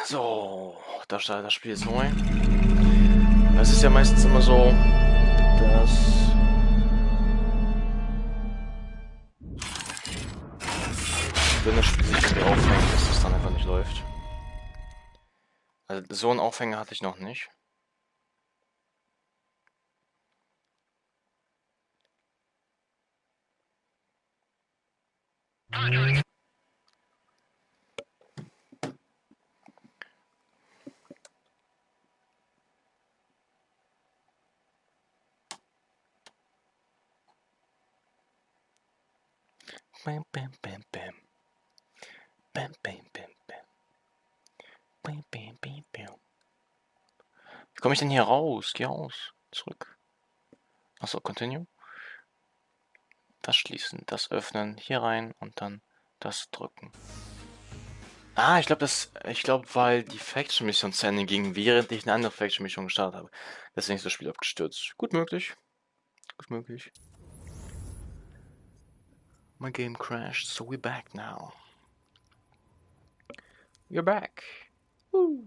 So, da startet das Spiel jetzt neu. Es ist ja meistens immer so, dass wenn das Spiel sich irgendwie aufhängt, dass das dann einfach nicht läuft. Also so einen Aufhänger hatte ich noch nicht. Bam, bam, bam, bam. Bam, bam, bam, bam. Bam, bam, bam, bam. Wie komme ich denn hier raus? Geh raus. Zurück. Achso, continue. Das schließen, das öffnen, hier rein und dann das drücken. Ah, ich glaube, weil die Faction-Mission zu Ende ging, während ich eine andere Faction-Mission gestartet habe. Deswegen ist das Spiel abgestürzt. Gut möglich. Gut möglich. My game crashed, so we're back now. We're back. Woo.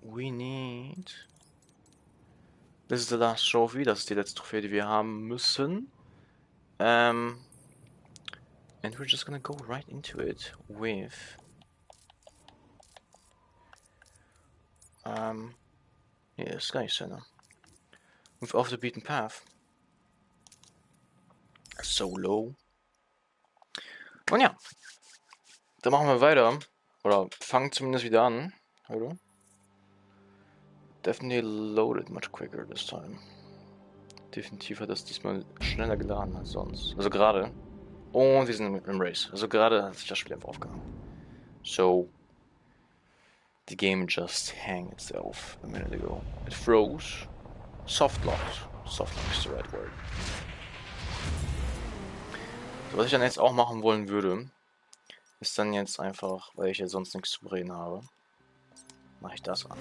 We need... This is the last trophy. Das ist die letzte Trophäe, die wir haben müssen. And we're just gonna go right into it with... Yeah, ist gar nicht Center. With Off the Beaten Path. Solo. Und ja. Dann machen wir weiter. Oder fangen zumindest wieder an. Oder? Definitely loaded much quicker this time. Definitiv hat das diesmal schneller geladen als sonst. Also gerade. Und wir sind im Race. Also gerade hat sich das Spiel einfach aufgehangen. So. The game just hang itself a minute ago. It froze. Soft locked. Soft lock is the right word. So, was ich dann jetzt auch machen wollen würde, ist dann jetzt einfach, weil ich ja sonst nichts zu reden habe, mache ich das an.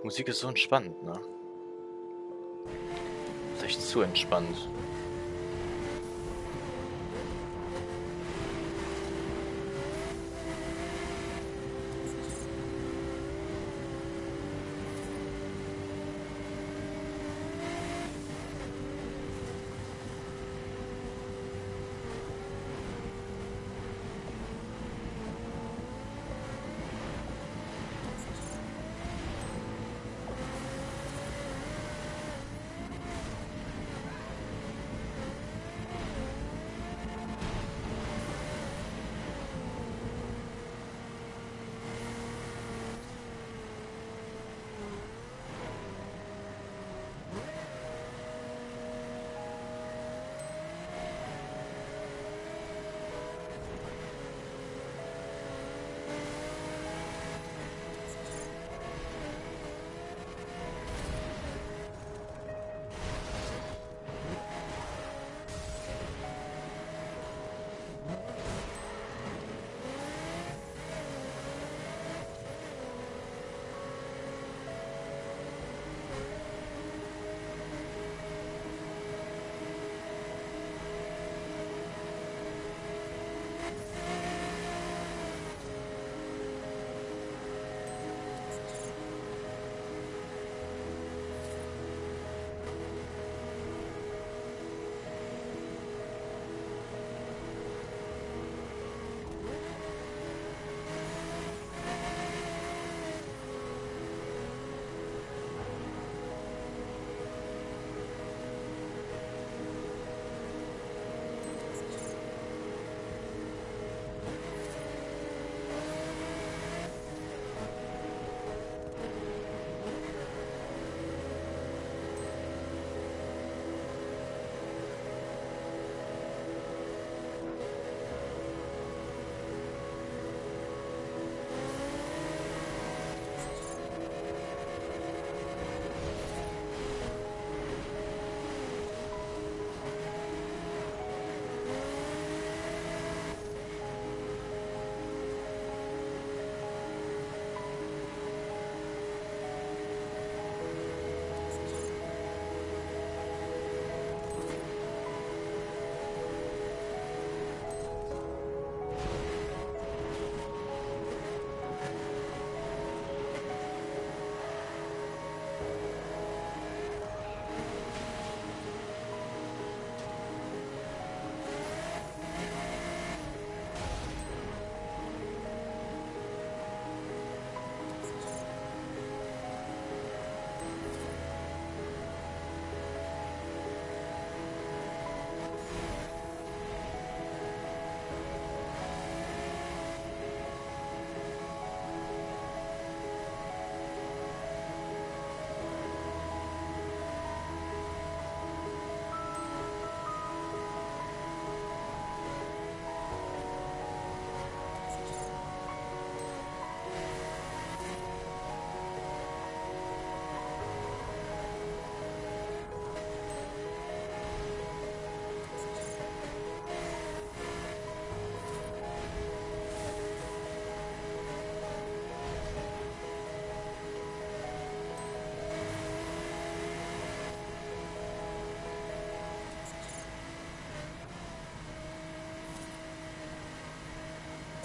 Musik ist so entspannt, ne? Ist echt zu entspannt.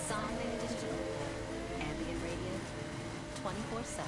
Songwave Digital. Ambient radio 24/7.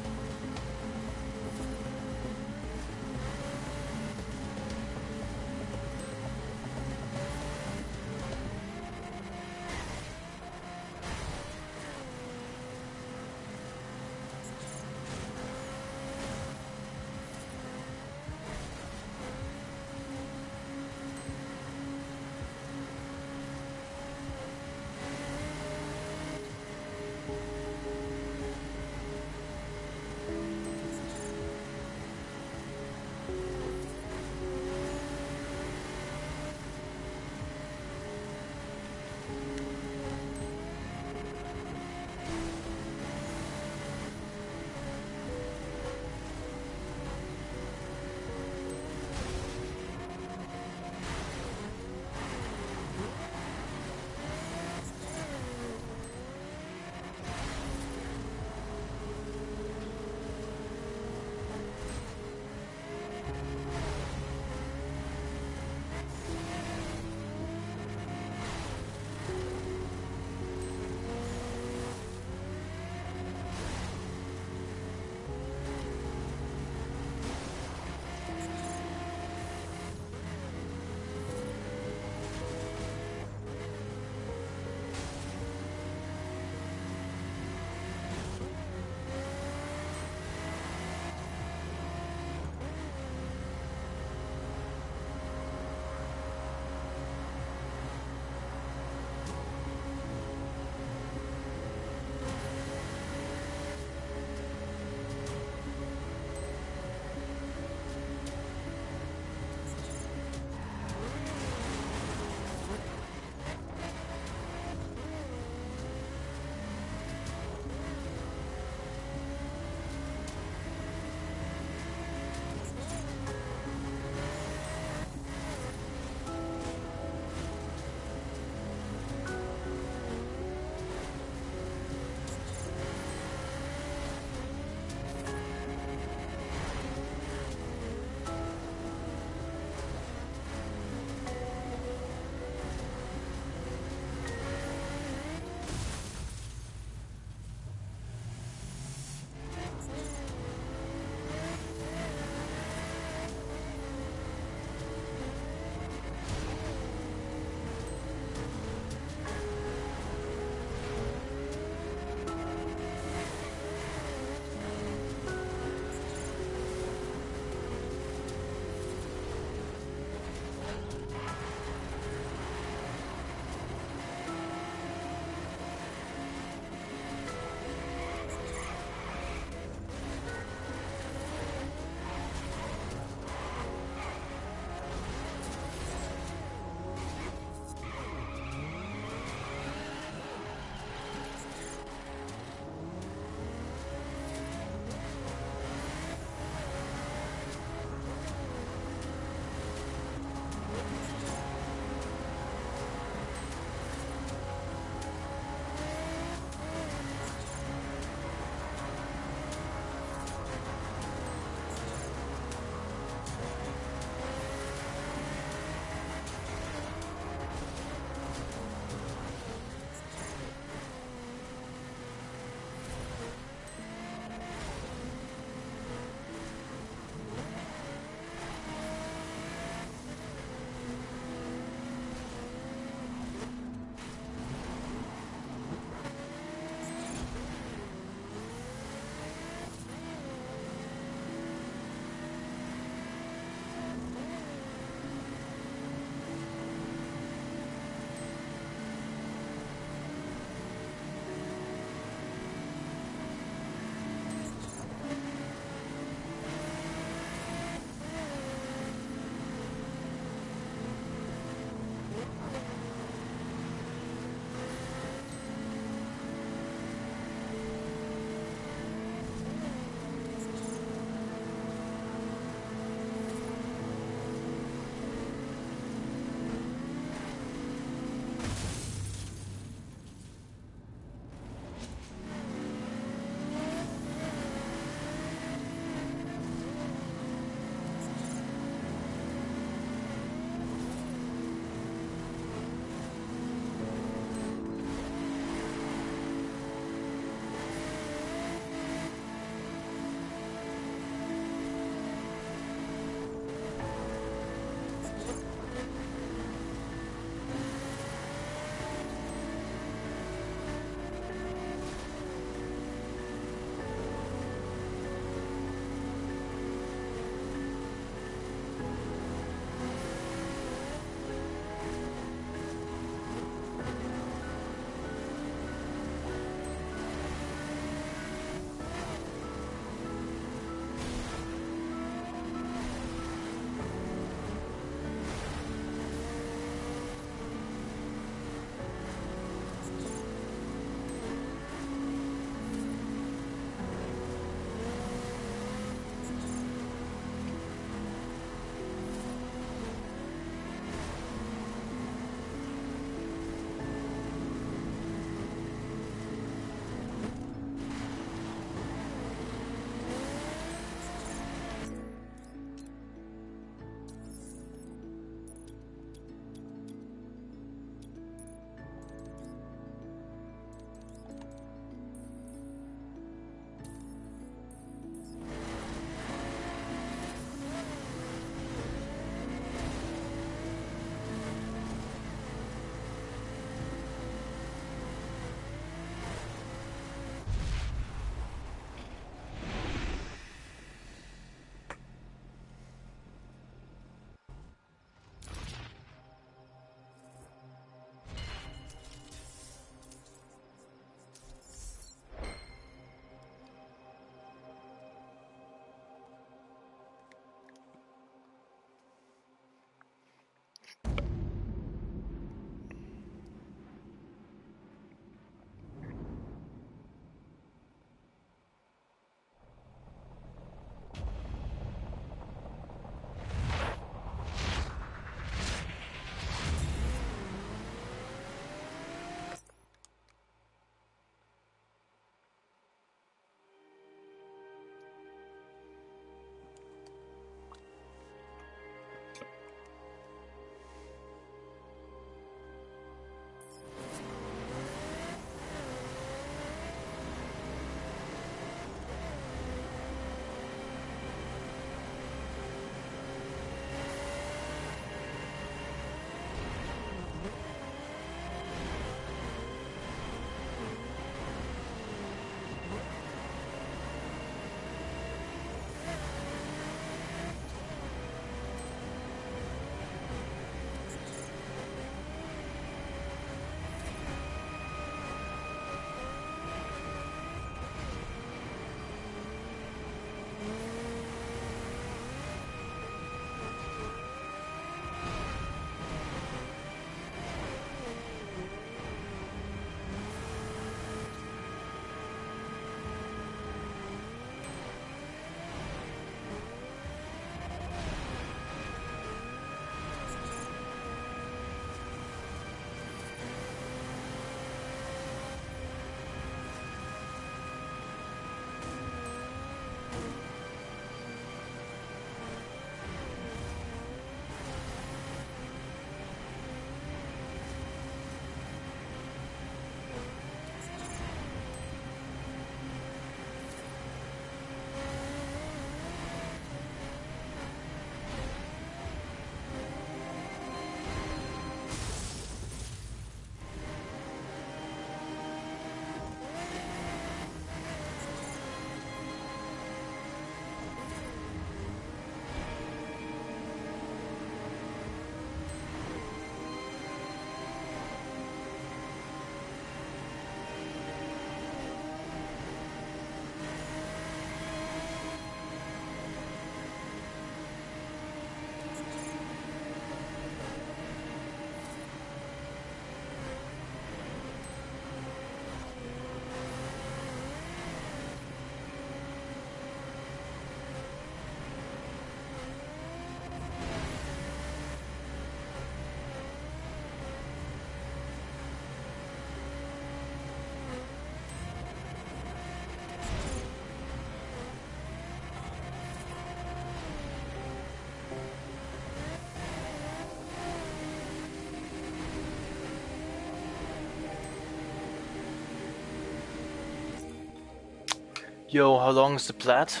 Yo, how long is the plat?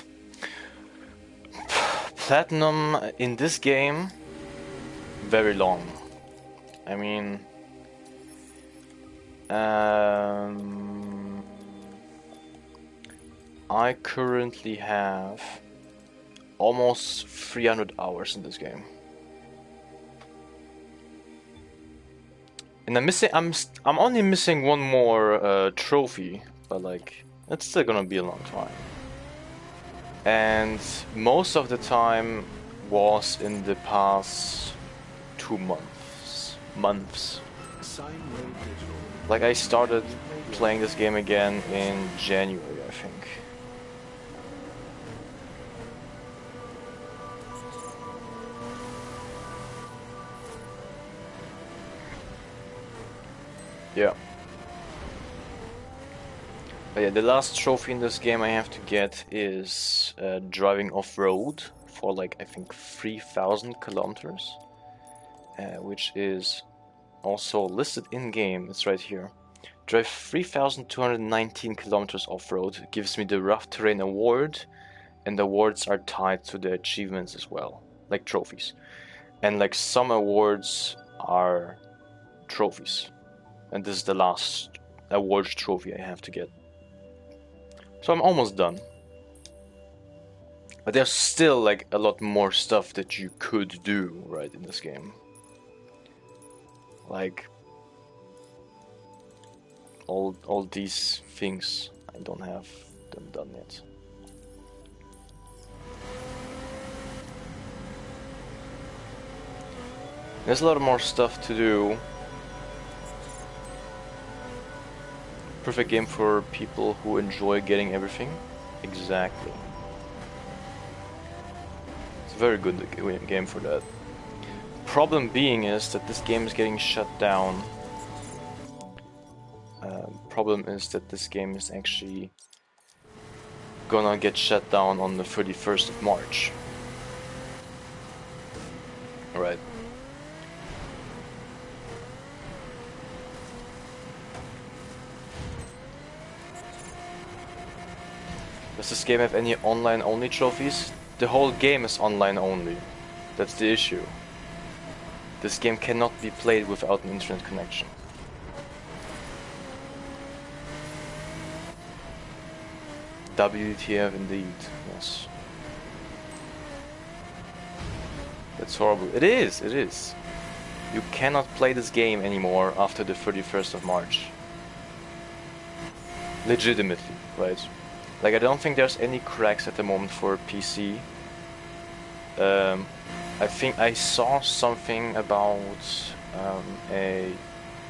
Platinum in this game, very long. I mean, I currently have almost 300 hours in this game. And I'm only missing one more trophy, but like it's still gonna be a long time. And most of the time was in the past 2 months. Like I started playing this game again in January, I think. Yeah. But yeah, the last trophy in this game I have to get is driving off-road for like I think 3,000 kilometers, which is also listed in-game. It's right here. Drive 3,219 kilometers off-road gives me the Rough Terrain Award, and the awards are tied to the achievements as well, like trophies. And like some awards are trophies. And this is the last awards trophy I have to get. So I'm almost done. But there's still like a lot more stuff that you could do right in this game. Like all these things, I don't have them done yet. There's a lot more stuff to do. Perfect game for people who enjoy getting everything. Exactly. It's a very good game for that. Problem being is that this game is getting shut down. Problem is that this game is actually gonna get shut down on the 31st of March. Alright. Does this game have any online-only trophies? The whole game is online-only. That's the issue. This game cannot be played without an internet connection. WTF indeed, yes. That's horrible. It is, it is. You cannot play this game anymore after the 31st of March. Legitimately, right? Like, I don't think there's any cracks at the moment for PC. I think I saw something about a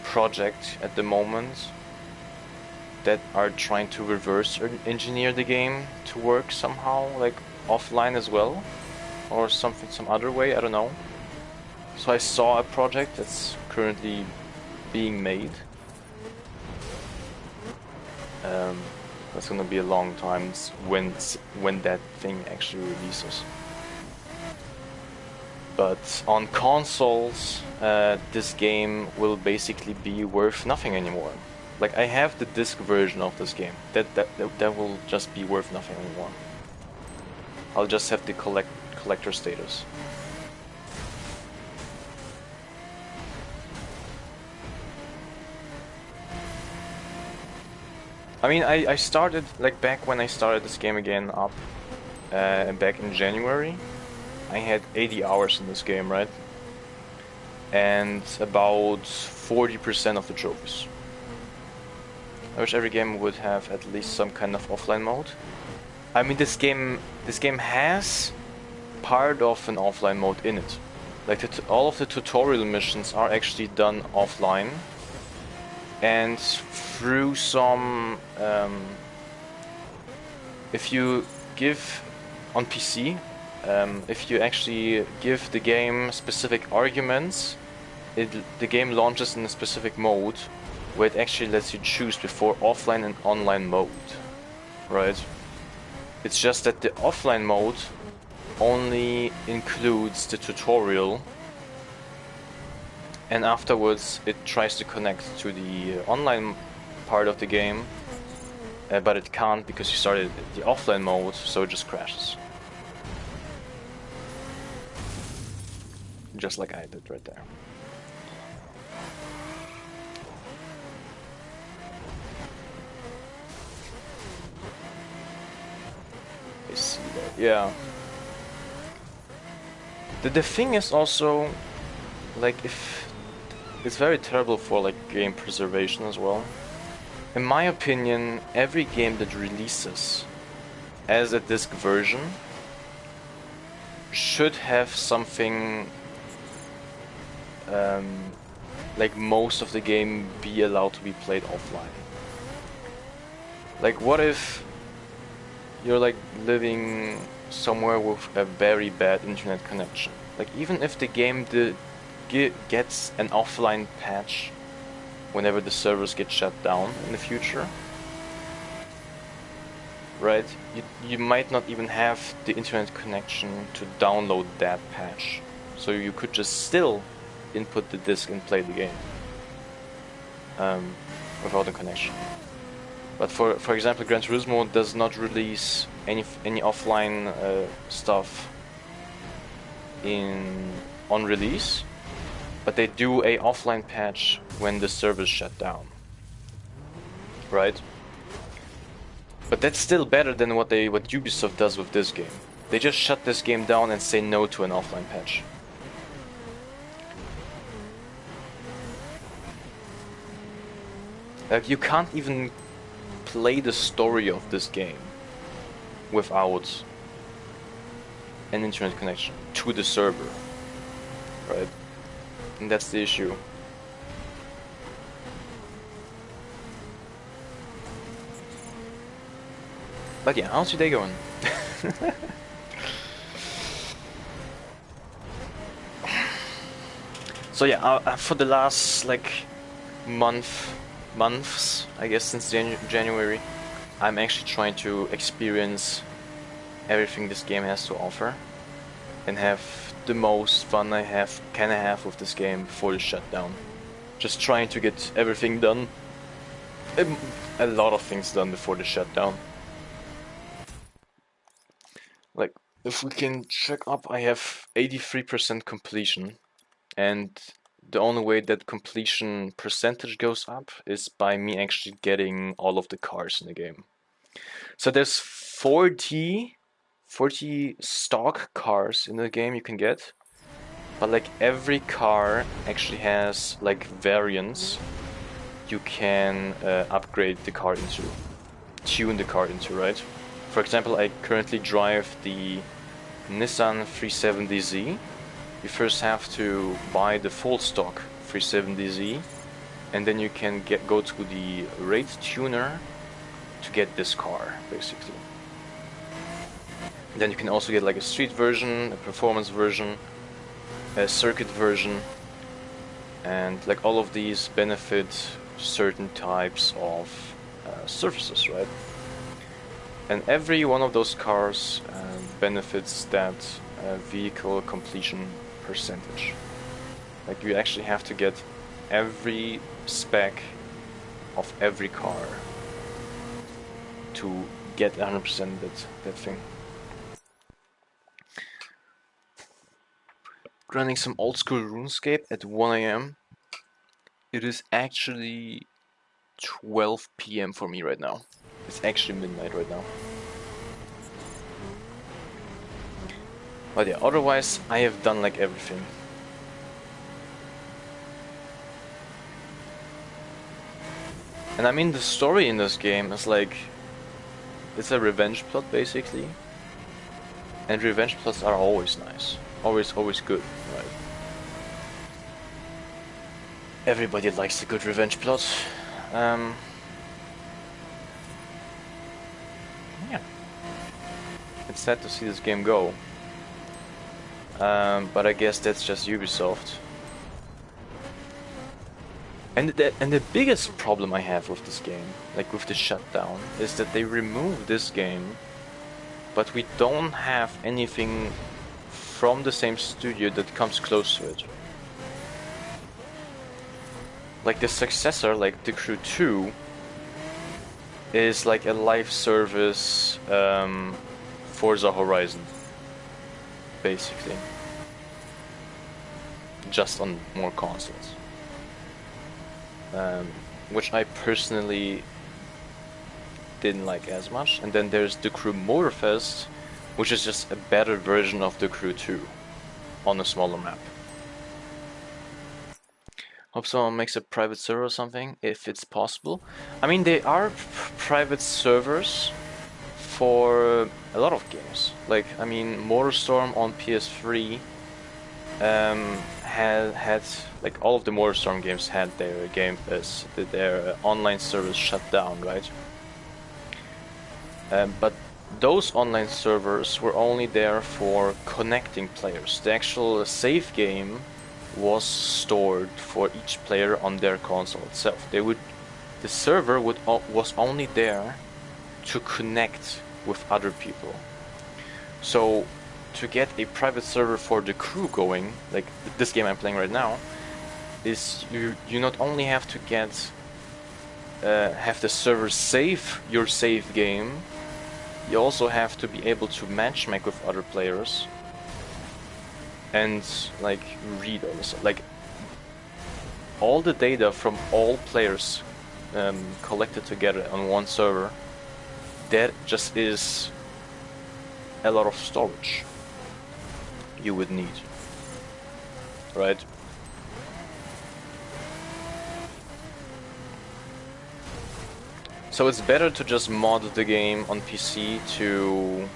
project at the moment that are trying to reverse engineer the game to work somehow, like offline as well, or something, some other way, I don't know. So I saw a project that's currently being made. That's gonna be a long time when that thing actually releases. But on consoles, this game will basically be worth nothing anymore. Like, I have the disc version of this game. That will just be worth nothing anymore. I'll just have the collector status. I mean, I started, like, back when I started this game again up, back in January, I had 80 hours in this game, right? And about 40% of the trophies. I wish every game would have at least some kind of offline mode. I mean, this game has part of an offline mode in it. Like, all of the tutorial missions are actually done offline. And through some, if you give on PC, if you actually give the game specific arguments, the game launches in a specific mode where it actually lets you choose before offline and online mode, right? It's just that the offline mode only includes the tutorial, and afterwards it tries to connect to the online part of the game but it can't because you started the offline mode, so it just crashes. Just like I did right there. I see that, yeah. The thing is also, like, if it's very terrible for like game preservation as well. In my opinion, every game that releases as a disc version should have something like most of the game be allowed to be played offline. Like, what if you're like living somewhere with a very bad internet connection? Like, even if the game gets an offline patch whenever the servers get shut down in the future, right? You might not even have the internet connection to download that patch, so you could just still input the disc and play the game without a connection. But for example, Gran Turismo does not release any offline stuff on release, but they do a offline patch when the servers shut down, right? But that's still better than what Ubisoft does with this game. They just shut this game down and say no to an offline patch. Like, you can't even play the story of this game without an internet connection to the server, right? And that's the issue. But yeah, how's your day going? So yeah, for the last like months, I guess since January, I'm actually trying to experience everything this game has to offer and have the most fun I can have with this game before the shutdown. Just trying to get everything done, a lot of things done before the shutdown. Like, if we can check up, I have 83% completion, and the only way that completion percentage goes up is by me actually getting all of the cars in the game. So there's 40 stock cars in the game you can get, but like every car actually has like variants you can upgrade the car into, tune the car into, right? For example, I currently drive the Nissan 370Z. You first have to buy the full stock 370Z, and then you can go to the rate tuner to get this car, basically. Then you can also get like a street version, a performance version, a circuit version, and like all of these benefit certain types of surfaces, right? And every one of those cars benefits that vehicle completion percentage. Like, you actually have to get every spec of every car to get 100% that thing. Running some old school RuneScape at 1 AM. It is actually 12 PM for me right now. It's actually midnight right now. But yeah, otherwise I have done like everything. And I mean, the story in this game is like, it's a revenge plot basically. And revenge plots are always nice. Always good, right? Everybody likes a good revenge plot. Yeah. It's sad to see this game go. But I guess that's just Ubisoft. And the biggest problem I have with this game, like with the shutdown, is that they remove this game, but we don't have anything from the same studio that comes close to it. Like the successor, like The Crew 2, is like a live service Forza Horizon, basically, just on more consoles, which I personally didn't like as much. And then there's the Crew Motorfest, which is just a better version of the Crew 2 on a smaller map. Hope someone makes a private server or something, if it's possible. I mean, there are private servers for a lot of games. Like, I mean, MotorStorm on PS3 had like all of the MotorStorm games had their their online servers shut down, right? But those online servers were only there for connecting players. The actual save game was stored for each player on their console itself. The server was only there to connect with other people. So to get a private server for the crew going, like this game I'm playing right now, is you not only have to have the server save your save game, you also have to be able to matchmake with other players and like read all this, like all the data from all players collected together on one server. That just is a lot of storage you would need, right? So it's better to just mod the game on PC to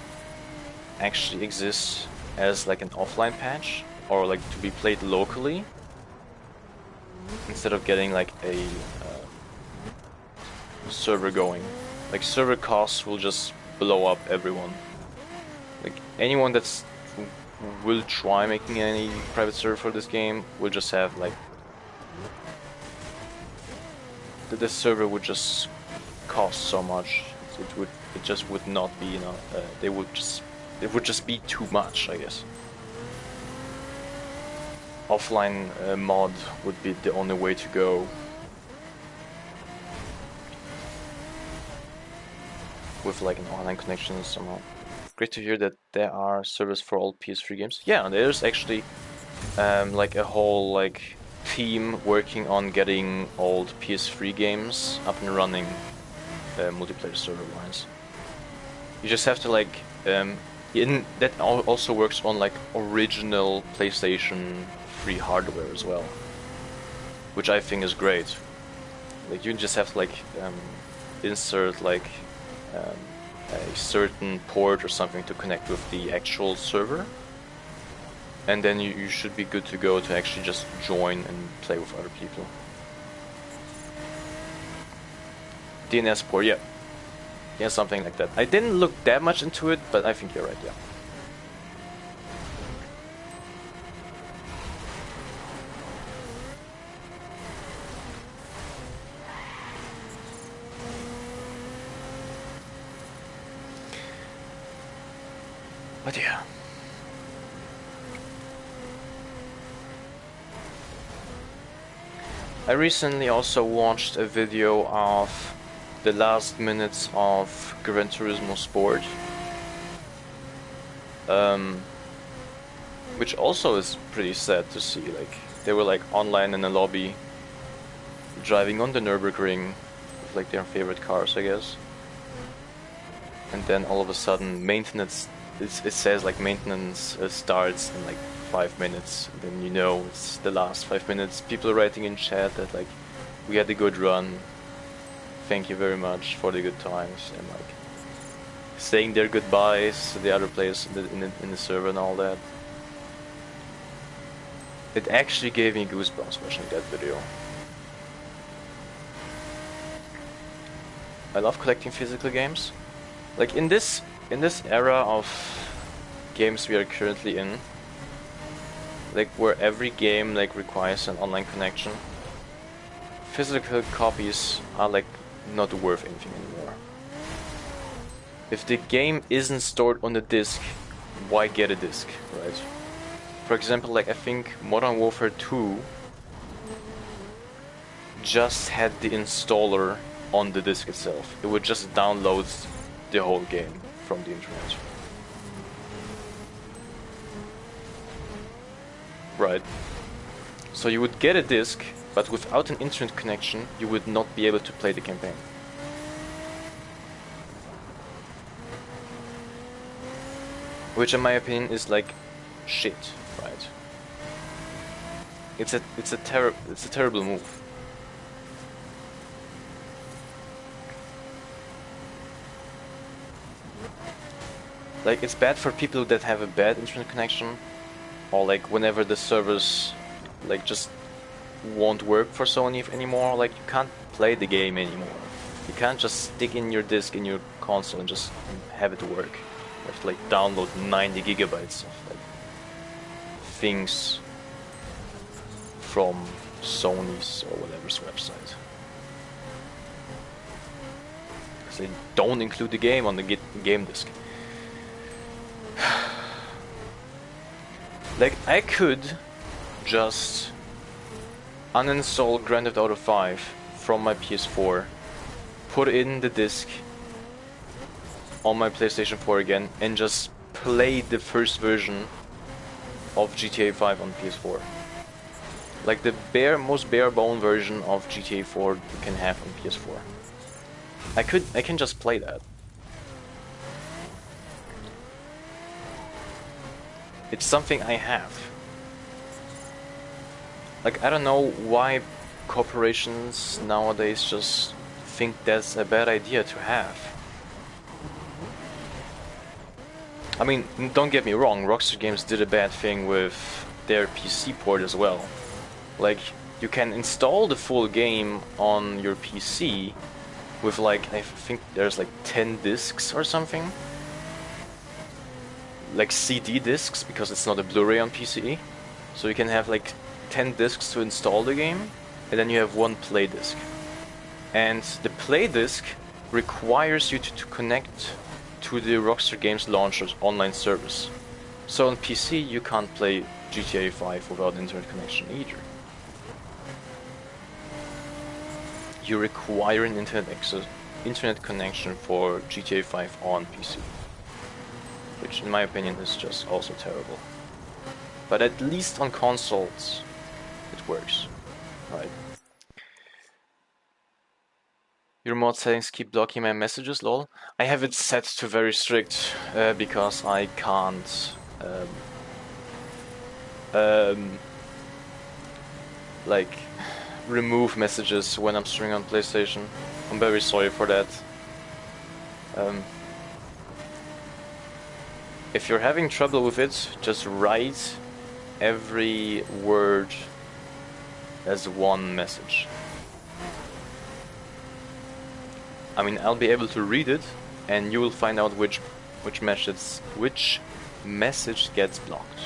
actually exist as like an offline patch, or like to be played locally, instead of getting like a server going. Like server costs will just blow up everyone. Like anyone who will try making any private server for this game will just have like the server would just cost so much. It just would not be enough. It would just be too much, I guess. Offline mod would be the only way to go. With like an online connection somehow. Great to hear that there are servers for all PS3 games. Yeah, there's actually like a whole like team working on getting old PS3 games up and running multiplayer server wise. You just have to like that also works on like original PlayStation 3 hardware as well, which I think is great. Like you just have to like insert like a certain port or something to connect with the actual server, and then you should be good to go to actually just join and play with other people. DNS port, yeah, something like that. I didn't look that much into it, but I think you're right, yeah. But yeah. I recently also watched a video of the last minutes of Gran Turismo Sport, which also is pretty sad to see. Like they were like online in a lobby, driving on the Nürburgring with like their favorite cars, I guess. And then all of a sudden, maintenance. It says like maintenance starts in like 5 minutes. And then you know it's the last 5 minutes. People are writing in chat that like we had a good run. Thank you very much for the good times, and like saying their goodbyes to the other players in the server and all that. It actually gave me goosebumps watching that video. I love collecting physical games. Like in this era of games we are currently in, like where every game like requires an online connection, physical copies are like not worth anything anymore. If the game isn't stored on the disc, why get a disc, right? For example, like I think Modern Warfare 2 just had the installer on the disk itself. It would just download the whole game from the internet. Right. So you would get a disk, but without an internet connection, you would not be able to play the campaign. Which in my opinion is like shit, right? It's a terrible move. Like, it's bad for people that have a bad internet connection, or like whenever the servers like just won't work for Sony anymore. Like, you can't play the game anymore. You can't just stick in your disc in your console and just have it work. You have to like download 90 gigabytes of like things from Sony's or whatever's website. Because they don't include the game on the game disc. Like, I could just uninstall Grand Theft Auto 5 from my PS4, put in the disc on my PlayStation 4 again, and just play the first version of GTA 5 on PS4. Like the most bare bone version of GTA 4 you can have on PS4. I can just play that. It's something I have. Like, I don't know why corporations nowadays just think that's a bad idea to have. I mean, don't get me wrong, Rockstar Games did a bad thing with their PC port as well. Like, you can install the full game on your PC with like, I think there's like 10 discs or something. Like CD discs, because it's not a Blu-ray on PC. So you can have like 10 discs to install the game, and then you have one play disc. And the play disc requires you to connect to the Rockstar Games launcher's online service. So on PC you can't play GTA 5 without internet connection either. You require an internet connection for GTA 5 on PC. Which in my opinion is just also terrible. But at least on consoles it works, right? Your mod settings keep blocking my messages, lol. I have it set to very strict because I can't like remove messages when I'm streaming on PlayStation. I'm very sorry for that. If you're having trouble with it, just write every word as one message. I mean, I'll be able to read it, and you will find out which message gets blocked.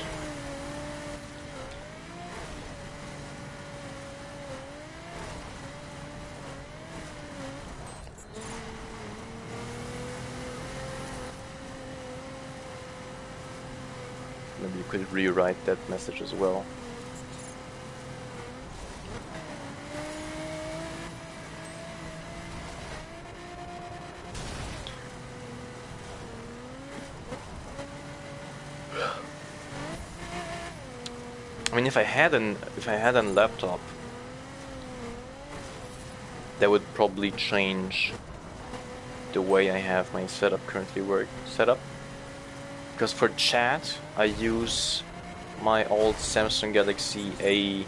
Maybe you could rewrite that message as well. I mean, if I had a laptop, that would probably change the way I have my setup currently set up. Because for chat, I use my old Samsung Galaxy A5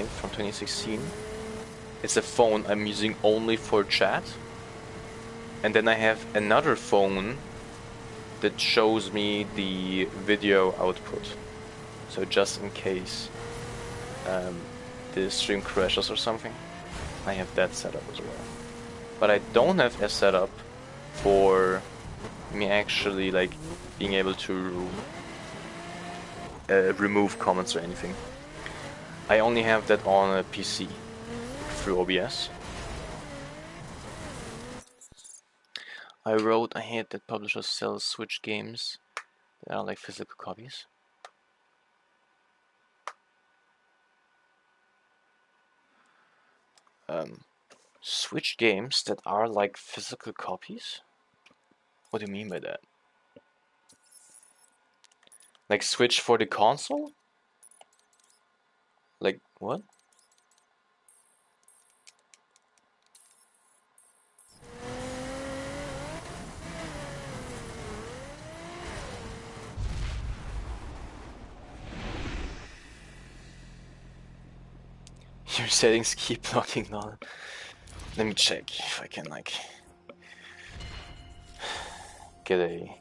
from 2016. It's a phone I'm using only for chat. And then I have another phone that shows me the video output. So just in case the stream crashes or something, I have that set up as well. But I don't have a setup for me actually like being able to remove comments or anything. I only have that on a PC through OBS. I hate that publishers sell Switch games that are like physical copies. Switch games that are like physical copies? What do you mean by that? Like Switch for the console? Like what? Your settings keep blocking on. Let me check if I can like get a.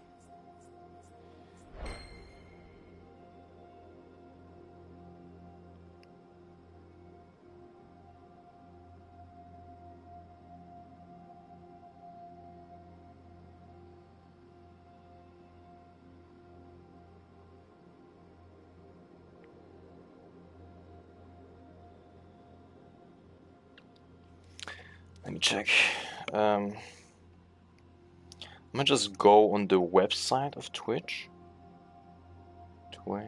Let me check. I'm gonna just go on the website of Twitch. Twitch.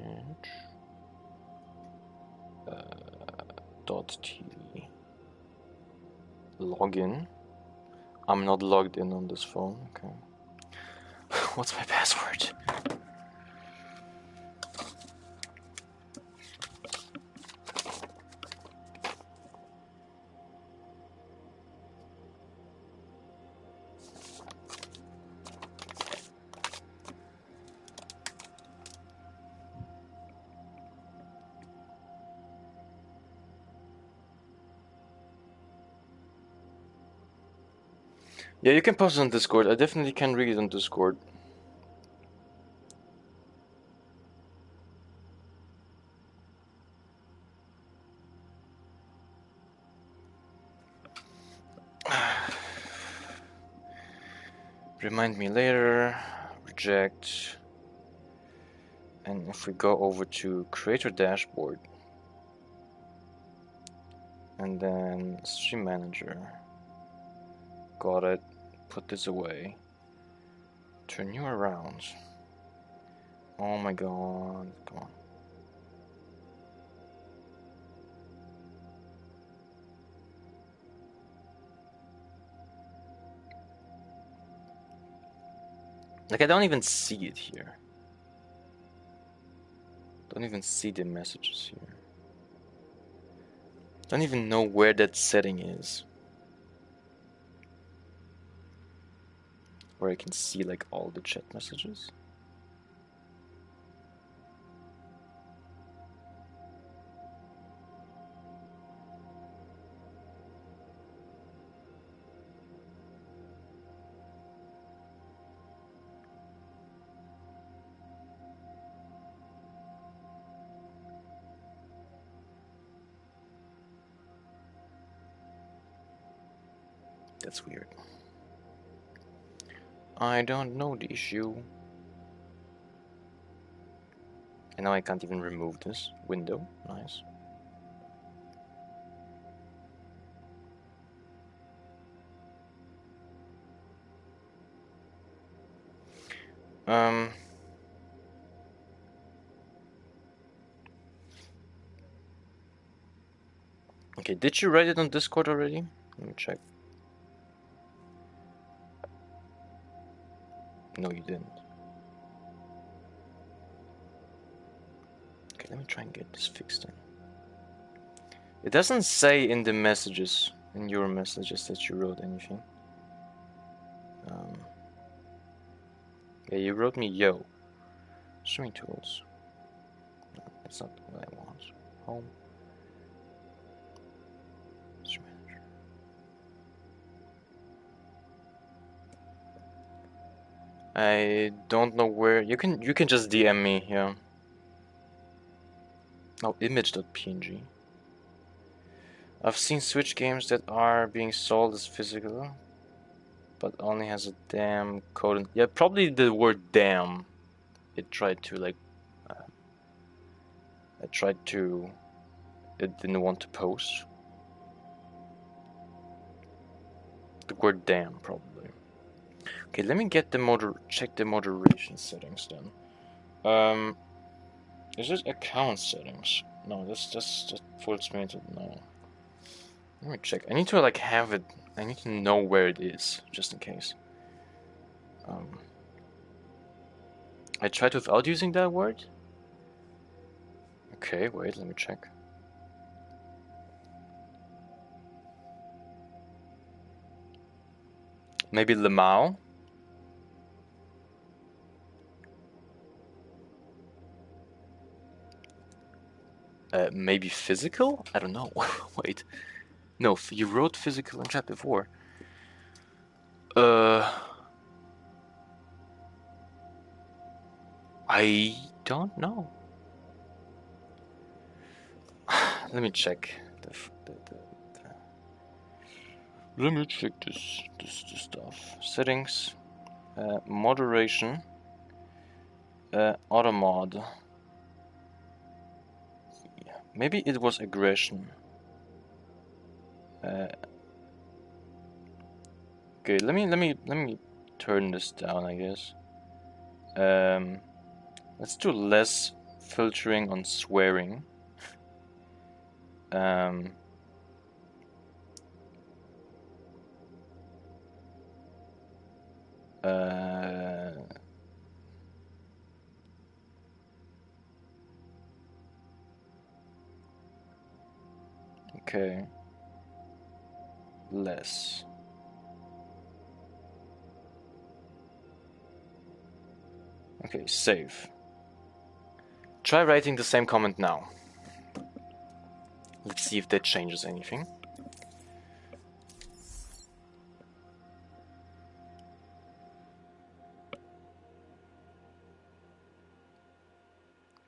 .tv. Login. I'm not logged in on this phone. Okay. What's my password? Yeah, you can post it on Discord. I definitely can read it on Discord. Remind me later. Reject. And if we go over to Creator Dashboard and then Stream Manager. Got it. Put this away. Turn you around. Oh my god. Come on. Like, I don't even see it here. Don't even see the messages here. Don't even know where that setting is. Where I can see like all the chat messages. That's weird. I don't know the issue. And now I can't even remove this window. Nice. Okay, did you write it on Discord already? Let me check. No, you didn't. Okay, let me try and get this fixed then. It doesn't say in the messages, in your messages, that you wrote anything. Yeah, you wrote me yo. Streaming tools. No, that's not what I want. Home. Stream manager. I don't know where. You can just DM me, yeah. Oh, image.png. I've seen Switch games that are being sold as physical, but only has a damn code. Yeah, probably the word damn. It tried to like. It didn't want to post. The word damn, probably. Okay, let me get the check the moderation settings then. Is this account settings? No, that's full screen. No. Let me check. I need to like have it. I need to know where it is, just in case. I tried without using that word. Okay, wait, let me check. Maybe lemao. Maybe physical? I don't know. Wait. No, you wrote physical in chat before. I don't know. Let me check. Let me check this stuff. Settings, moderation, auto mod. Yeah. Maybe it was aggression. Okay, let me turn this down, I guess. Let's do less filtering on swearing. Okay. Less. Okay, save. Try writing the same comment now. Let's see if that changes anything.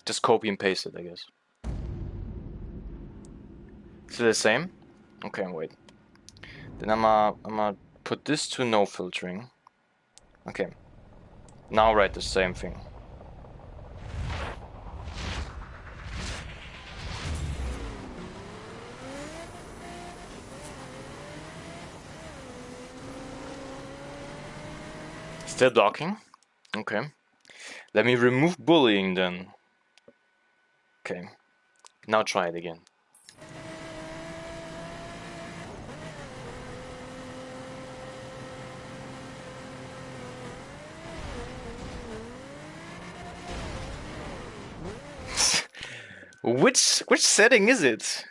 Just copy and paste it, I guess. Is it the same? Okay, wait. Then I'm gonna put this to no filtering. Okay. Now write the same thing. Still blocking? Okay. Let me remove bullying then. Okay. Now try it again. Which setting is it?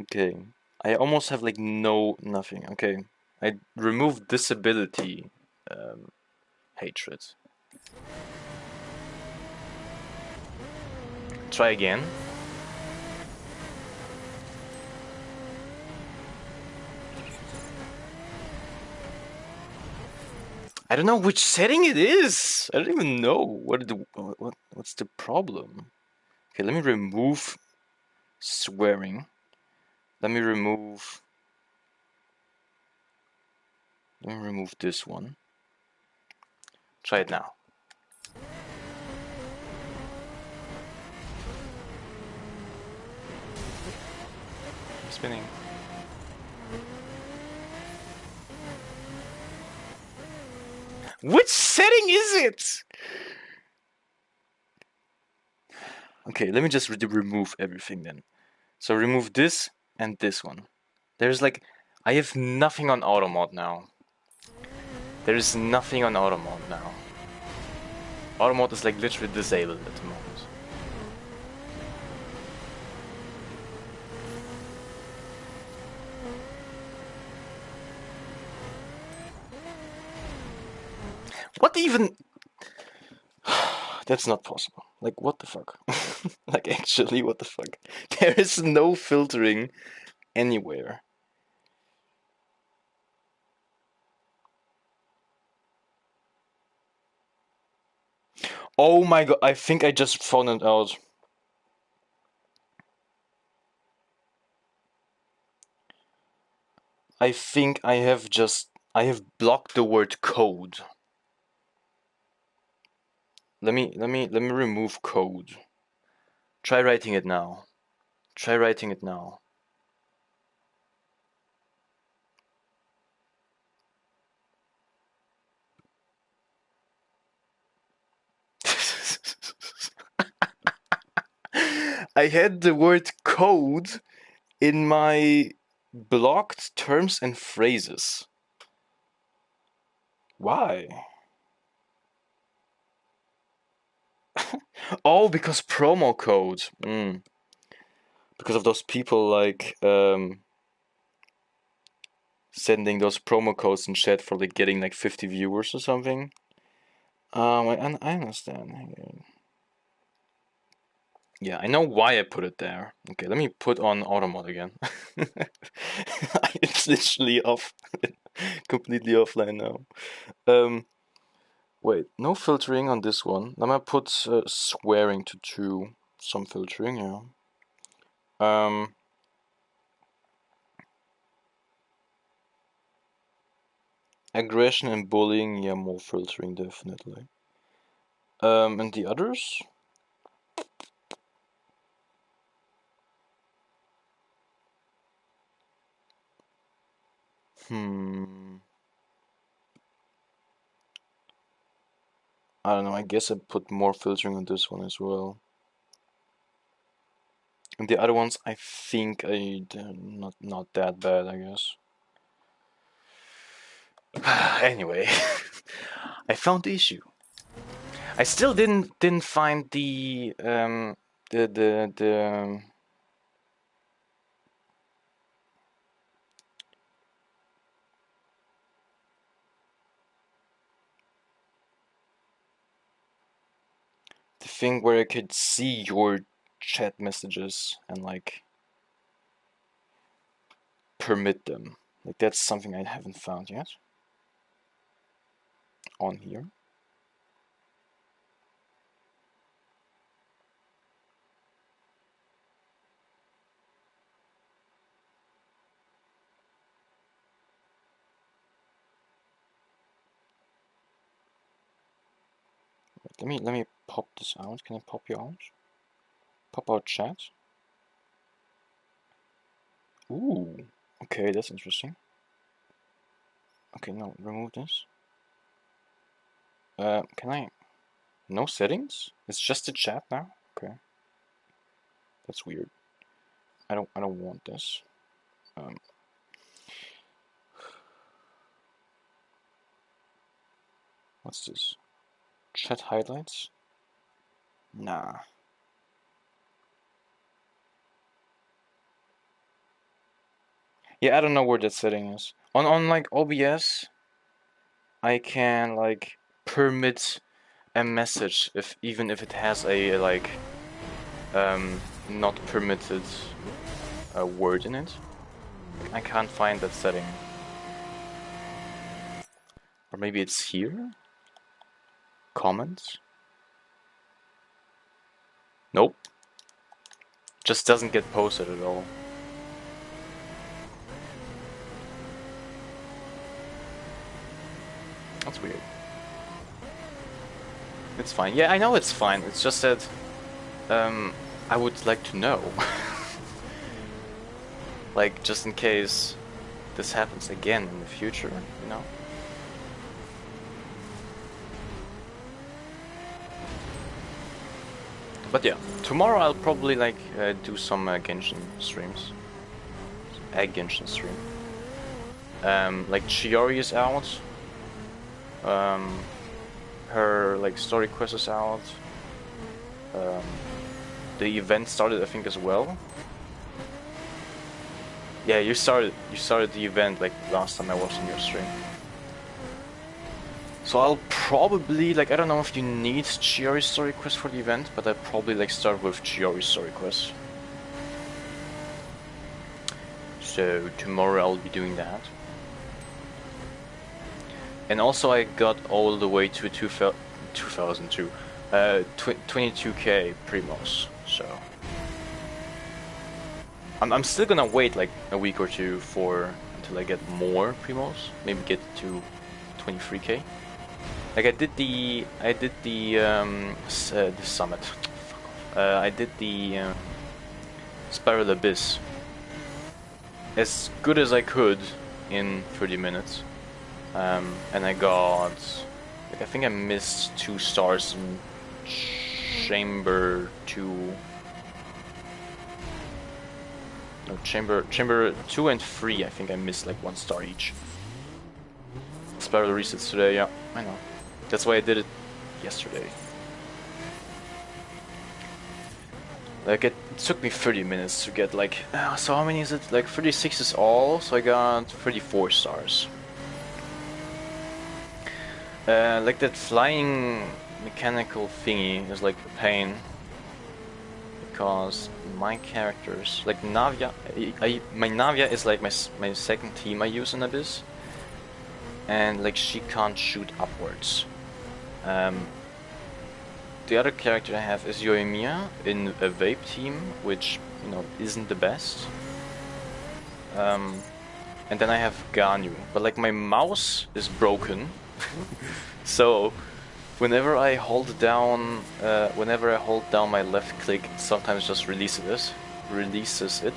Okay. I almost have like nothing. Okay. I removed disability hatred. Try again. I don't know which setting it is. I don't even know what's the problem. Okay, let me remove swearing. Let me remove this one. Try it now. I'm spinning. Which setting is it? Okay, let me just remove everything then. So remove this and this one. There's like, I have nothing on auto mod now. There is nothing on auto mod now. Auto mod is like literally disabled at the moment. What even? That's not possible. Like, what the fuck? Like, actually, what the fuck? There is no filtering anywhere. Oh my god, I think I just found it out. I think I have blocked the word code. Let me remove code. Try writing it now. Try writing it now. I had the word code in my blocked terms and phrases. Why? Oh, because promo code. Because of those people like sending those promo codes in chat for like getting like 50 viewers or something. I understand. Yeah, I know why I put it there. Okay, let me put on auto mode again. It's literally off, completely offline now. Wait, no filtering on this one. I'm gonna put swearing to true. Some filtering, yeah. Aggression and bullying, yeah, more filtering definitely. And the others? I don't know, I guess I put more filtering on this one as well. And the other ones, I think not that bad, I guess. Anyway, I found the issue. I still didn't find the thing where I could see your chat messages and like permit them. Like that's something I haven't found yet on here. Let me pop this out. Can I pop you out? Pop out chat. Ooh, okay, that's interesting. Okay, no, remove this. Can I? No settings? It's just a chat now? Okay. That's weird. I don't want this. What's this? Chat highlights? Nah. Yeah, I don't know where that setting is. On like OBS, I can like permit a message even if it has a like not permitted word in it. I can't find that setting. Or maybe it's here? Comments? Nope. Just doesn't get posted at all. That's weird. It's fine. Yeah, I know it's fine. It's just that I would like to know. Like, just in case this happens again in the future, you know? But yeah, tomorrow I'll probably like do some Genshin streams. A Genshin stream. Like Chiori is out. Her like story quest is out. The event started, I think, as well. Yeah, you started the event like last time I was in your stream. So I'll probably like, I don't know if you need Chiori's story quest for the event, but I'll probably like start with Chiori's story quest. So tomorrow I'll be doing that. And also I got all the way to 2002, 22k Primos, so I'm still gonna wait like a week or two until I get more Primos, maybe get to 23k. Like I did the summit. I did the Spiral Abyss as good as I could in 30 minutes. And I got, like, I think I missed 2 stars in Chamber 2. No, chamber 2 and 3, I think I missed like 1 star each. Spiral resets today, yeah, I know. That's why I did it yesterday. Like, it took me 30 minutes to get like, so how many is it? Like 36 is all, so I got 34 stars. Like that flying mechanical thingy is like a pain. Because my characters, like Navia, my Navia is like my second team I use in Abyss. And like she can't shoot upwards. The other character I have is Yoimiya in a Vape team, which, you know, isn't the best. And then I have Ganyu, but like my mouse is broken, so whenever I hold down my left click, it sometimes just releases it,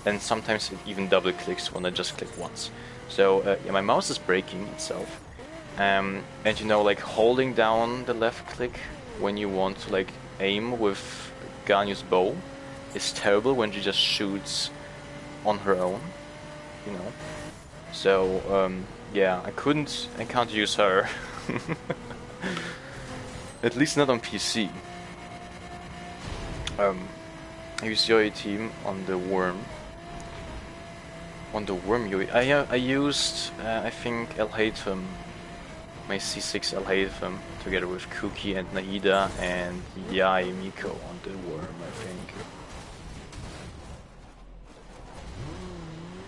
and sometimes it even double clicks when I just click once. So yeah, my mouse is breaking itself, and you know, like holding down the left click when you want to like aim with Ganyu's bow is terrible when she just shoots on her own, you know. So yeah, I can't use her. At least not on PC. I use Yoi team on the worm. On the worm Yoi. I used I think El Haytham, my C6 El Haytham, together with Kuki and Naida and Yai Miko on the worm, I think.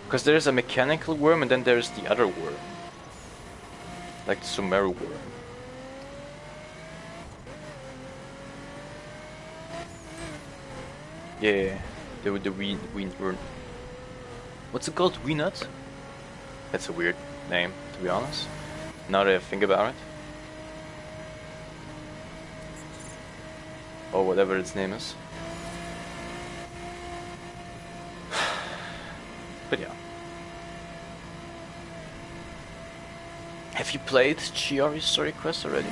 Because there's a mechanical worm and then there's the other worm. Like the Sumeru worm. Yeah, the wheat worm. What's it called? Weenut? That's a weird name, to be honest. Now that I think about it. Or whatever its name is. But yeah. Have you played GER Story Quest already?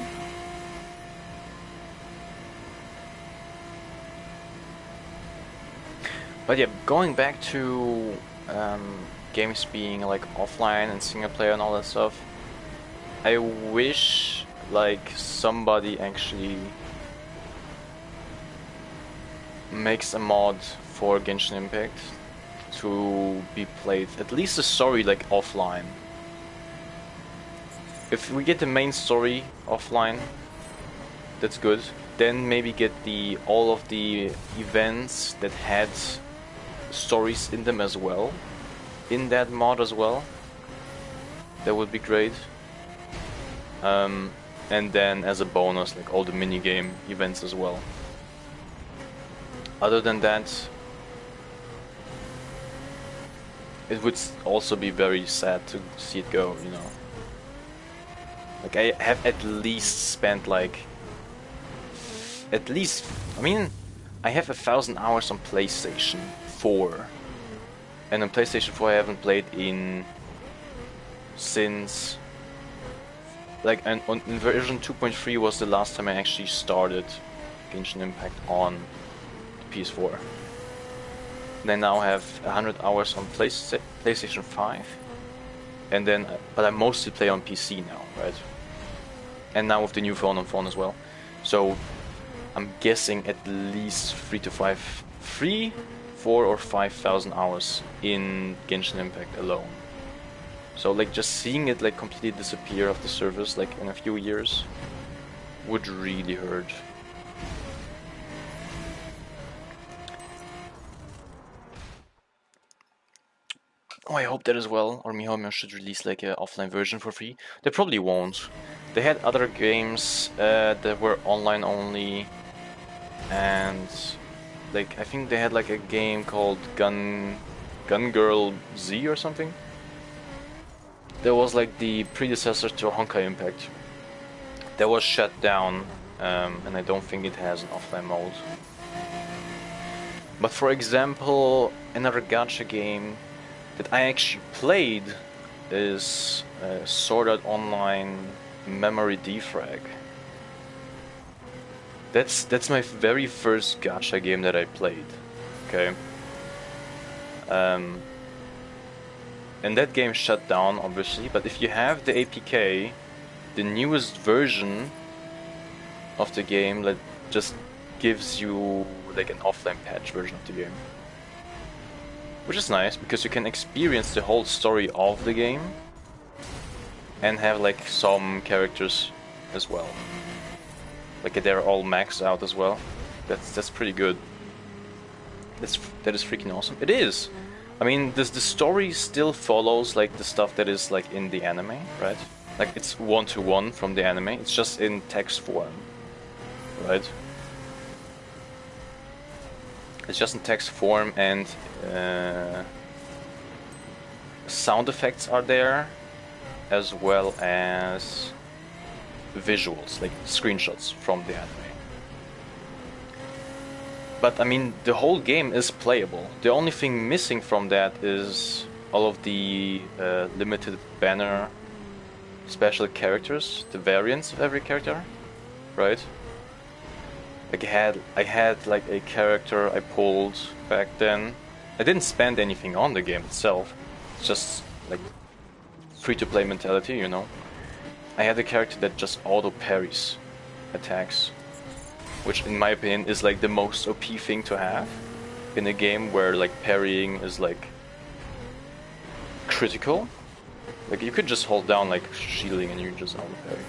But yeah, going back to games being like offline and single player and all that stuff, I wish like somebody actually makes a mod for Genshin Impact to be played, at least the story like offline. If we get the main story offline, that's good. Then maybe get all of the events that had stories in them as well, in that mod as well. That would be great. And then as a bonus, like all the minigame events as well. Other than that, it would also be very sad to see it go, you know. Like I have at least spent like I have 1,000 hours on PlayStation 4, and on PlayStation 4 I haven't played since like, and in version 2.3 was the last time I actually started Genshin Impact on the PS4. And I now have 100 hours on PlayStation 5, and then but I mostly play on PC now, right? And now with the new phone on phone as well, so I'm guessing at least 4 or 5,000 hours in Genshin Impact alone. So like just seeing it like completely disappear off the surface like in a few years would really hurt. Oh, I hope that as well, or miHoYo should release like an offline version for free. They probably won't. They had other games that were online only, and like I think they had like a game called Gun Girl Z or something. That was like the predecessor to Honkai Impact. That was shut down, and I don't think it has an offline mode. But for example, another gacha game that I actually played is Sword Art Online Memory Defrag. That's my very first gacha game that I played. Okay. And that game shut down, obviously, but if you have the APK, the newest version of the game that just gives you like an offline patch version of the game. Which is nice, because you can experience the whole story of the game and have like some characters as well. Like they're all maxed out as well. That's pretty good. That is freaking awesome. It is! I mean, the story still follows like the stuff that is like in the anime, right? Like it's one-to-one from the anime, it's just in text form, right? It's just in text form, and sound effects are there, as well as visuals, like screenshots from the anime. But I mean, the whole game is playable. The only thing missing from that is all of the limited banner special characters, the variants of every character, right? Like I had like a character I pulled back then. I didn't spend anything on the game itself. It's just like free-to-play mentality, you know. I had a character that just auto parries attacks, which in my opinion is like the most OP thing to have in a game where like parrying is like critical. Like you could just hold down like shielding and you just auto parry.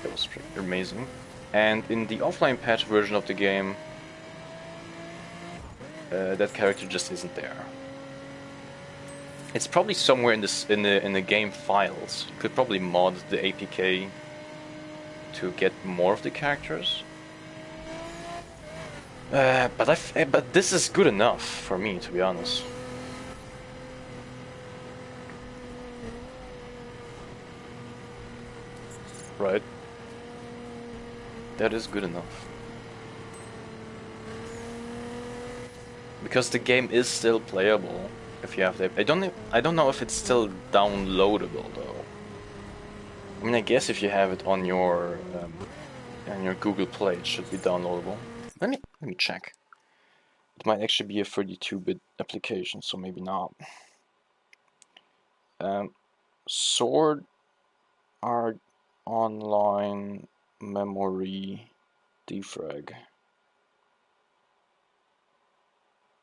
That was amazing. And in the offline patch version of the game, that character just isn't there. It's probably somewhere in the game files. You could probably mod the APK to get more of the characters. But this is good enough for me, to be honest. Right? That is good enough. Because the game is still playable if you have the. I don't know if it's still downloadable though. I mean, I guess if you have it on your Google Play, it should be downloadable. Let me check. It might actually be a 32-bit application, so maybe not. Sword Art Online Memory Defrag.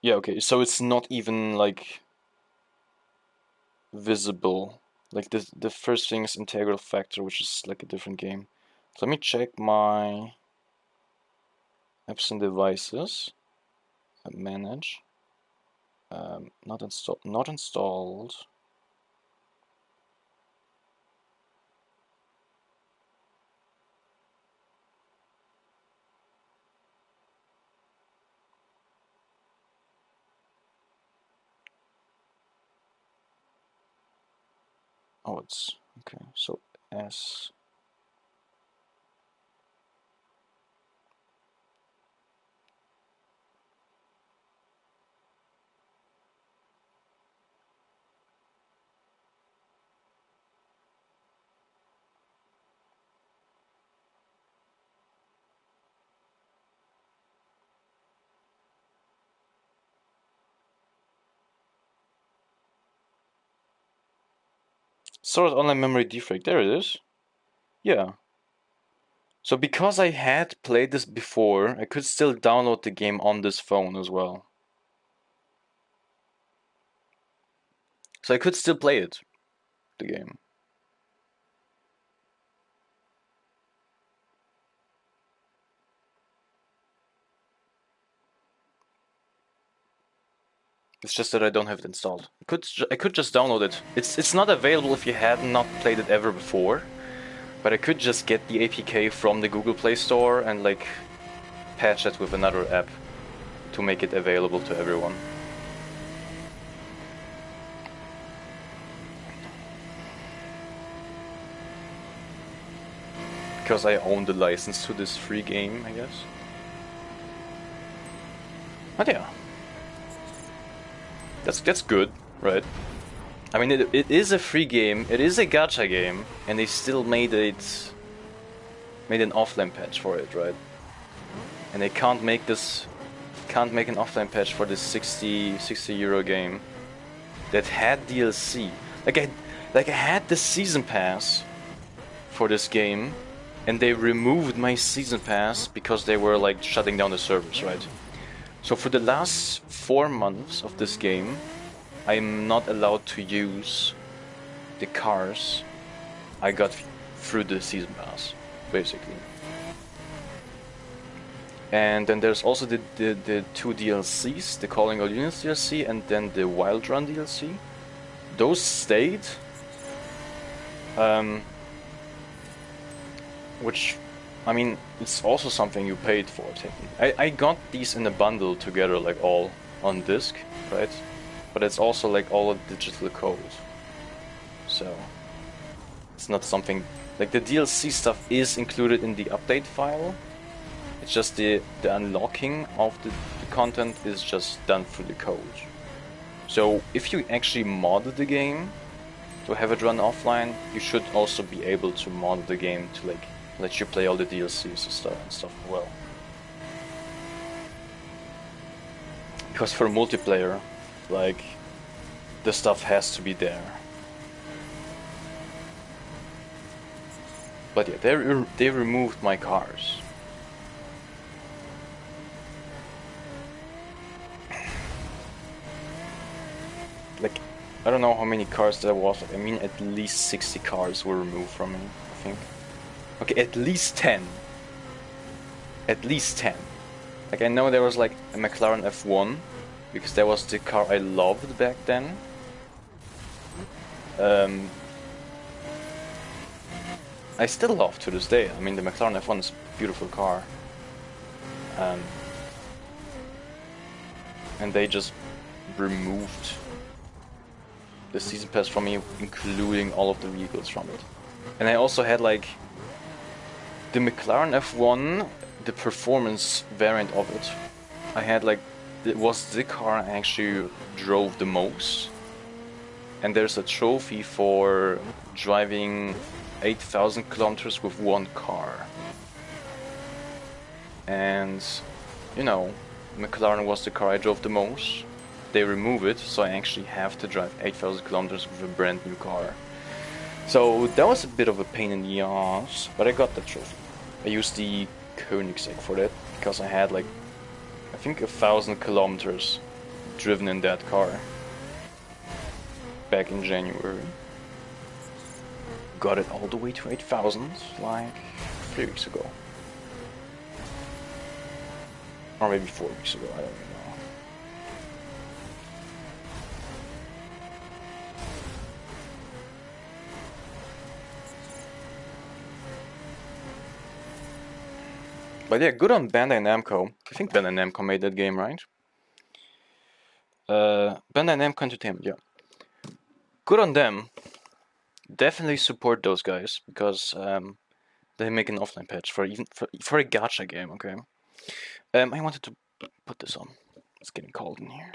Yeah, okay, so it's not even like visible. Like the first thing is Integral Factor, which is like a different game. So let me check my apps and devices. Manage. Not installed. Oh, it's okay. So S. Sword Online Memory Defrag. There it is. Yeah. So because I had played this before, I could still download the game on this phone as well. So I could still play it, the game. It's just that I don't have it installed. I could just download it. It's not available if you had not played it ever before, but I could just get the APK from the Google Play Store and like patch it with another app to make it available to everyone. Because I own the license to this free game, I guess. But yeah. That's good, right? I mean, it is a free game, it is a gacha game, and they still made an offline patch for it, right? And they can't make an offline patch for this 60 euro game that had DLC. Like I had the season pass for this game, and they removed my season pass because they were like shutting down the servers, right? So for the last 4 months of this game, I'm not allowed to use the cars I got through the season pass, basically. And then there's also the 2 DLCs, the Calling All Units DLC and then the Wild Run DLC. Those stayed. Which, I mean, it's also something you paid for, technically. I got these in a bundle together, like all on disc, right? But it's also like all a digital code. So, it's not something... Like, the DLC stuff is included in the update file. It's just the unlocking of the content is just done through the code. So if you actually mod the game to have it run offline, you should also be able to mod the game to like let you play all the DLCs and stuff as well. Because for multiplayer, like, the stuff has to be there. But yeah, they removed my cars. Like, I don't know how many cars there was. I mean, at least 60 cars were removed from me, I think. Okay, at least 10. At least 10. Like, I know there was like a McLaren F1, because that was the car I loved back then. I still love to this day. I mean, the McLaren F1 is a beautiful car. And they just removed the season pass from me, including all of the vehicles from it. And I also had like the McLaren F1, the performance variant of it. I had like, it was the car I actually drove the most. And there's a trophy for driving 8,000 kilometers with one car. And, you know, McLaren was the car I drove the most. They remove it, so I actually have to drive 8,000 kilometers with a brand new car. So that was a bit of a pain in the ass, but I got the trophy. I used the Koenigsegg for that, because I had like, I think 1,000 kilometers driven in that car back in January. Got it all the way to 8,000 like 3 weeks ago. Or maybe 4 weeks ago, I don't know. But yeah, good on Bandai Namco. I think Bandai Namco made that game, right? Bandai Namco Entertainment, yeah. Good on them. Definitely support those guys, because they make an offline patch for a gacha game, okay? I wanted to put this on. It's getting cold in here.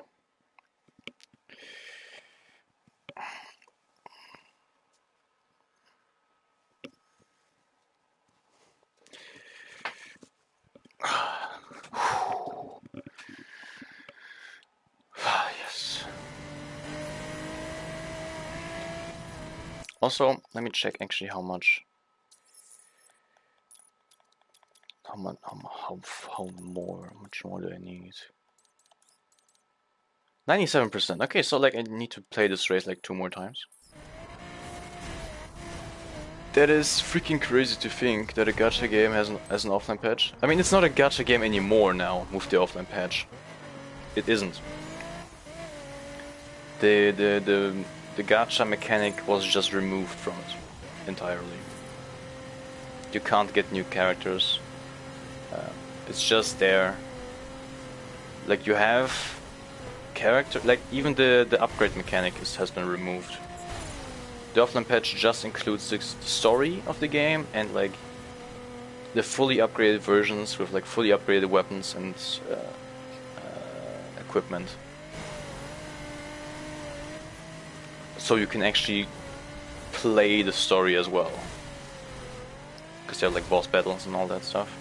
Yes. Also, let me check actually how much more do I need? 97%. Okay, so like I need to play this race like 2 more times. That is freaking crazy to think that a gacha game has an offline patch. I mean, it's not a gacha game anymore now with the offline patch. It isn't. The gacha mechanic was just removed from it entirely. You can't get new characters. It's just there. Like, you have character, like even the upgrade mechanic has been removed. The offline patch just includes the story of the game and like the fully upgraded versions with like fully upgraded weapons and equipment. So you can actually play the story as well. Because there are like boss battles and all that stuff.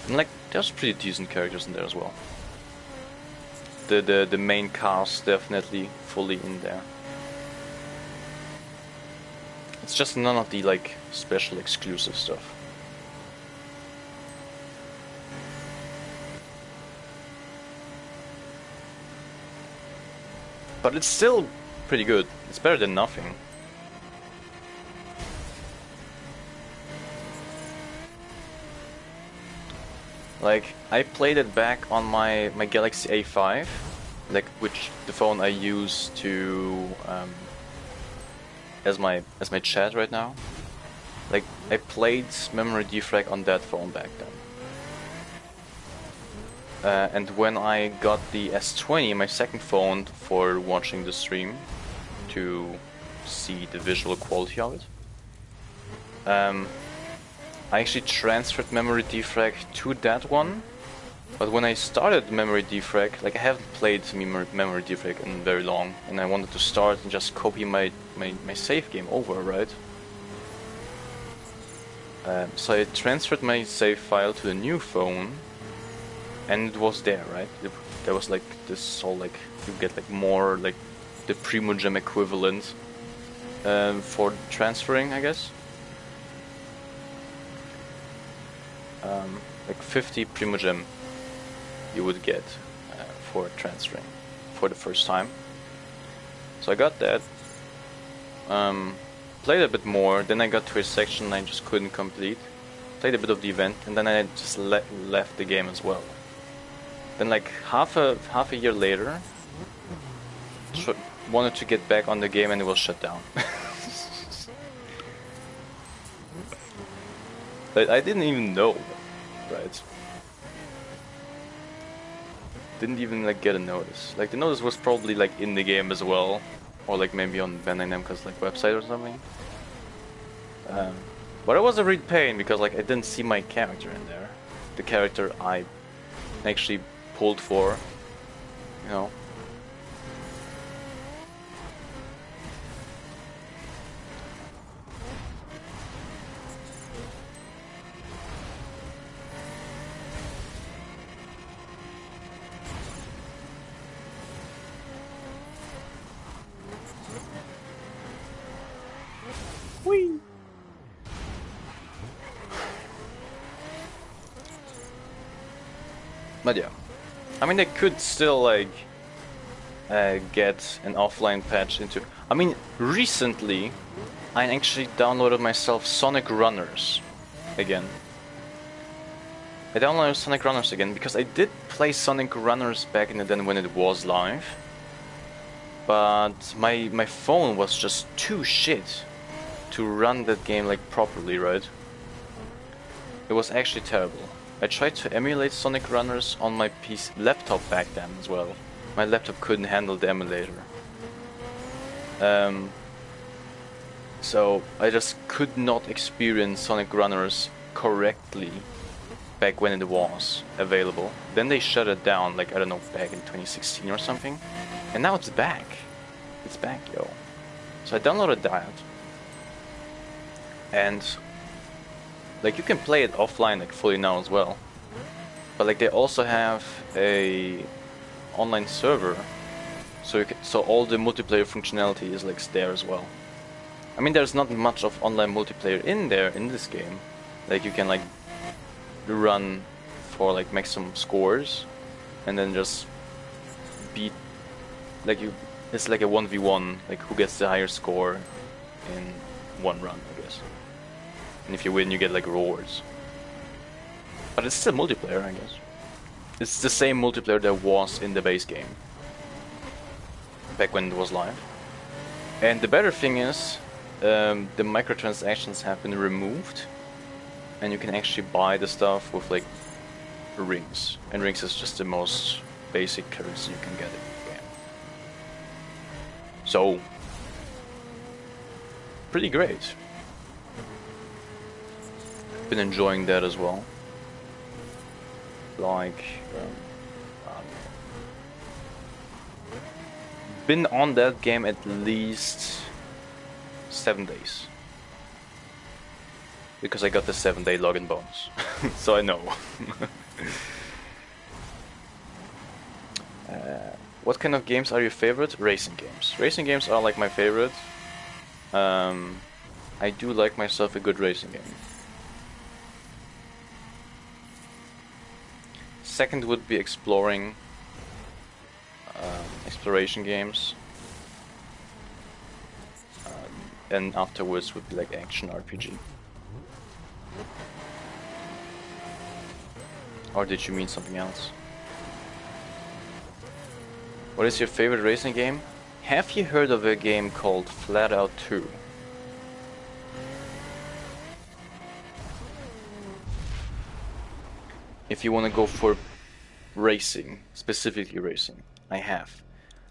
And like, there's pretty decent characters in there as well. the main cast definitely fully in there. It's just none of the like special exclusive stuff. But it's still pretty good. It's better than nothing. Like, I played it back on my Galaxy A5, like which the phone I use to as my chat right now. Like, I played Memory Defrag on that phone back then. And when I got the S20, my second phone, for watching the stream to see the visual quality of it, I actually transferred Memory Defrag to that one. But when I started Memory Defrag, like I haven't played Memory Defrag in very long, and I wanted to start and just copy my save game over, right? So I transferred my save file to the new phone, and it was there, right? There was like this whole like you get like more like the Primogem equivalent for transferring, I guess. Like 50 Primogem you would get for transferring for the first time. So I got that. Played a bit more, then I got to a section I just couldn't complete. Played a bit of the event, and then I just left the game as well. Then like half a year later, wanted to get back on the game and it was shut down. But I didn't even know, right? Didn't even like get a notice. Like the notice was probably like in the game as well, or like maybe on Bandai Namco's like website or something. But it was a real pain because like I didn't see my character in there, the character I actually pulled for, you know. Whee! But yeah, I mean they could still like get an offline patch into. I mean recently I actually downloaded myself Sonic Runners again. I downloaded Sonic Runners again because I did play Sonic Runners back in the day when it was live, but my phone was just too shit to run that game like properly, right? It was actually terrible. I tried to emulate Sonic Runners on my PC laptop back then as well. My laptop couldn't handle the emulator. So I just could not experience Sonic Runners correctly back when it was available. Then they shut it down, like I don't know, back in 2016 or something. And now it's back. It's back, yo. So I downloaded that. And like you can play it offline like fully now as well, but like they also have a online server, so so all the multiplayer functionality is like there as well. I mean there's not much of online multiplayer in there in this game. Like you can like run for like maximum scores and then just beat like you. It's like a 1v1, like who gets the higher score in one run, I guess. And if you win, you get like rewards. But it's still multiplayer, I guess. It's the same multiplayer that was in the base game back when it was live. And the better thing is, the microtransactions have been removed, and you can actually buy the stuff with like rings. And rings is just the most basic currency you can get in the game. So, pretty great. Been enjoying that as well. Like, been on that game at least 7 days. Because I got the 7-day login bonus. So I know. What kind of games are your favorite? Racing games. Racing games are like my favorite. I do like myself a good racing game. Second would be exploration games. And afterwards would be like action RPG. Or did you mean something else? What is your favorite racing game? Have you heard of a game called Flat Out 2? If you want to go for racing, specifically racing, I have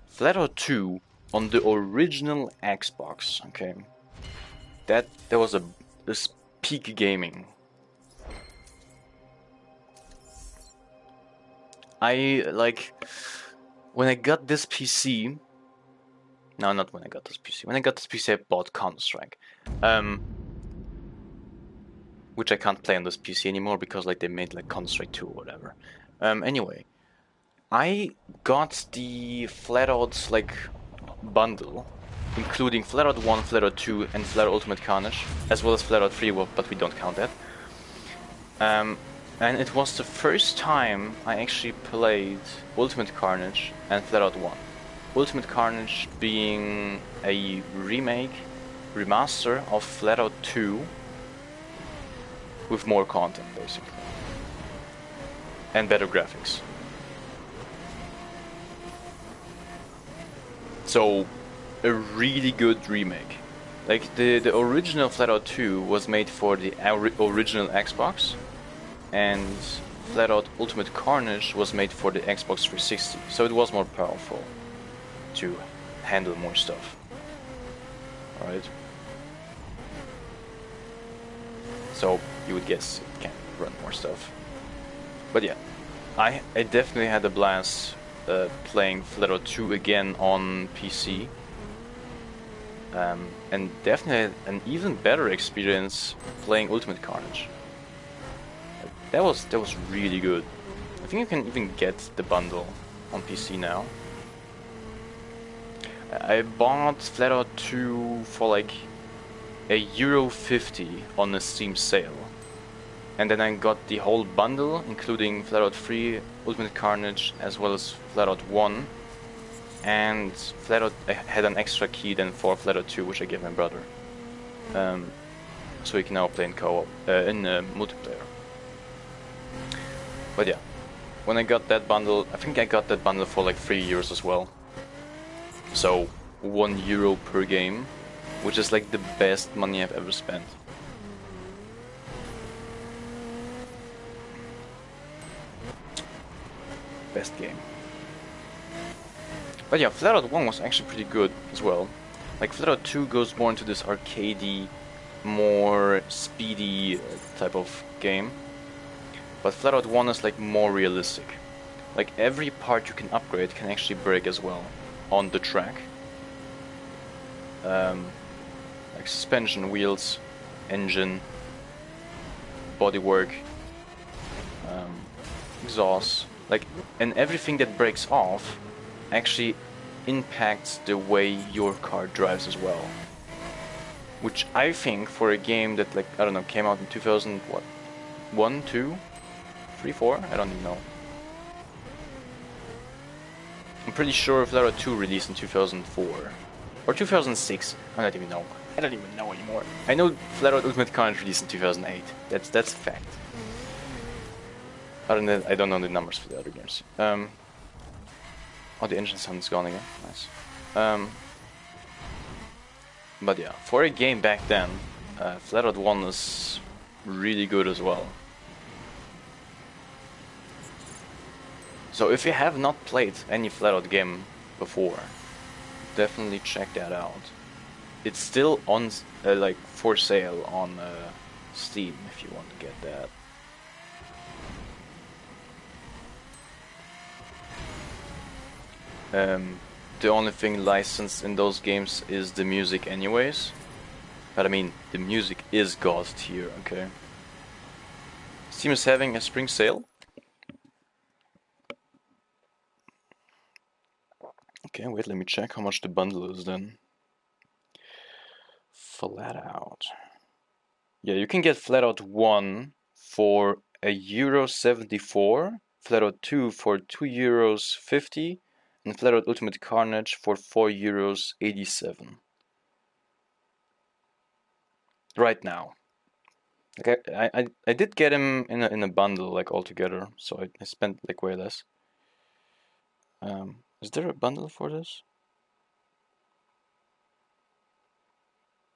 Flat Out 2 on the original Xbox. Okay, that was this peak gaming. I like when I got this PC. No, not when I got this PC. When I got this PC, I bought Counter-Strike, which I can't play on this PC anymore because like they made like Counter-Strike 2 or whatever. Anyway, I got the Flatout like bundle, including Flatout 1, Flatout 2, and Flatout Ultimate Carnage, as well as Flatout 3, but we don't count that. And it was the first time I actually played Ultimate Carnage and Flatout 1. Ultimate Carnage being a remaster of Flatout 2 with more content, basically. And better graphics. So, a really good remake. Like, the original Flatout 2 was made for the original Xbox, and Flatout Ultimate Carnage was made for the Xbox 360, so it was more powerful to handle more stuff. Alright. So, you would guess it can run more stuff. But yeah, I definitely had a blast playing Flatout 2 again on PC. And definitely an even better experience playing Ultimate Carnage. That was really good. I think you can even get the bundle on PC now. I bought Flatout 2 for like €1.50 on a Steam sale. And then I got the whole bundle, including Flatout 3, Ultimate Carnage, as well as Flatout 1. And Flatout had an extra key then for Flatout 2, which I gave my brother. So we can now play in co-op, in multiplayer. But yeah, when I got that bundle, I think I got that bundle for like 3 years as well. So €1 per game, which is like the best money I've ever spent. Best game. But yeah, Flatout 1 was actually pretty good as well. Like Flatout 2 goes more into this arcadey, more speedy type of game. But Flatout 1 is like more realistic. Like every part you can upgrade can actually break as well on the track. Like suspension, wheels, engine, bodywork, exhaust, like, and everything that breaks off actually impacts the way your car drives as well. Which I think for a game that, like, I don't know, came out in 2000, what? 1, 2, 3, 4? I don't even know. I'm pretty sure Flatout 2 released in 2004. Or 2006. I don't even know. I don't even know anymore. I know Flatout Ultimate Carnage released in 2008. That's a fact. I don't know the numbers for the other games. Oh, the engine sound is gone again. Nice. But yeah, for a game back then, Flatout 1 is really good as well. So if you have not played any Flatout game before, definitely check that out. It's still on, like, for sale on Steam if you want to get that. The only thing licensed in those games is the music anyways. But I mean, the music is god tier, okay? Steam is having a spring sale. Okay, wait, let me check how much the bundle is then. Flat out. Yeah, you can get Flat Out 1 for €1.74, Flat Out 2 for €2.50, and Flat Out Ultimate Carnage for €4.87. Right now. Like I did get him in a bundle like altogether, so I spent like way less. Is there a bundle for this?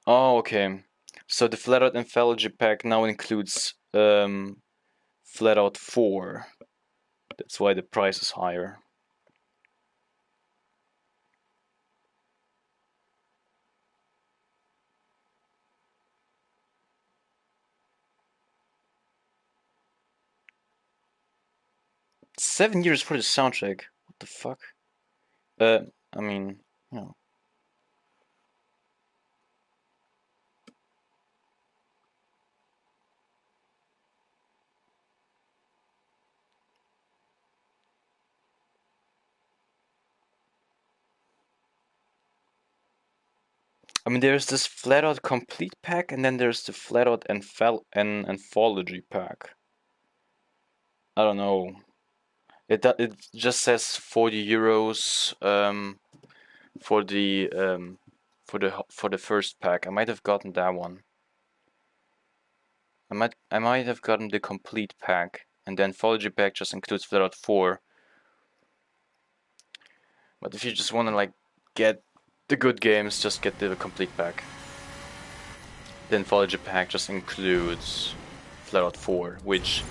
Oh, okay. So the Flat Out Anthology pack now includes Flat Out 4. That's why the price is higher. $7 for the soundtrack. What the fuck? I mean, you know. I mean, there's this Flat Out Complete pack, and then there's the Flat Out Anthology pack. I don't know. It just says €40 for the first pack. I might have gotten that one. I might have gotten the complete pack, and the anthology pack just includes Flat Out 4. But if you just want to like get the good games, just get the complete pack. The anthology pack just includes Flat Out 4, which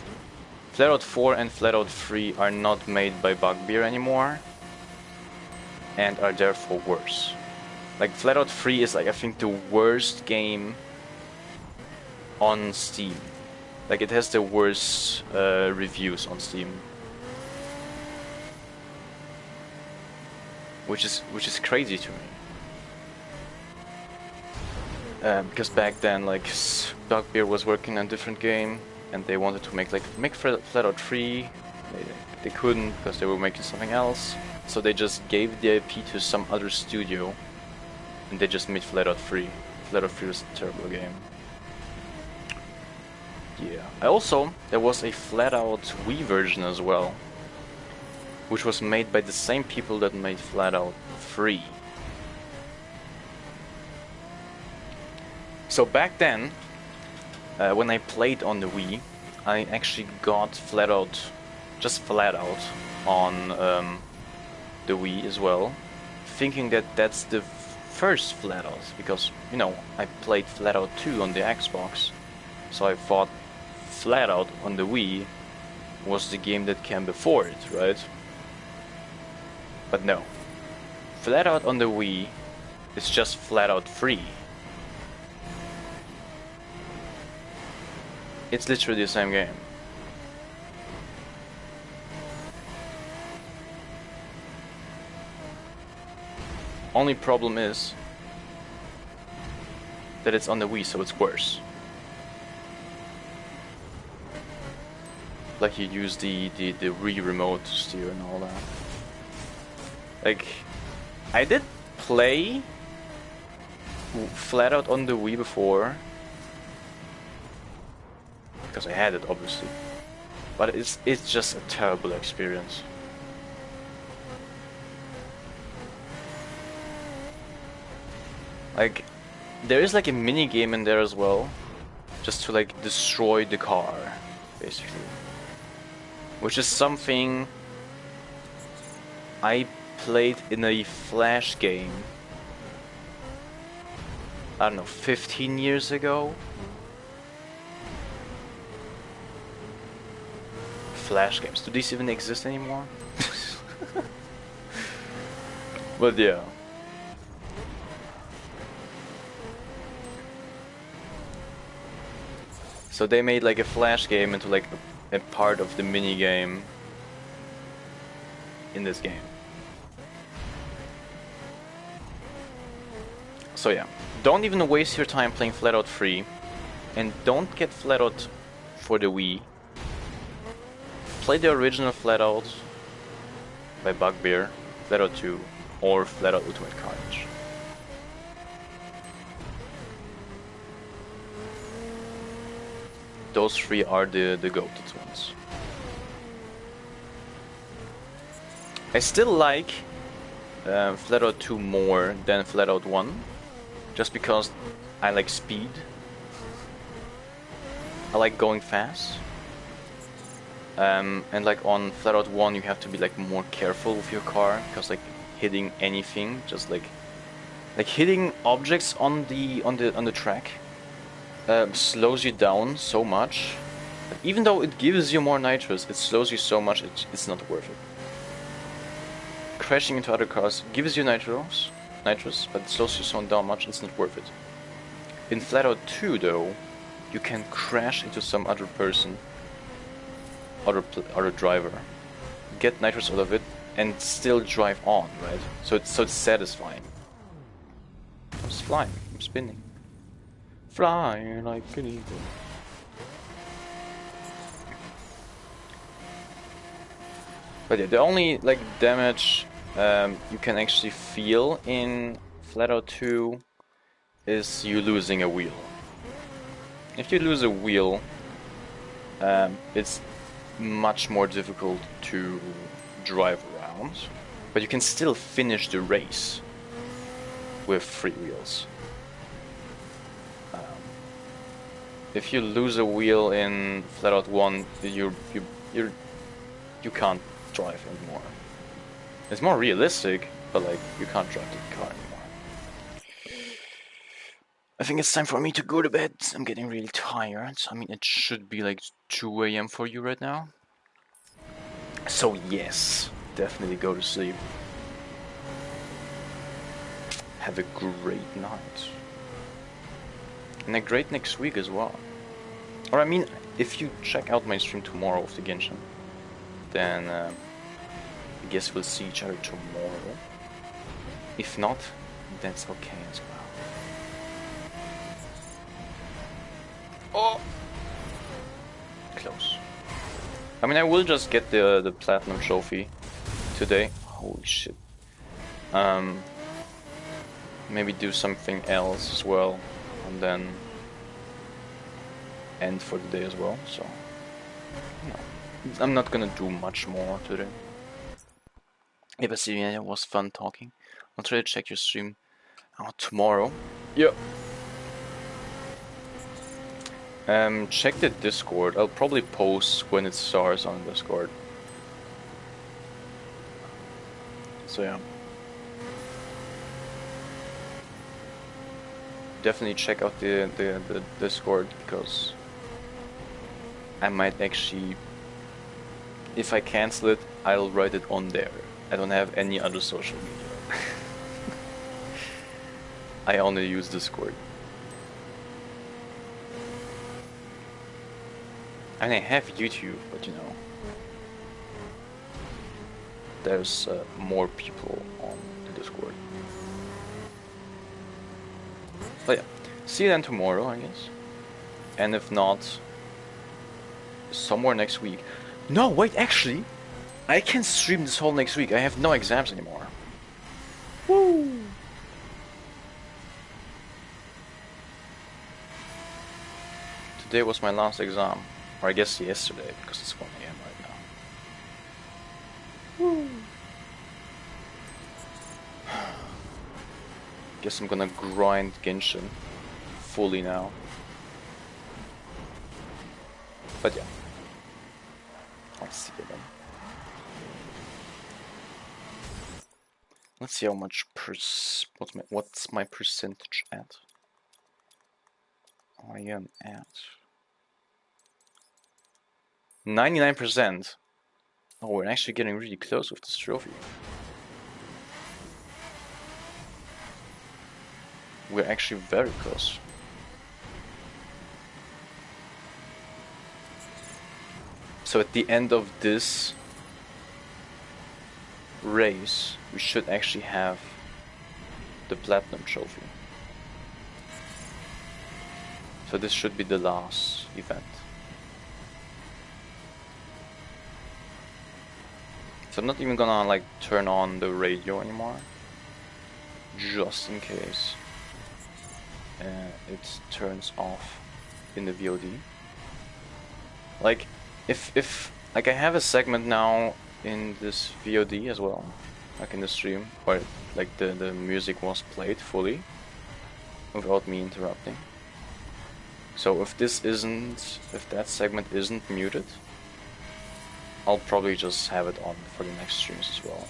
Flat Out 4 and Flat Out 3 are not made by Bugbear anymore, and are therefore worse. Like Flat Out 3 is like I think the worst game on Steam. Like it has the worst reviews on Steam, which is crazy to me. Because back then, like Bugbear was working on a different game, and they wanted to make Flat Out 3. They couldn't because they were making something else, so they just gave the IP to some other studio, and they just made Flat Out 3. Flat Out 3 was a terrible game. Yeah. There was a Flat Out Wii version as well, which was made by the same people that made Flat Out 3. So back then, when I played on the Wii, I actually got just Flat Out on the Wii as well, thinking that that's the first Flat Out, because, you know, I played Flat Out 2 on the Xbox, so I thought Flat Out on the Wii was the game that came before it, right? But no. Flat Out on the Wii is just Flat Out 3. It's literally the same game. Only problem is that it's on the Wii, so it's worse. Like you use the Wii remote to steer and all that. Like, I did play Flat Out on the Wii before, because I had it obviously, but it's just a terrible experience. Like, there is like a mini game in there as well, just to like destroy the car, basically, which is something I played in a Flash game, I don't know, 15 years ago. Flash games, do these even exist anymore? But yeah. So they made like a Flash game into like a part of the mini game in this game. So yeah, don't even waste your time playing Flat Out 3, and don't get Flat Out for the Wii. Play the original Flat Out by Bugbear, Flat Out 2, or Flat Out Ultimate Carnage. Those three are the go-to ones. I still like Flat Out 2 more than Flat Out 1, just because I like speed. I like going fast. And like on Flat Out 1 you have to be like more careful with your car, because like hitting anything, just like hitting objects on the track slows you down so much. Even though it gives you more nitrous, it slows you so much it's not worth it. Crashing into other cars gives you nitrous, but it slows you so down much it's not worth it. In Flat Out 2 though, you can crash into some other person, other driver, get nitrous out of it, and still drive on, right? So it's satisfying. I'm just flying, I'm spinning. Flying like an eagle. But yeah, the only like damage you can actually feel in Flat Out 2 is you losing a wheel. If you lose a wheel, it's much more difficult to drive around, but you can still finish the race with 3 wheels. If you lose a wheel in Flat Out 1, you can't drive anymore. It's more realistic, but like you can't drive the car anymore. I think it's time for me to go to bed. I'm getting really tired. I mean, it should be like 2 AM for you right now. So yes, definitely go to sleep. Have a great night. And a great next week as well. Or I mean, if you check out my stream tomorrow of the Genshin, then I guess we'll see each other tomorrow. If not, that's okay as well. Oh! Close. I mean, I will just get the Platinum trophy today. Holy shit. Maybe do something else as well, and then end for the day as well, so no. I'm not gonna do much more today. Yeah, but see, it was fun talking. I'll try to check your stream out tomorrow. Yeah. Check the Discord. I'll probably post when it starts on Discord. So yeah. Definitely check out the Discord, because I might actually, if I cancel it, I'll write it on there. I don't have any other social media. I only use Discord. And I have YouTube, but you know, there's more people on the Discord. But yeah, see you then tomorrow, I guess. And if not, somewhere next week. No, wait, actually, I can stream this whole next week. I have no exams anymore. Woo! Today was my last exam. Or I guess yesterday, because it's 1 AM right now. Woo! Guess I'm gonna grind Genshin fully now. But yeah, I'll see you then. Let's see how much what's my percentage at? I am at 99%. Oh, we're actually getting really close with this trophy. We're actually very close. So at the end of this race, we should actually have the Platinum trophy. So this should be the last event. So I'm not even gonna like turn on the radio anymore. just in case it turns off in the VOD. Like, if like I have a segment now in this VOD as well, like in the stream, where like the music was played fully without me interrupting. So if that segment isn't muted, I'll probably just have it on for the next streams as well.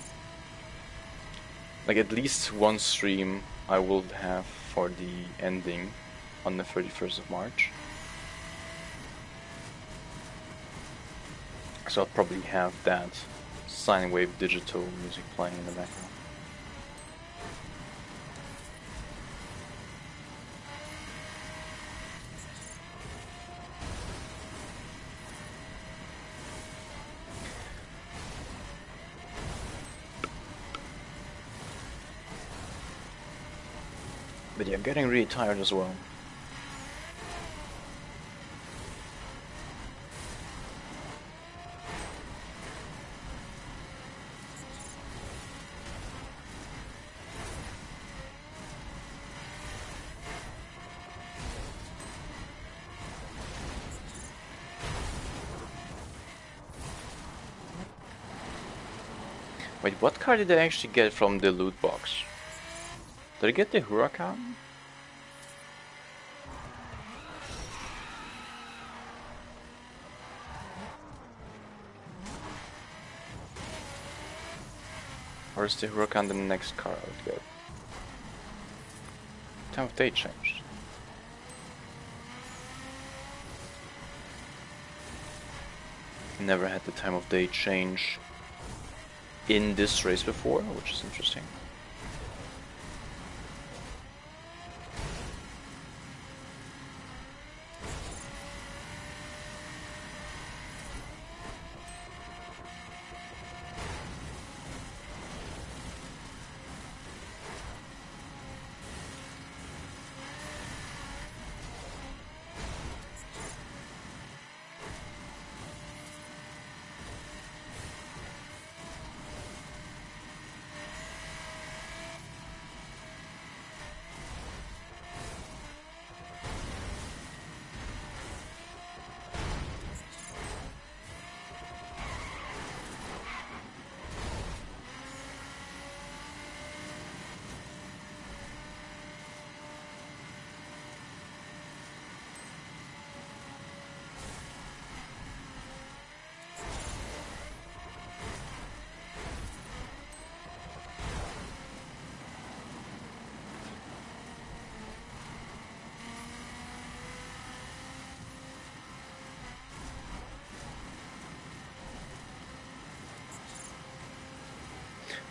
Like at least one stream I will have for the ending on the 31st of March. So I'll probably have that sine wave digital music playing in the background. But yeah, I'm getting really tired as well. Wait, what car did I actually get from the loot box? Did I get the Huracan? Or is the Huracan the next car I would get? Time of day changed. Never had the time of day change in this race before, which is interesting.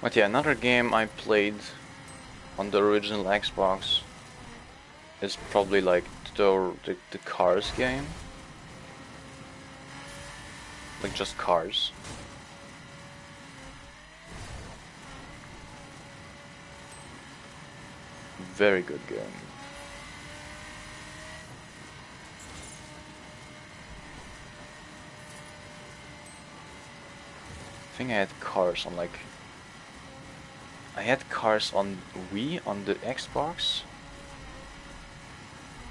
But yeah, another game I played on the original Xbox is probably like the Cars game. Like just Cars. Very good game. I think I had Cars on like... I had Cars on Wii, on the Xbox.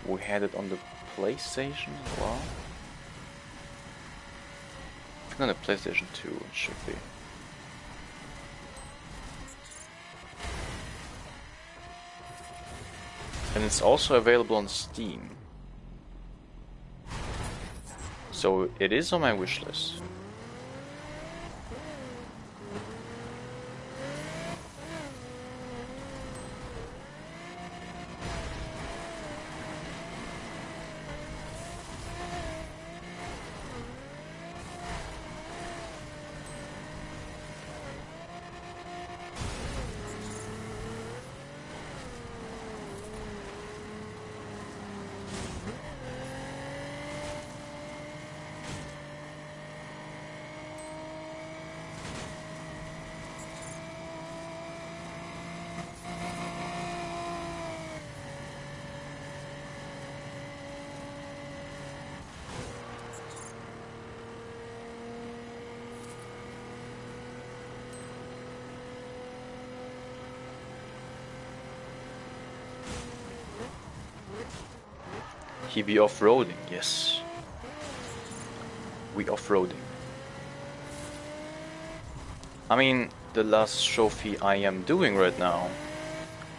We had it on the PlayStation as well. I think on the PlayStation 2 it should be. And it's also available on Steam. So it is on my wish list. He be off-roading, yes. We off-roading. I mean, the last trophy I am doing right now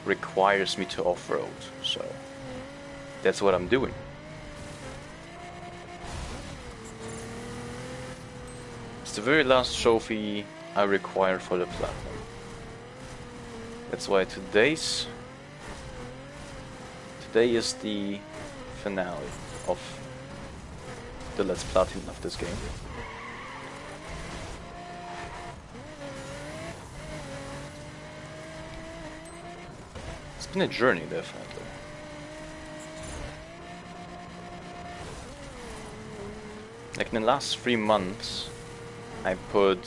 requires me to off-road, so that's what I'm doing. It's the very last trophy I require for the Platinum. That's why today is the finale of the Let's Platinum of this game. It's been a journey, definitely. Like in the last 3 months, I put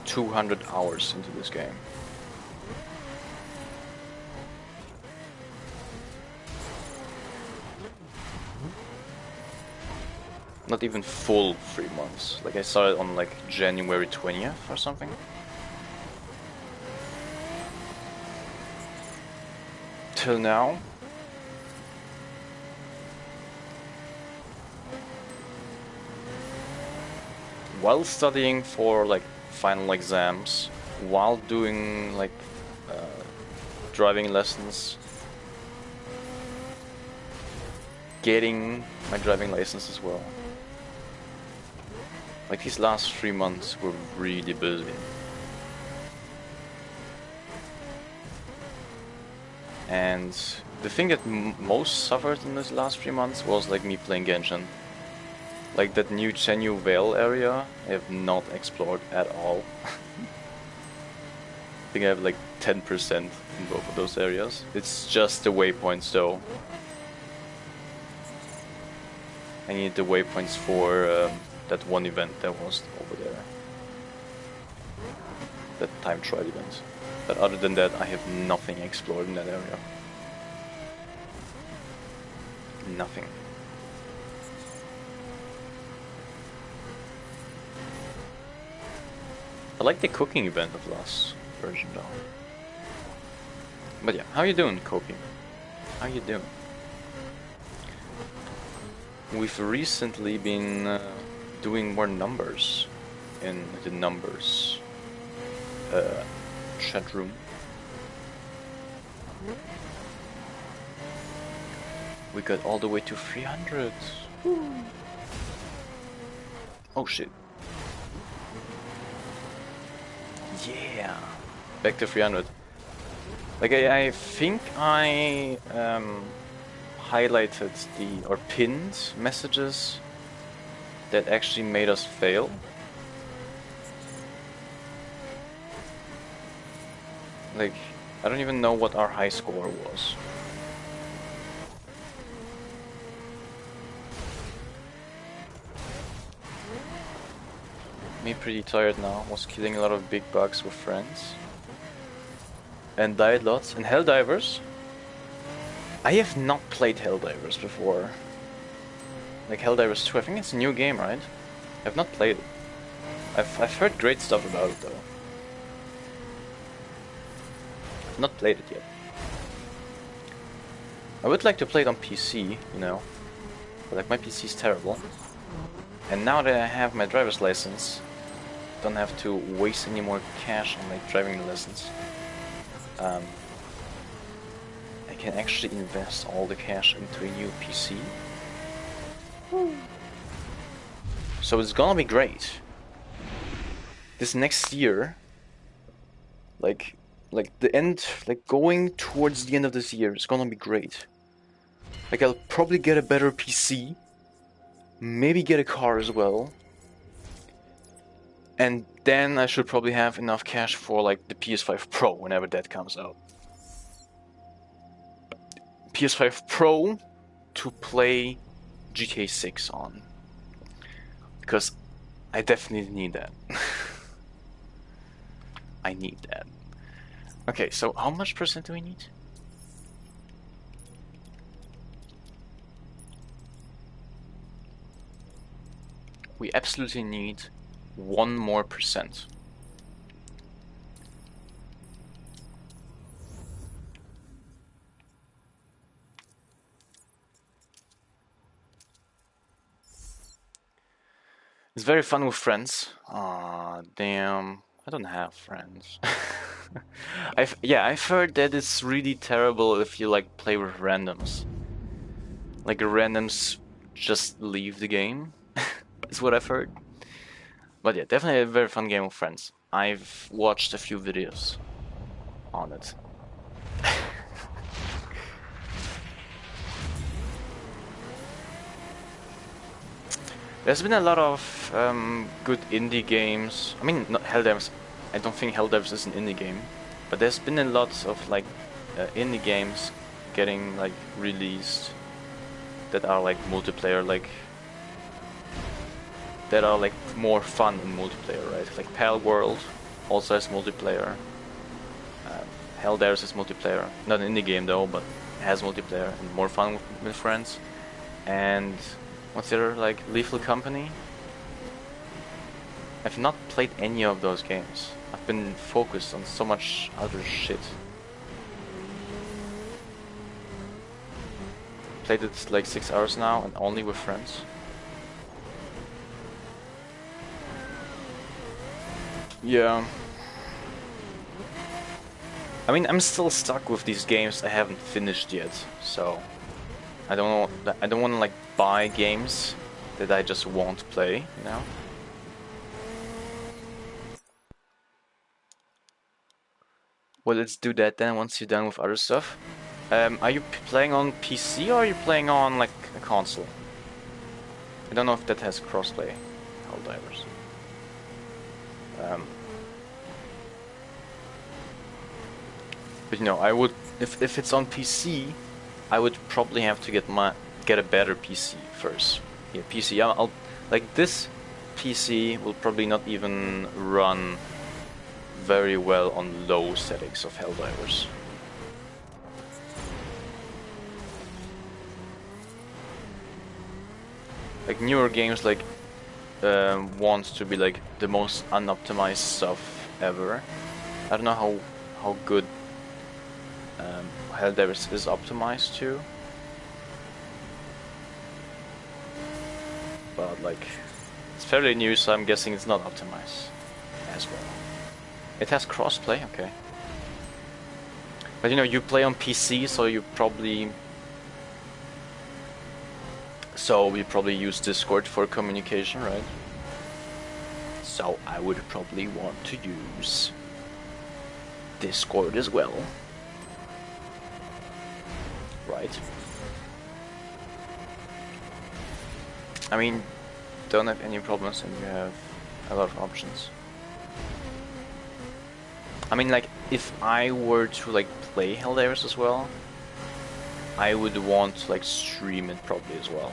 200 hours into this game. Not even full 3 months. Like I started on like January 20th or something. Till now. While studying for like final exams, while doing like driving lessons, getting my driving license as well. Like these last 3 months were really busy. And the thing that most suffered in these last 3 months was like me playing Genshin. Like that new Chenyu Vale area, I have not explored at all. I think I have like 10% in both of those areas. It's just the waypoints though. I need the waypoints for that one event that was over there. That time trial event. But other than that, I have nothing explored in that area. Nothing. I like the cooking event of last version though. But yeah, how you doing, cooking? How you doing? We've recently been doing more numbers in the numbers chat room. We got all the way to 300. Oh shit. Yeah. Back to 300. Like I think I highlighted or pinned messages that actually made us fail. Like, I don't even know what our high score was. Me pretty tired now, was killing a lot of big bugs with friends. And died lots. And Helldivers? I have not played Helldivers before. Like Helldivers 2, I think it's a new game, right? I've not played it. I've heard great stuff about it though. I've not played it yet. I would like to play it on PC, you know. But like my PC is terrible. And now that I have my driver's license, don't have to waste any more cash on my driving lessons. I can actually invest all the cash into a new PC. So it's gonna be great. This next year, like the end, like going towards the end of this year, is gonna be great. Like I'll probably get a better PC, maybe get a car as well, and then I should probably have enough cash for like the PS5 Pro whenever that comes out. PS5 Pro to play GTA 6 on, because I definitely need that. I need that. Okay, so how much percent do we need? We absolutely need 1 more percent. It's very fun with friends. Damn, I don't have friends. I've heard that it's really terrible if you like play with randoms. Like the randoms just leave the game, is what I've heard. But yeah, definitely a very fun game with friends. I've watched a few videos on it. There's been a lot of good indie games. I mean, not Helldivers. I don't think Helldivers is an indie game, but there's been a lot of like indie games getting like released that are like multiplayer, like that are like more fun in multiplayer, right? Like Pal World also has multiplayer. Helldivers is multiplayer, not an indie game though, but has multiplayer and more fun with friends. And what's the other, like Lethal Company? I've not played any of those games. I've been focused on so much other shit. Played it like 6 hours now and only with friends. Yeah. I mean, I'm still stuck with these games I haven't finished yet, so I don't want to like buy games that I just won't play, you know? Well, let's do that then once you're done with other stuff. Are you playing on PC or are you playing on like a console? I don't know if that has crossplay. Helldivers. But you know, I would if it's on PC, I would probably have to get a better PC first. Yeah, PC. I'll like this PC will probably not even run very well on low settings of Helldivers. Like newer games like want to be like the most unoptimized stuff ever. I don't know how good Helldivers is optimized to, but like it's fairly new, so I'm guessing it's not optimized as well. It has crossplay, okay. But you know, you play on PC, so you probably use Discord for communication, right? So I would probably want to use Discord as well. Right. I mean, don't have any problems and you have a lot of options. I mean, like, if I were to like play Helldivers as well, I would want to like stream it probably as well,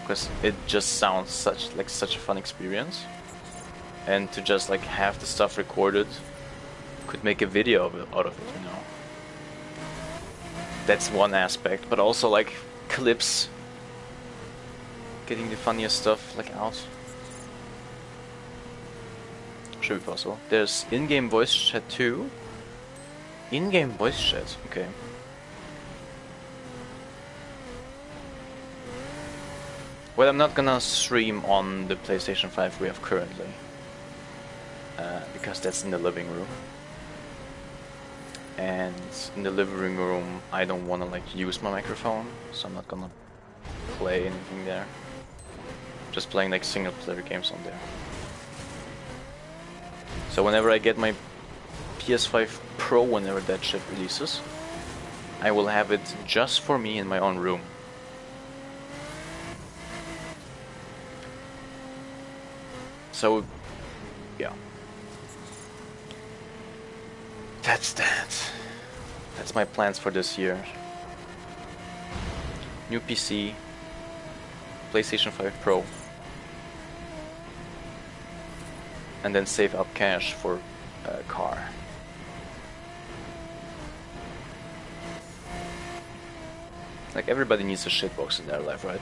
because it just sounds such a fun experience, and to just like have the stuff recorded, could make a video out of it, you know. That's one aspect, but also like clips, getting the funniest stuff like out. Should be possible. There's in-game voice chat too. In-game voice chat, okay. Well, I'm not gonna stream on the PlayStation 5 we have currently, because that's in the living room. And in the living room, I don't want to like use my microphone, so I'm not gonna play anything there. Just playing like single player games on there. So whenever I get my PS5 Pro, whenever that shit releases, I will have it just for me in my own room. So, yeah. That's that. That's my plans for this year. New PC, PlayStation 5 Pro, and then save up cash for a car. Like, everybody needs a shitbox in their life, right?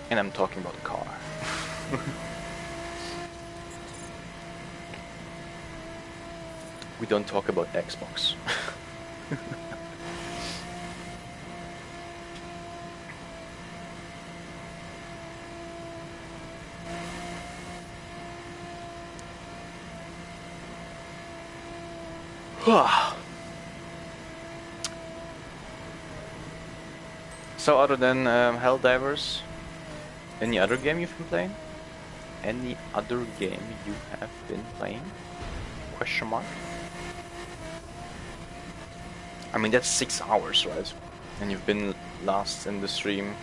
And I'm talking about a car. We don't talk about Xbox. So other than Helldivers, any other game you've been playing? Any other game you have been playing? Question mark. I mean, that's 6 hours, right? And you've been last in the stream,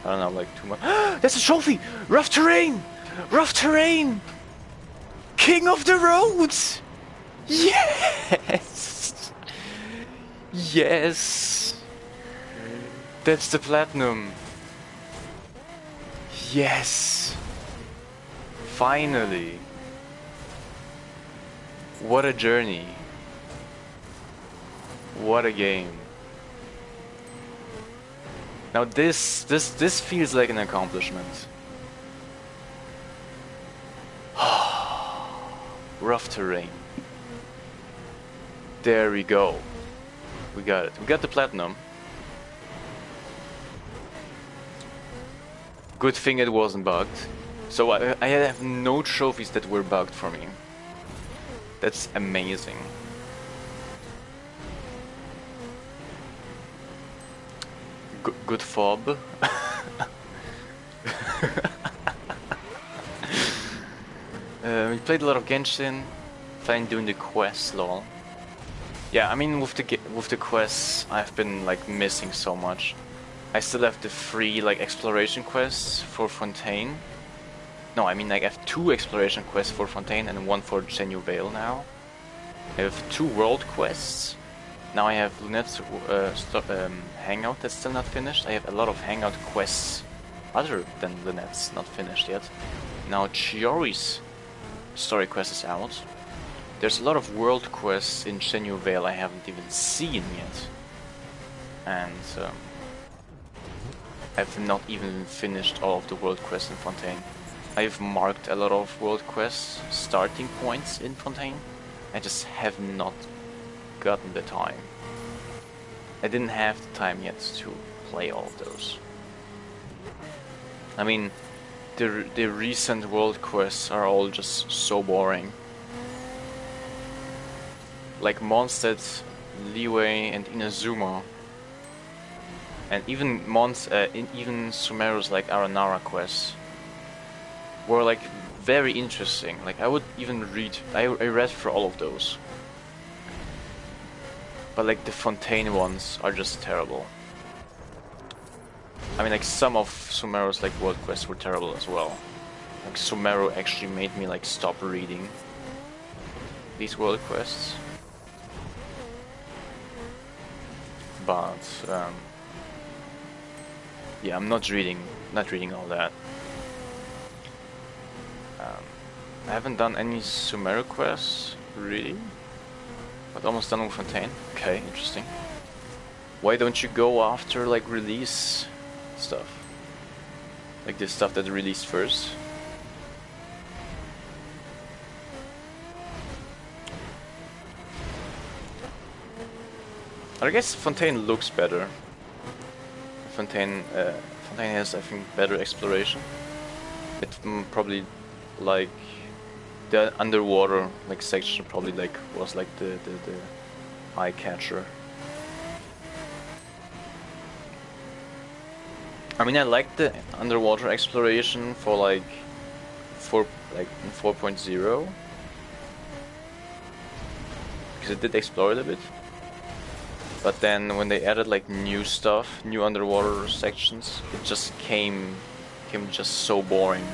I don't know, like 2 months. That's a trophy! Rough terrain! Rough terrain! King of the roads! Yes! Yes! That's the platinum. Yes! Finally! What a journey. What a game. Now this feels like an accomplishment. Rough terrain. There we go. We got it. We got the platinum. Good thing it wasn't bugged. So I have no trophies that were bugged for me. That's amazing. Good fob. We played a lot of Genshin. Fine doing the quests, lol. Yeah, I mean with the quests, I've been like missing so much. I still have the 3 like exploration quests for Fontaine. No, I mean like I have 2 exploration quests for Fontaine and 1 for Genuine Vale now. I have 2 world quests. Now I have Lunette's hangout that's still not finished. I have a lot of hangout quests other than Lunette's not finished yet. Now Chiori's story quest is out. There's a lot of world quests in Genuine Vale I haven't even seen yet. And I've not even finished all of the world quests in Fontaine. I've marked a lot of world quests starting points in Fontaine. I just have not gotten the time. I didn't have the time yet to play all of those. I mean, the recent world quests are all just so boring. Like Mondstadt, Liyue and Inazuma. And even even Sumeru's like Aranara quests were like very interesting. Like I would even read. I read for all of those. But like the Fontaine ones are just terrible. I mean, like some of Sumeru's like world quests were terrible as well. Like Sumeru actually made me like stop reading these world quests. But yeah, I'm not reading all that. I haven't done any Sumeru quests, really. But almost done with Fontaine. Okay, interesting. Why don't you go after like release stuff? Like the stuff that's released first? I guess Fontaine looks better. Fontaine has, I think, better exploration. It's probably like the underwater like section probably like was like the eye catcher. I mean, I like the underwater exploration for like 4.0 because it did explore it a bit. But then when they added like new stuff, new underwater sections, it just came just so boring.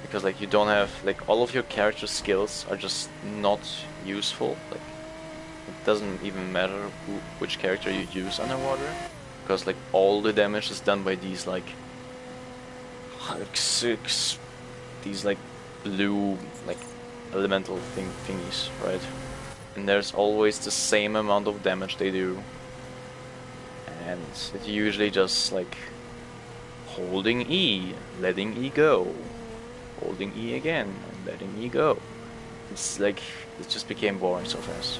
Because like you don't have like all of your character skills are just not useful. Like it doesn't even matter which character you use underwater, because like all the damage is done by these like these like blue like elemental thingies, right? And there's always the same amount of damage they do, and it's usually just like holding E, letting E go. Holding E again and letting E go. It's like it just became boring so fast.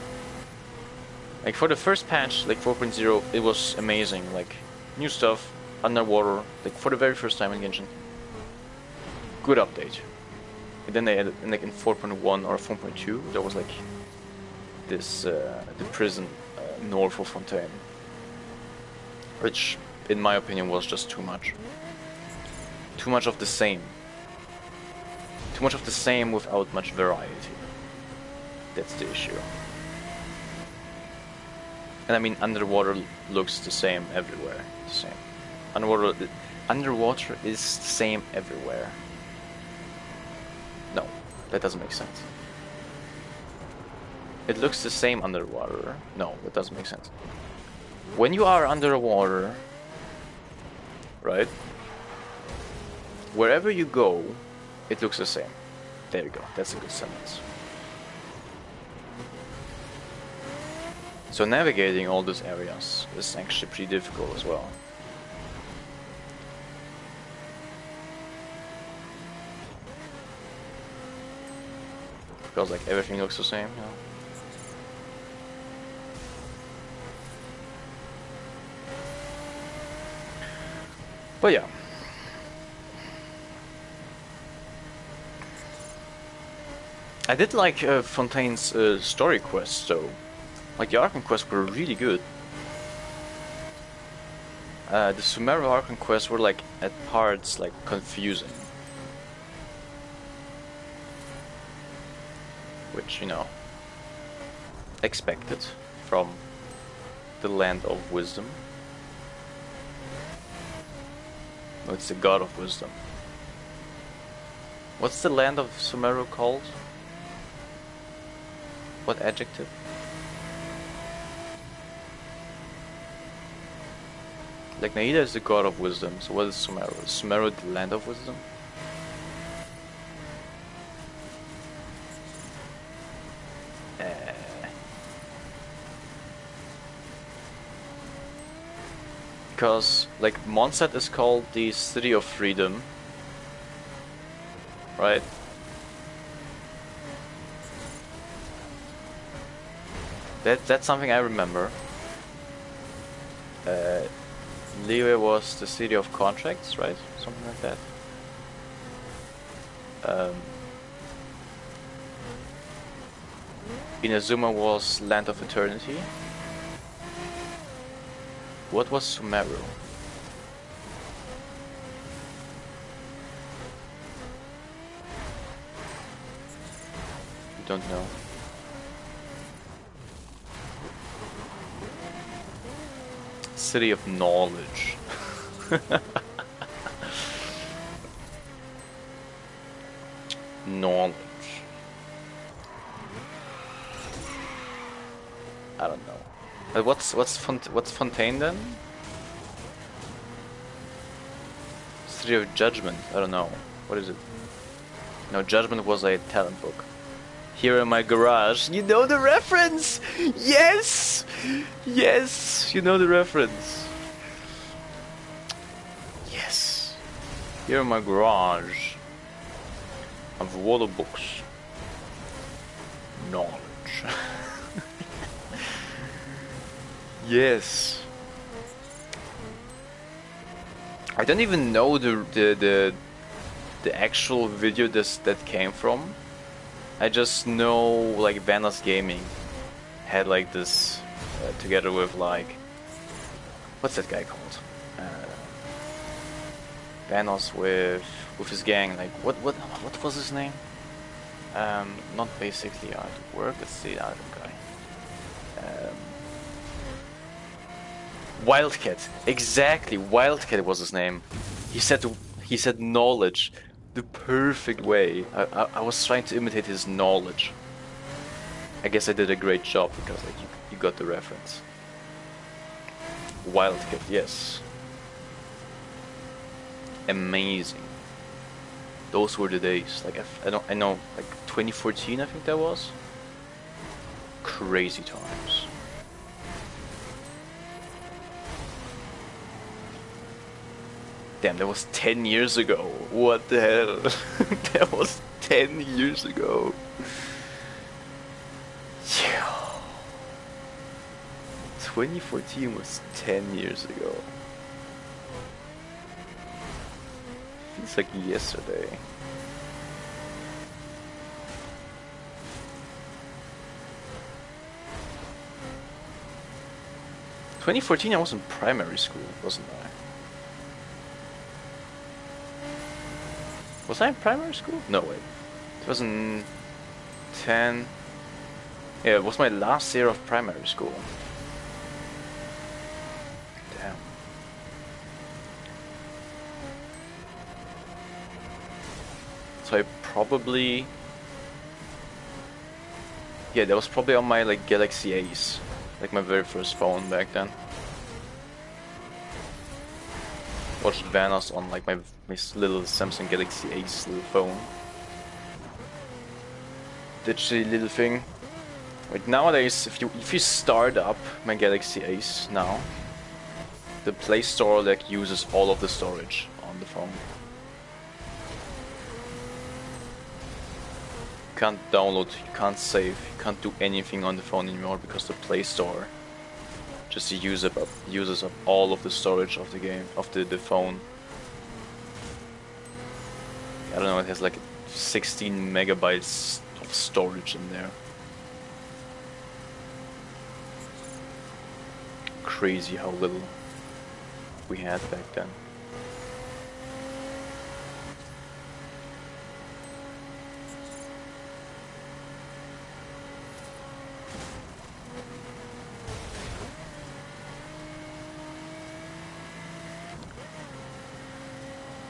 Like for the first patch, like 4.0, it was amazing. Like new stuff, underwater, like for the very first time in Genshin. Good update. And then they added, and like in 4.1 or 4.2, there was like the prison north of Fontaine, which in my opinion was just too much. Too much of the same. Too much of the same without much variety. That's the issue. And I mean, underwater looks the same everywhere. The same. Underwater is the same everywhere. No, that doesn't make sense. It looks the same underwater. No, that doesn't make sense. When you are underwater, right? Wherever you go, it looks the same. There you go. That's a good sentence. So navigating all those areas is actually pretty difficult as well. Because like everything looks the same, you know. But yeah. I did like Fontaine's story quests though. Like the Arkham quests were really good. The Sumeru Arkham quests were like at parts like confusing. Which, you know, expected from the land of wisdom. No, it's the god of wisdom. What's the land of Sumeru called? What adjective? Like Naida is the god of wisdom, so what is Sumeru? Is Sumeru the land of wisdom? Because like Mondstadt is called the City of Freedom, right? That's something I remember. Liyue was the City of Contracts, right? Something like that. Inazuma was Land of Eternity. What was Sumeru? You don't know. City of Knowledge. Knowledge. I don't know. What's Fontaine then? City of Judgment. I don't know. What is it? No, Judgment was a talent book. Here in my garage. You know the reference! Yes! Yes! You know the reference. Yes. Here in my garage. I have water books. Knowledge. Yes. I don't even know the actual video that came from. I just know like Vanos Gaming had like this together with like what's that guy called? Vanos with his gang. Like what was his name? Not basically out of work. It's the other guy. Wildcat, exactly. Wildcat was his name. He said knowledge, the perfect way. I was trying to imitate his knowledge. I guess I did a great job because like you got the reference. Wildcat, yes. Amazing. Those were the days. Like I know like 2014 I think that was. Crazy times. Damn, that was 10 years ago. What the hell? That was 10 years ago. Yeah. 2014 was 10 years ago. Feels like yesterday. 2014 I was in primary school, wasn't I? Was I in primary school? No, wait. 2010... Yeah, it was my last year of primary school. Damn. So I probably... Yeah, that was probably on my like Galaxy Ace. Like my very first phone back then. Watched Vanos on like my little Samsung Galaxy Ace little phone. Ditchy little thing. Like nowadays, if you start up my Galaxy Ace now, the Play Store like uses all of the storage on the phone. You can't download, you can't save, you can't do anything on the phone anymore because the Play Store just uses up all of the storage of the game, of the phone. I don't know, it has like 16 megabytes of storage in there. Crazy how little we had back then.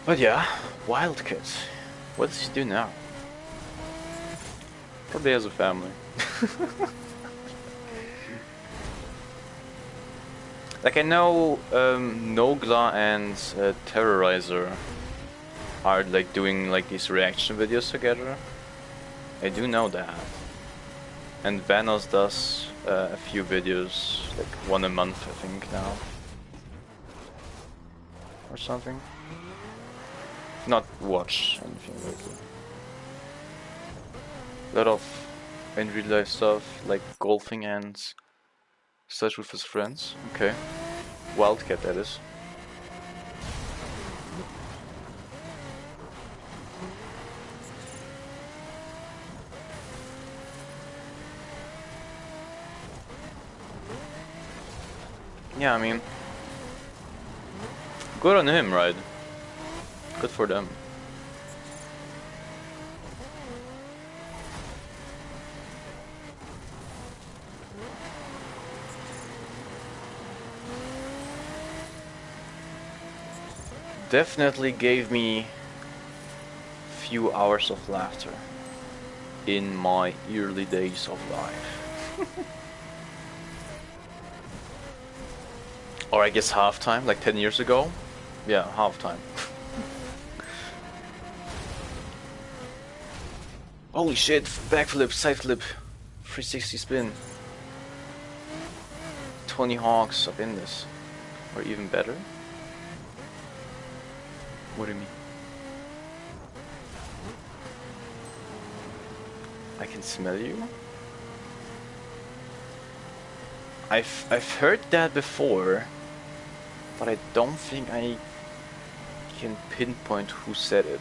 But yeah, Wildcat. What does he do now? Probably has a family. Like I know Nogla and Terrorizer are like doing like these reaction videos together. I do know that. And Vanos does a few videos, like one a month I think now. Or something. Not watch anything lately. A lot of in real life stuff, like golfing and such with his friends. Okay. Wildcat, that is. Yeah, I mean, good on him, right? Good for them. Definitely gave me few hours of laughter in my early days of life. Or I guess halftime, like 10 years ago. Yeah, halftime. Holy shit, backflip, side flip, 360 spin. 20 hogs up in this. Or even better. What do you mean? I can smell you? I've heard that before, but I don't think I can pinpoint who said it.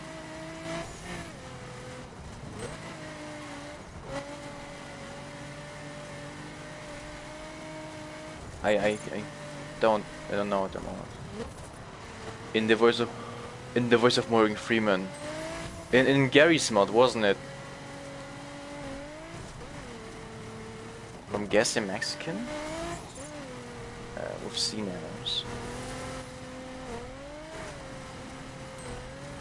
I don't know at the moment. In the voice of Morgan Freeman. In Gary's mod, wasn't it? I'm guessing Mexican? With sea nanners.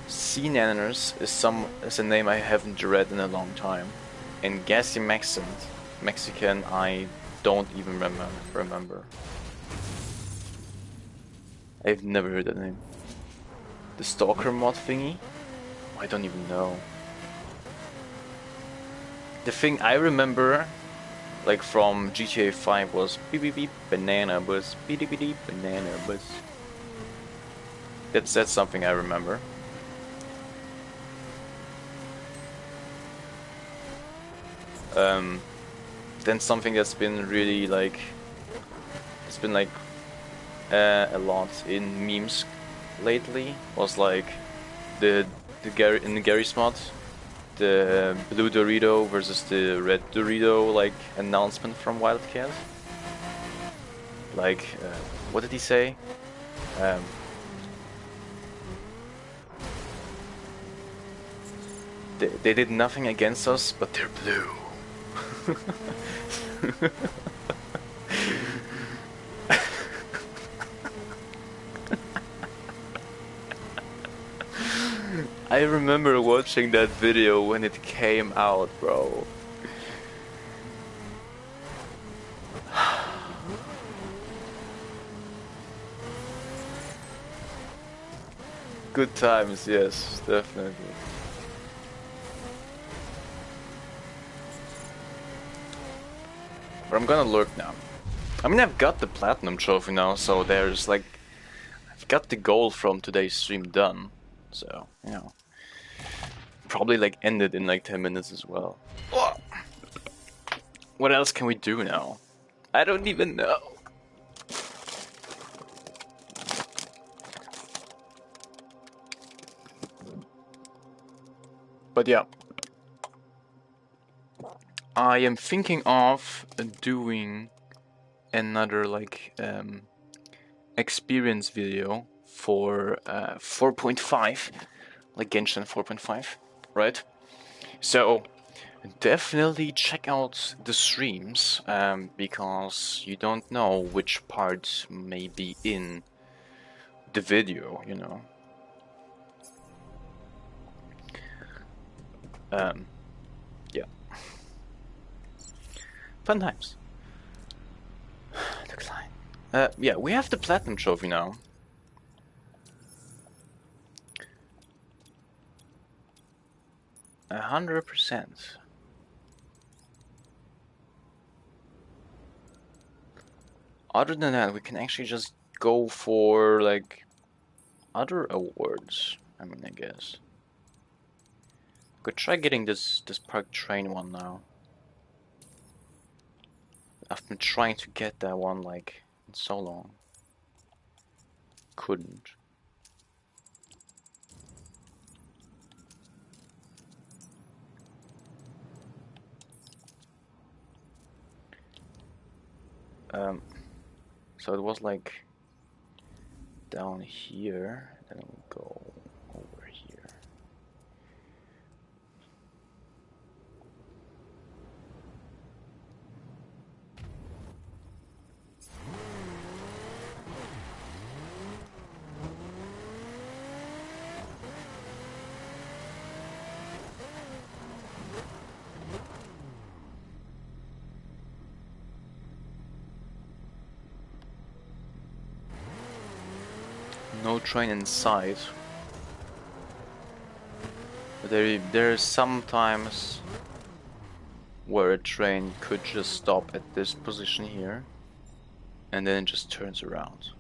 Sea nanners is a name I haven't read in a long time. And guessing Mexican, I don't even remember. I've never heard that name. The Stalker mod thingy? I don't even know. The thing I remember, like from GTA 5, was beep beep beep banana bus, beep beep beep banana bus. That's something I remember. Then something that's been really like, it's been like a lot in memes lately was like in the Gary's mod, the blue Dorito versus the red Dorito like announcement from Wildcat. Like, what did he say? They did nothing against us, but they're blue. I remember watching that video when it came out, bro. Good times, yes, definitely. But I'm gonna lurk now. I mean, I've got the Platinum trophy now, so there's like... I've got the goal from today's stream done. So, you know. Probably like ended in like 10 minutes as well. What else can we do now? I don't even know. But yeah. I am thinking of doing another like experience video for 4.5, like Genshin 4.5, right? So definitely check out the streams, because you don't know which parts may be in the video, you know. Yeah. Fun times. Decline. Yeah, we have the Platinum trophy now. A 100%. Other than that, we can actually just go for like other awards. I mean, I guess. Could try getting this park train one now. I've been trying to get that one like in so long. Couldn't. So it was like down here, then we go over here. No train in sight. But there is sometimes where a train could just stop at this position here, and then it just turns around.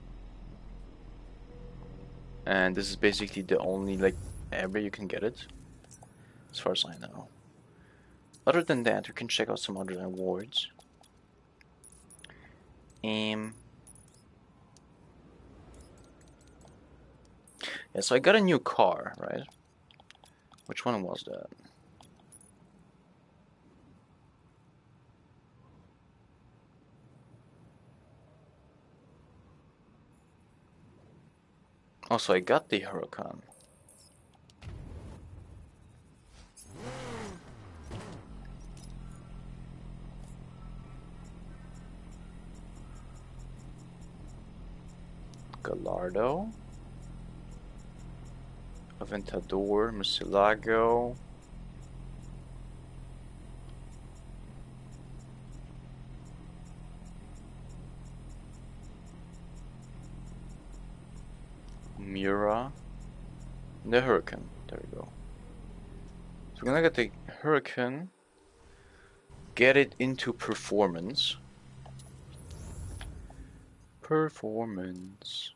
And this is basically the only like area you can get it, as far as I know. Other than that, you can check out some other awards. Yeah, so I got a new car, right? Which one was that? Oh, so I got the Huracan. Gallardo. Aventador, Murcielago. Mura. The Huracan. There we go. So we're gonna get the Huracan. Get it into performance. Performance.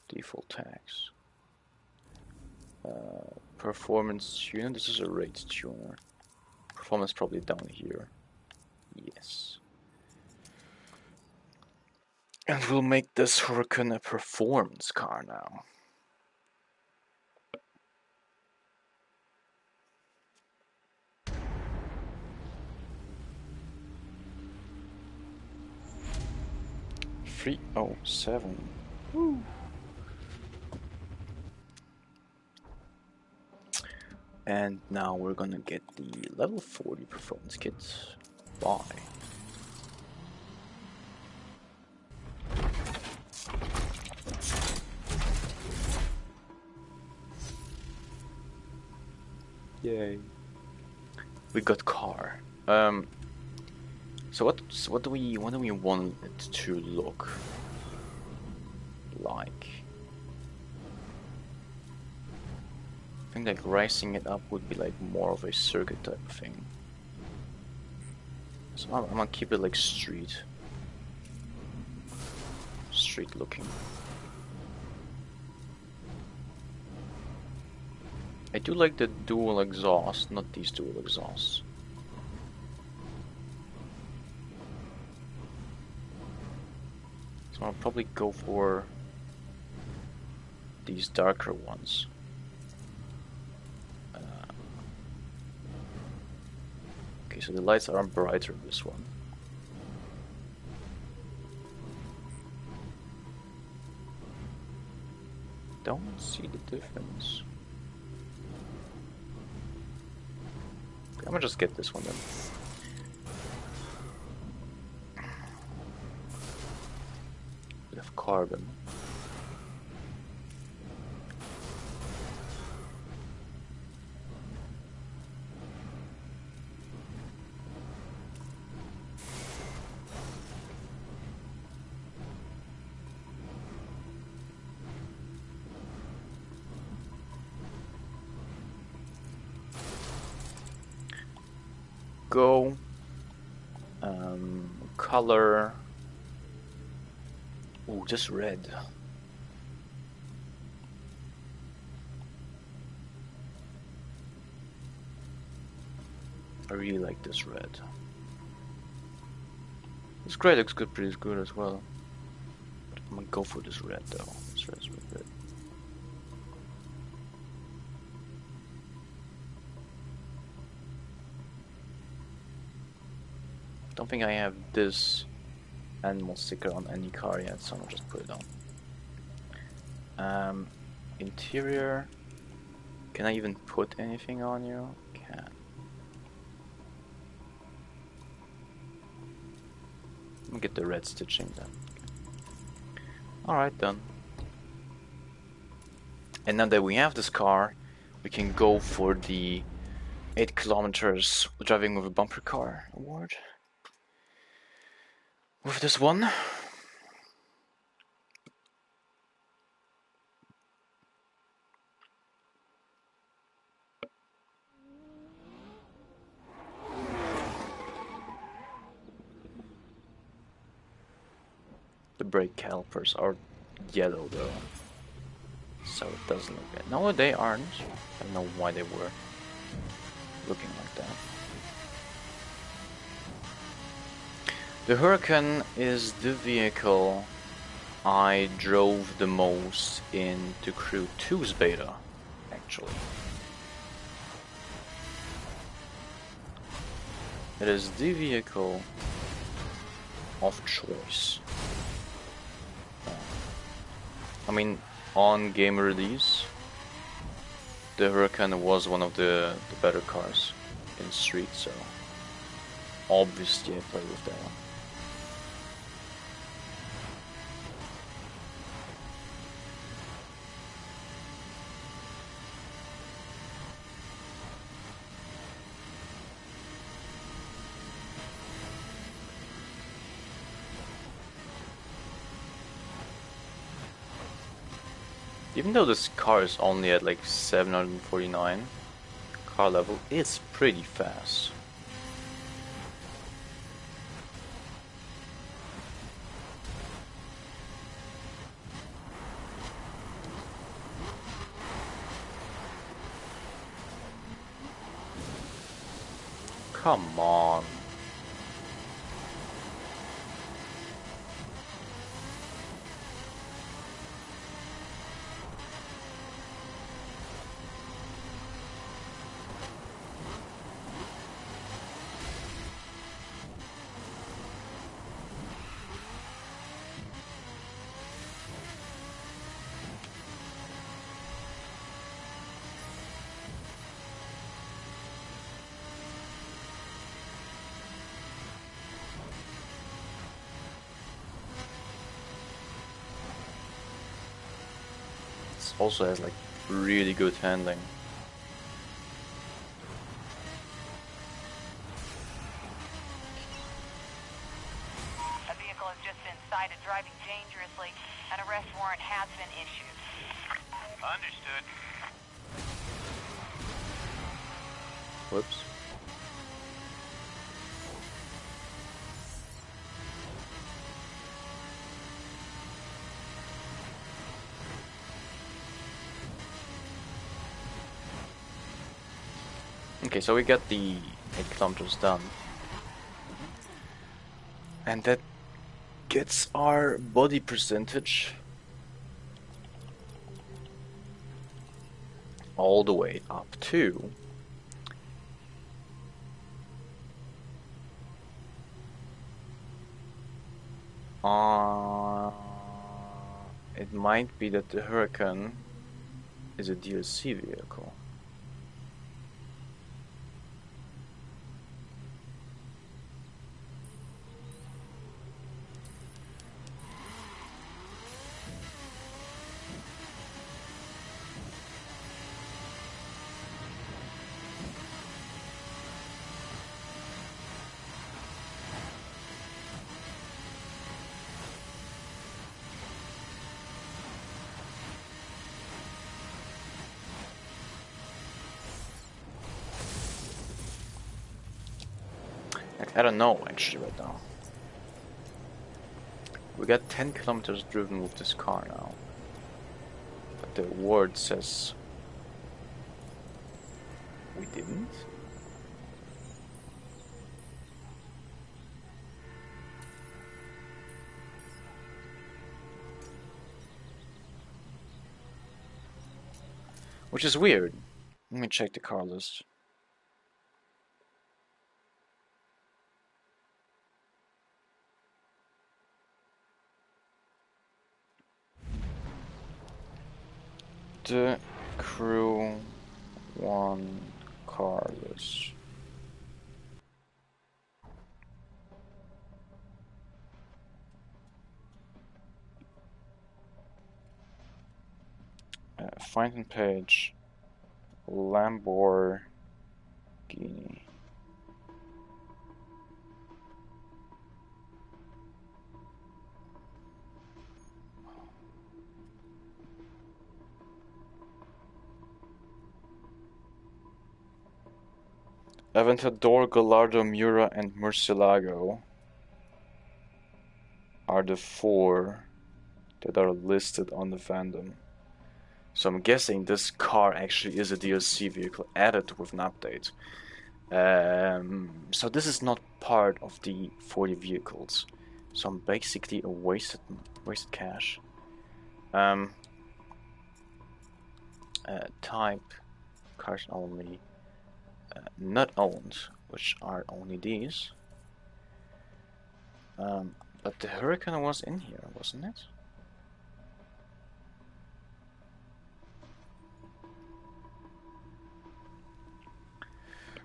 Default tags. Performance tuner. This is a rate tuner. Performance probably down here. Yes. And we'll make this Huracan a performance car now. 307. Woo. And now we're gonna get the level 40 performance kits. Bye. Yay. We got car. So what do we want it to look like? I think like racing it up would be like more of a circuit type of thing. So I'm gonna keep it like street looking. I do like the dual exhaust, not these dual exhausts. So I'll probably go for these darker ones. Okay, so the lights are brighter in this one. Don't see the difference. Okay, I'm gonna just get this one then. Bit of carbon. Go. Color. Ooh, just red. I really like this red. This gray looks good, pretty good as well. But I'm gonna go for this red though. This red's really good. Don't think I have this animal sticker on any car yet, so I'll just put it on. Interior. Can I even put anything on you? Can. Let me get the red stitching then. Alright then. And now that we have this car, we can go for the 8 kilometers driving with a bumper car award. With this one. The brake calipers are yellow though, so it doesn't look good. No, they aren't. I don't know why they were looking like that. The Huracan is the vehicle I drove the most into Crew 2's beta, actually. It is the vehicle of choice. I mean, on game release, the Huracan was one of the better cars in Street, so obviously I played with that one. Even though this car is only at like 749 car level, it's pretty fast. Come on. also has like really good handling. A vehicle has just been cited driving dangerously. An arrest warrant has been issued. Understood. Whoops. Okay, so we got the 8 kilometers done. And that gets our body percentage all the way up to it might be that the Huracan is a DLC vehicle. I don't know actually right now. We got 10 kilometers driven with this car now. But the word says we didn't. Which is weird. Let me check the car list. The crew 1 car list. Find and page Lamborghini. Aventador, Gallardo, Mura, and Murcielago are the 4 that are listed on the fandom. So I'm guessing this car actually is a DLC vehicle added with an update. So this is not part of the 40 vehicles. So I'm basically a wasted cash. Type cars only. Not owned, which are only these. But the Huracan was in here, wasn't it?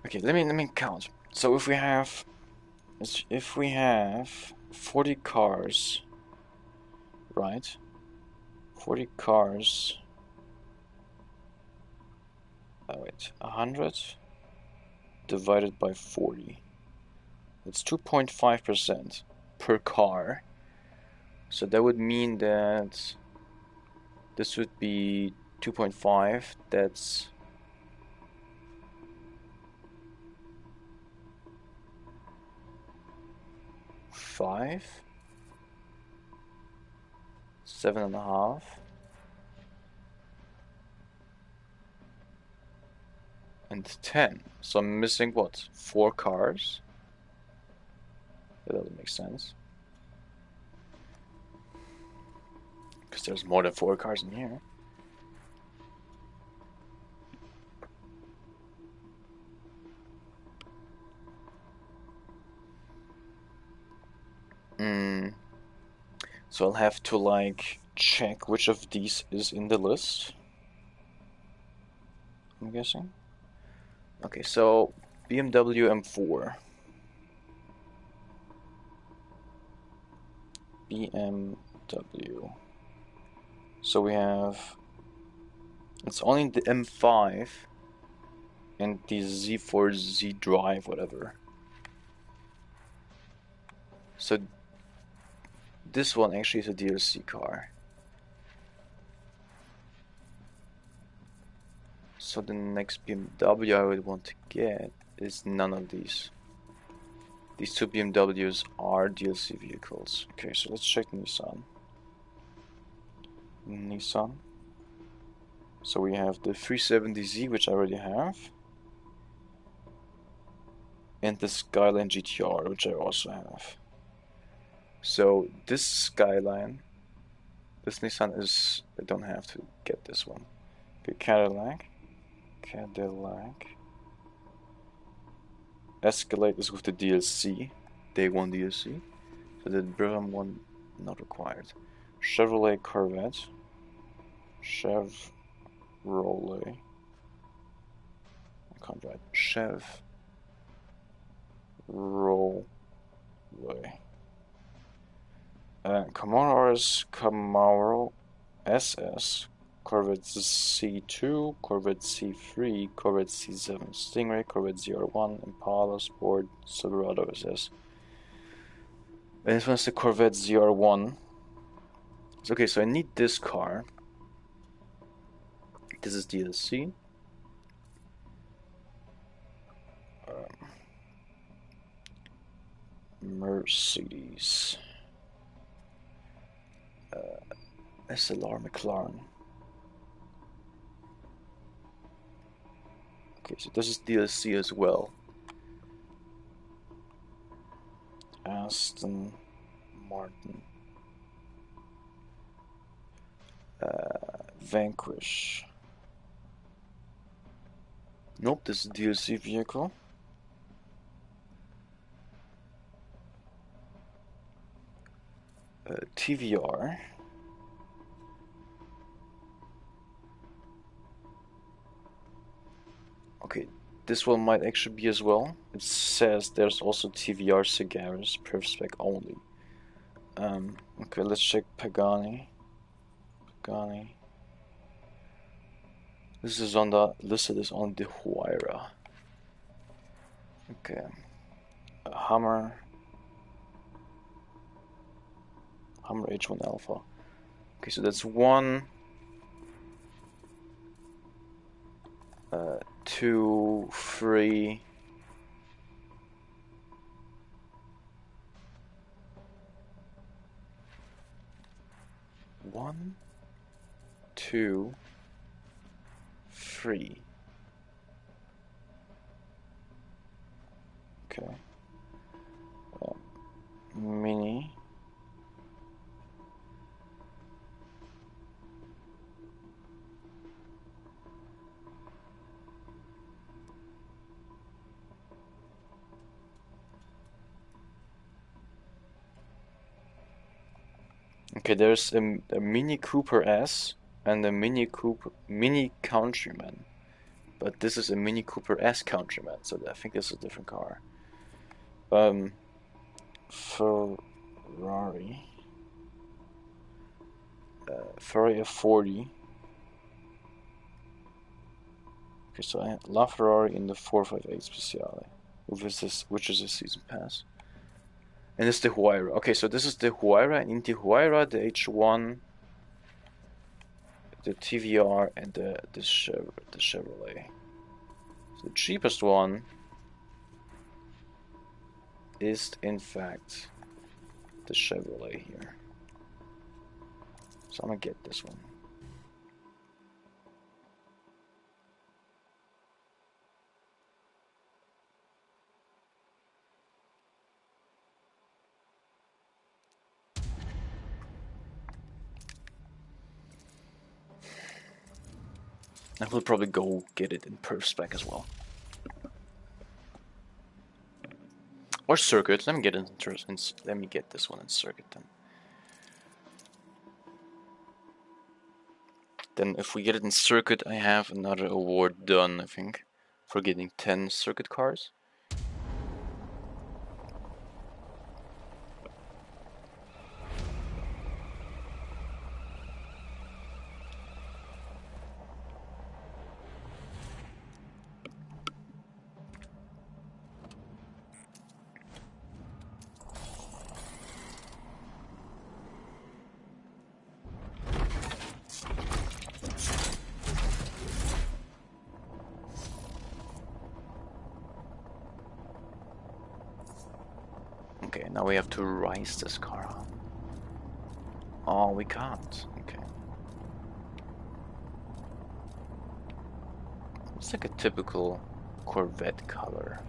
Okay, let me count. So if we have 40 cars, right? 40 cars. Oh wait, 100 divided by 40. That's 2.5% per car. So that would mean that this would be 2.5. That's 5, 7.5, and 10. So I'm missing what? 4 cars? That doesn't make sense. Because there's more than 4 cars in here. So I'll have to like check which of these is in the list. I'm guessing. Okay, so BMW M4. BMW. So we have It's only the M5 and the Z4Z drive, whatever. So this one actually is a DLC car. So the next BMW I would want to get is none of these. These two BMWs are DLC vehicles. Okay, so let's check Nissan. So we have the 370Z, which I already have, and the Skyline GTR, which I also have. So this Skyline, this Nissan is, I don't have to get this one. Okay, Cadillac. Escalade is with the DLC, Day 1 DLC. So the Brougham one not required. Chevrolet Corvette. Chevrolet. I can't write. Chevrolet. Camaro SS. Corvette C2, Corvette C3, Corvette C7 Stingray, Corvette ZR1, Impala Sport, Silverado SS. And this one's the Corvette ZR1. Okay, so I need this car. This is DLC. Mercedes. SLR McLaren. Okay, so this is DLC as well. Aston Martin. Vanquish. Nope, this is a DLC vehicle. TVR. Okay, this one might actually be as well. It says there's also TVR Cigares, perf spec only. Okay, let's check Pagani. This is on the listed as on the Huayra. Okay, Hummer H1 Alpha. Okay, so that's 1, 2, 3. 1, 2, 3. Okay. Mini. Okay, there's a Mini Cooper S and a Mini Countryman, but this is a Mini Cooper S Countryman, so I think this is a different car. Ferrari F40. Okay, so I have LaFerrari in the 458 Speciale, which is a season pass. And it's the Huayra. Okay, so this is the Huayra, and in the Huayra, the H1, the TVR, and the Chevrolet. So the cheapest one is, in fact, the Chevrolet here. So I'm gonna get this one. I will probably go get it in perf spec as well. Or circuit. Let me get it let me get this one in circuit then. Then if we get it in circuit, I have another award done, I think, for getting 10 circuit cars. Okay, now we have to rise this car up. Oh, we can't. Okay. It's like a typical Corvette color.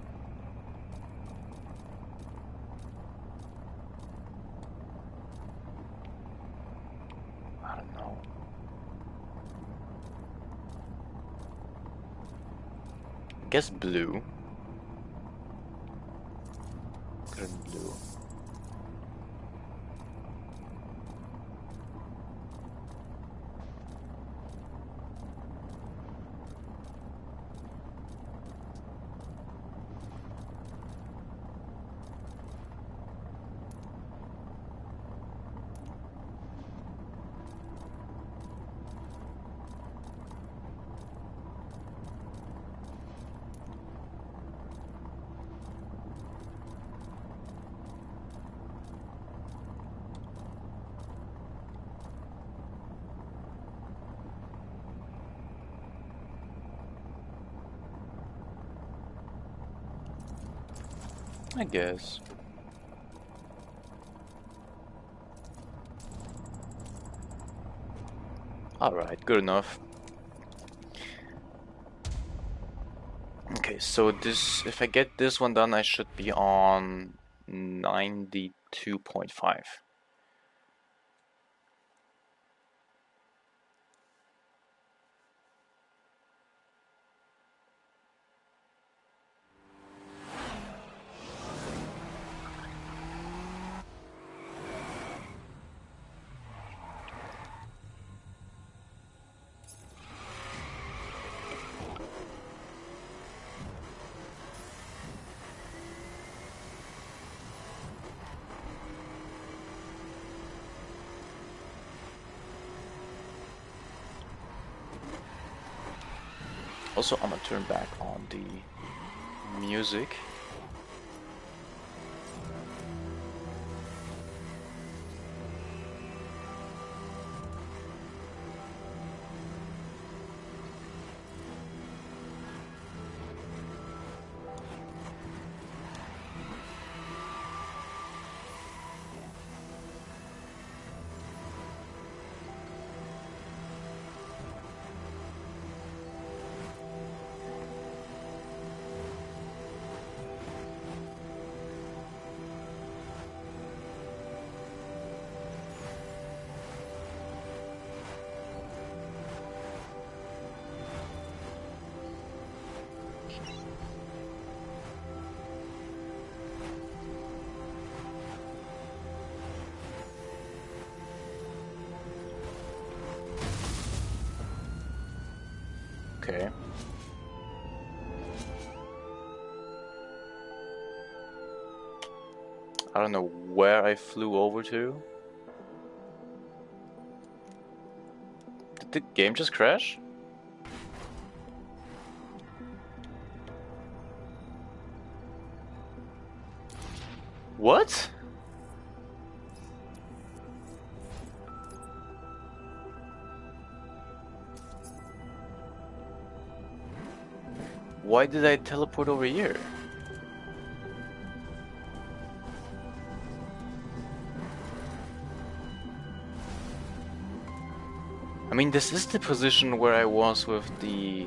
I don't know. I guess blue. Good blue. I guess. Alright, good enough. Okay, so this, if I get this one done, I should be on 92.5. Also, I'm gonna turn back on the music. Okay. I don't know where I flew over to. Did the game just crash? What? Why did I teleport over here? I mean, this is the position where I was with the...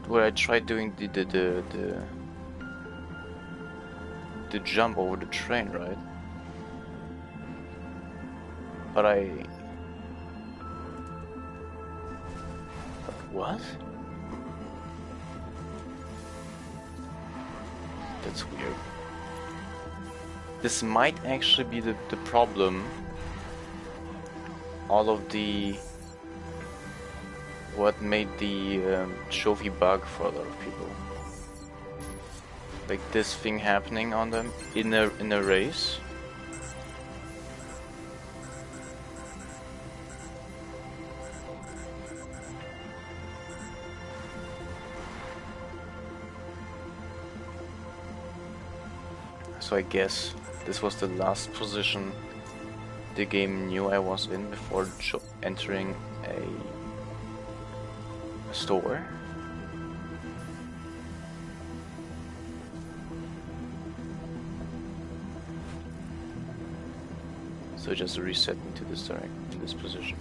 where I tried doing the jump over the train, right? But what? That's weird. This might actually be the problem. All of the... what made the trophy bug for a lot of people. Like this thing happening on them in a race. So I guess this was the last position the game knew I was in before entering a store. So just reset into this direction, in this position.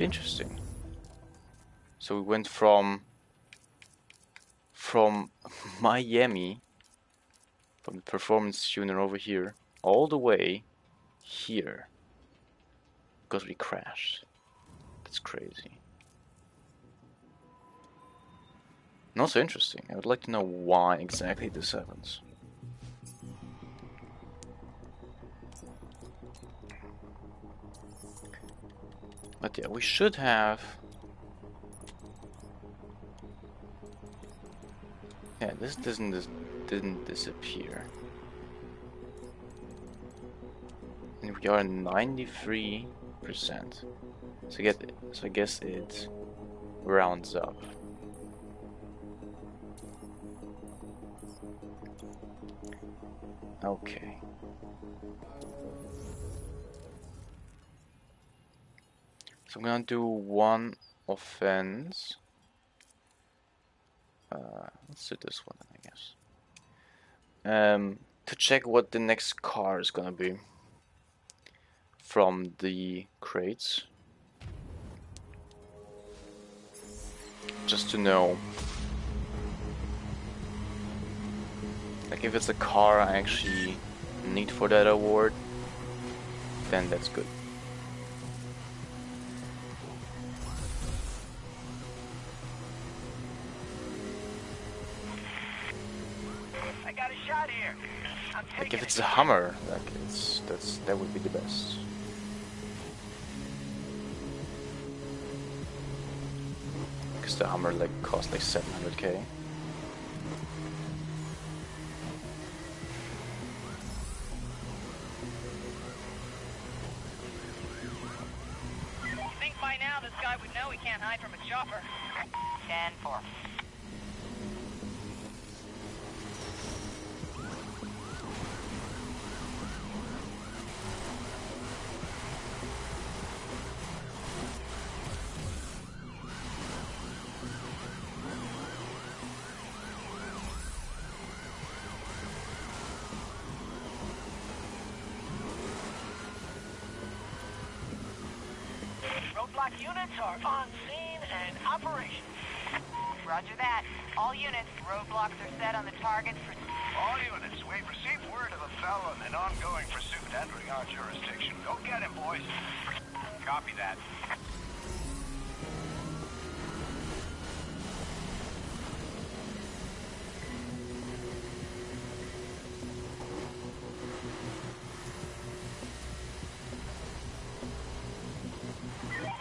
Interesting. So we went from Miami, from the performance tuner over here, all the way here, because we crashed. That's crazy. And also interesting. I would like to know why exactly this happens. But yeah, we should have. Yeah, this didn't disappear. And we are 93%. So I guess it rounds up. Okay. So I'm gonna do one offense. Let's do this one, I guess. To check what the next car is gonna be from the crates. Just to know. Like if it's a car I actually need for that award, then that's good. I got a shot here. I'm Like taking if it's it. a Hummer, like that would be the best. Because the Hummer like costs like 700k. You think by now this guy would know he can't hide from a chopper? 10-4. Roadblock units are on scene and operational. Roger that. All units, roadblocks are set on the target for... All units, we've received word of a felon in ongoing pursuit entering our jurisdiction. Go get him, boys. Copy that.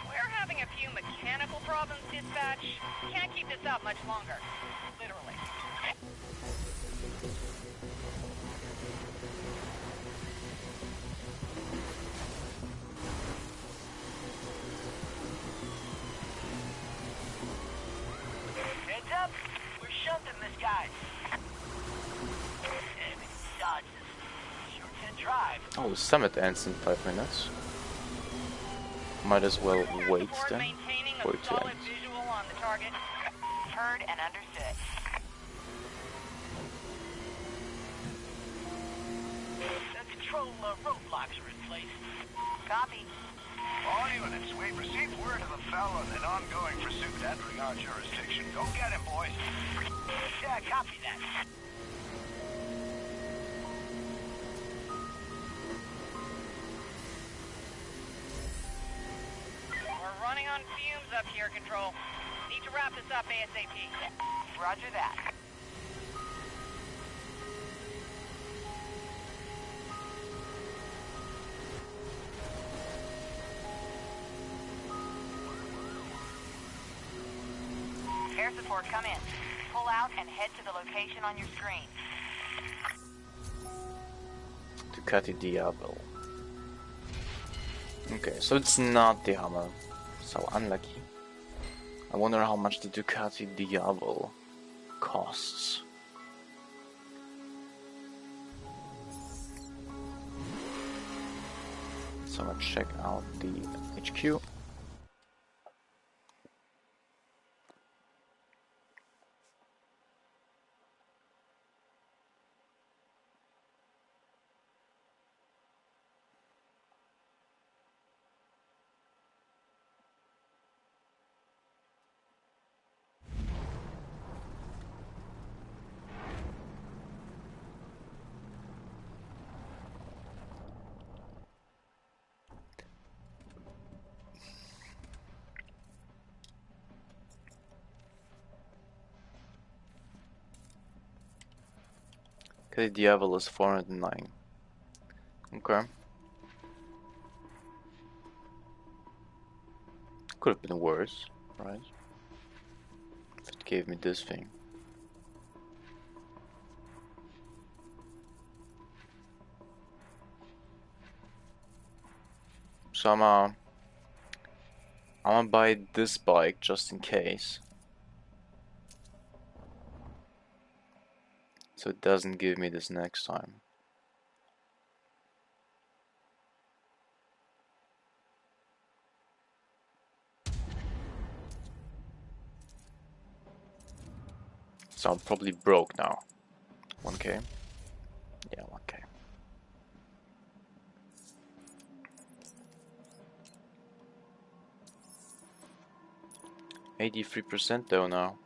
We're having a few mechanical problems, dispatch. Can't keep this up much longer. Literally. Heads up, we're shunting this guy. Damn it, dodge this. Sure can drive. Oh, the summit ends in 5 minutes. Might as well wait Support then maintaining for a it to solid end. visual on the target. Heard and understood. The control roadblocks are in place. Copy. All units, we've received word of a felon in ongoing pursuit entering our jurisdiction. Go get him, boys. Yeah, copy that. We're running on fumes up here, Control. Need to wrap this up ASAP. Roger that. Air support, come in. Pull out and head to the location on your screen. Ducati Diablo. Okay, so it's not the Hummer. So unlucky. I wonder how much the Ducati Diablo costs. So I'm gonna check out the HQ. Okay, Diablo is 409. Okay. Could have been worse, right? If it gave me this thing. So I'm gonna buy this bike just in case. So it doesn't give me this next time. So I'm probably broke now. 1k? Yeah, 1k. 83% though now.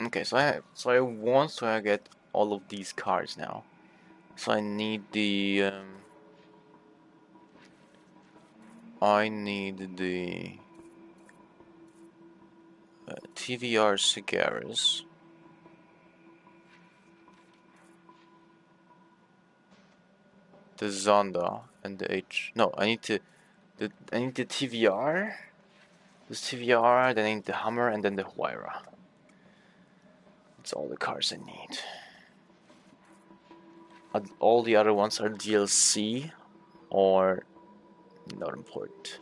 Okay, so I want to get all of these cars now. So I need the TVR cigars. The Zonda and the H. No, I need the TVR. This TVR, then I need the Hummer, and then the Huayra. That's all the cars I need. All the other ones are DLC or not important.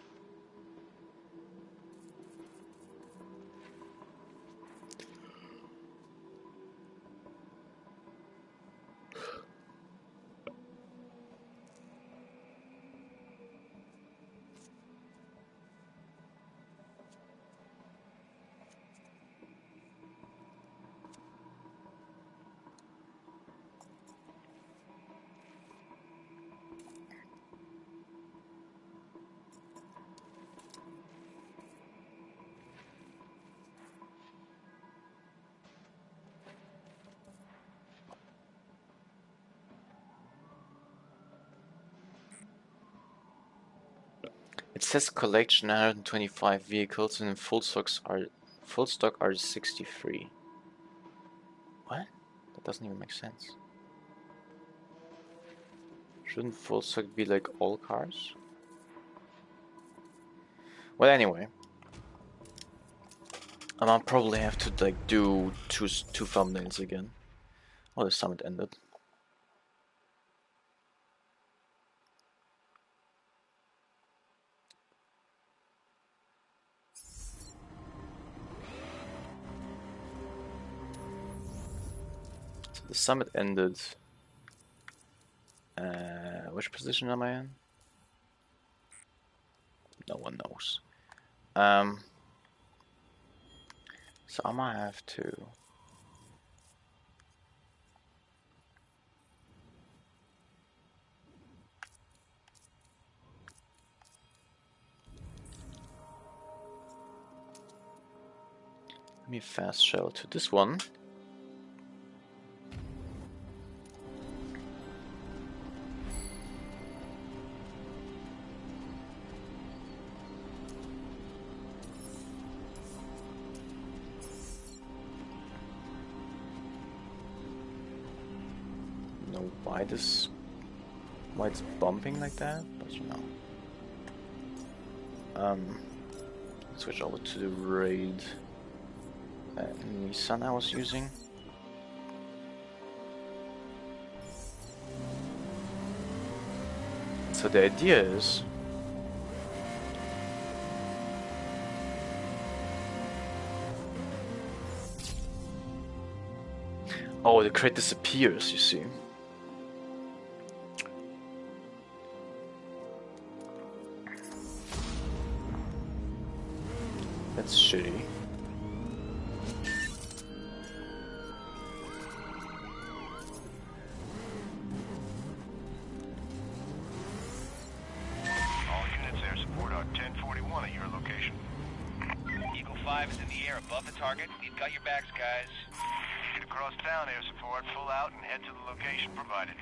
It says collection 125 vehicles and in full stock are 63. What? That doesn't even make sense. Shouldn't full stock be like all cars? Well, anyway, I'll probably have to like do two thumbnails again. Oh, the summit ended. So the summit ended. Which position am I in? No one knows. So I might have to. Let me fast travel to this one. Know why it's bumping like that, but you know. Switch over to the raid Nissan I was using. So the idea is oh, the crate disappears, you see. That's shitty. All units air support on 1041 at your location. Eagle 5 is in the air above the target. You've got your backs, guys. Get across town, air support. Pull out and head to the location provided.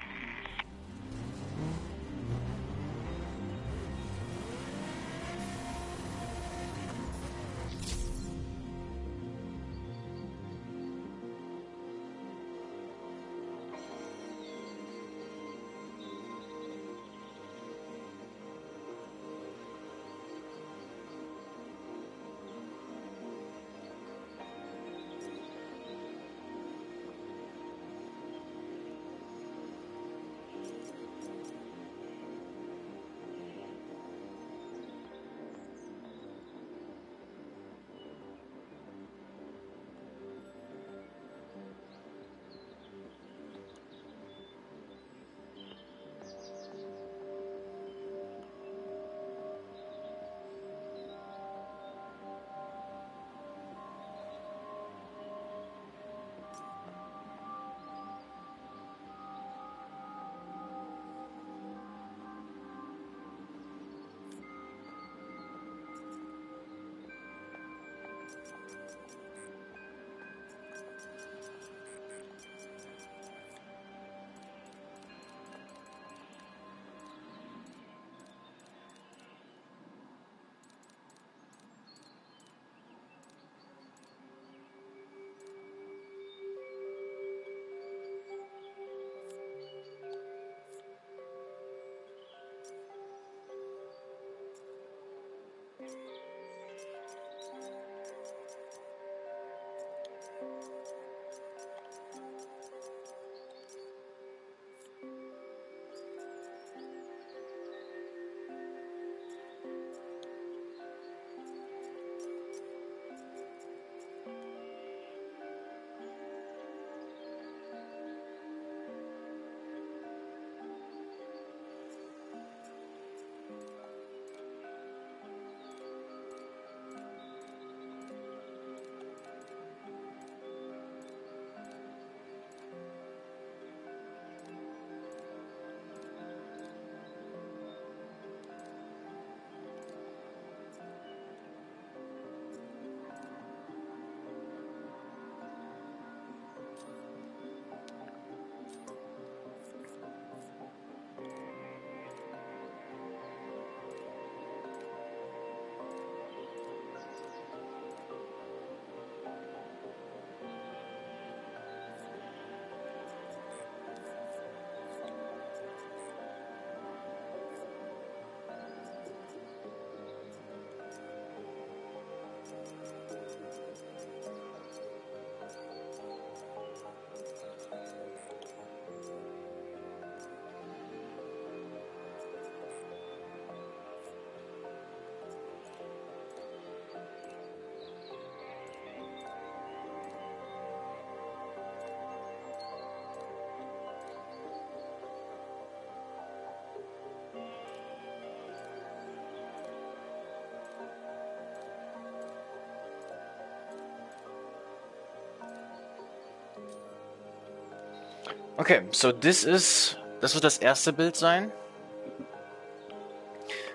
Okay, so das wird das erste Bild sein.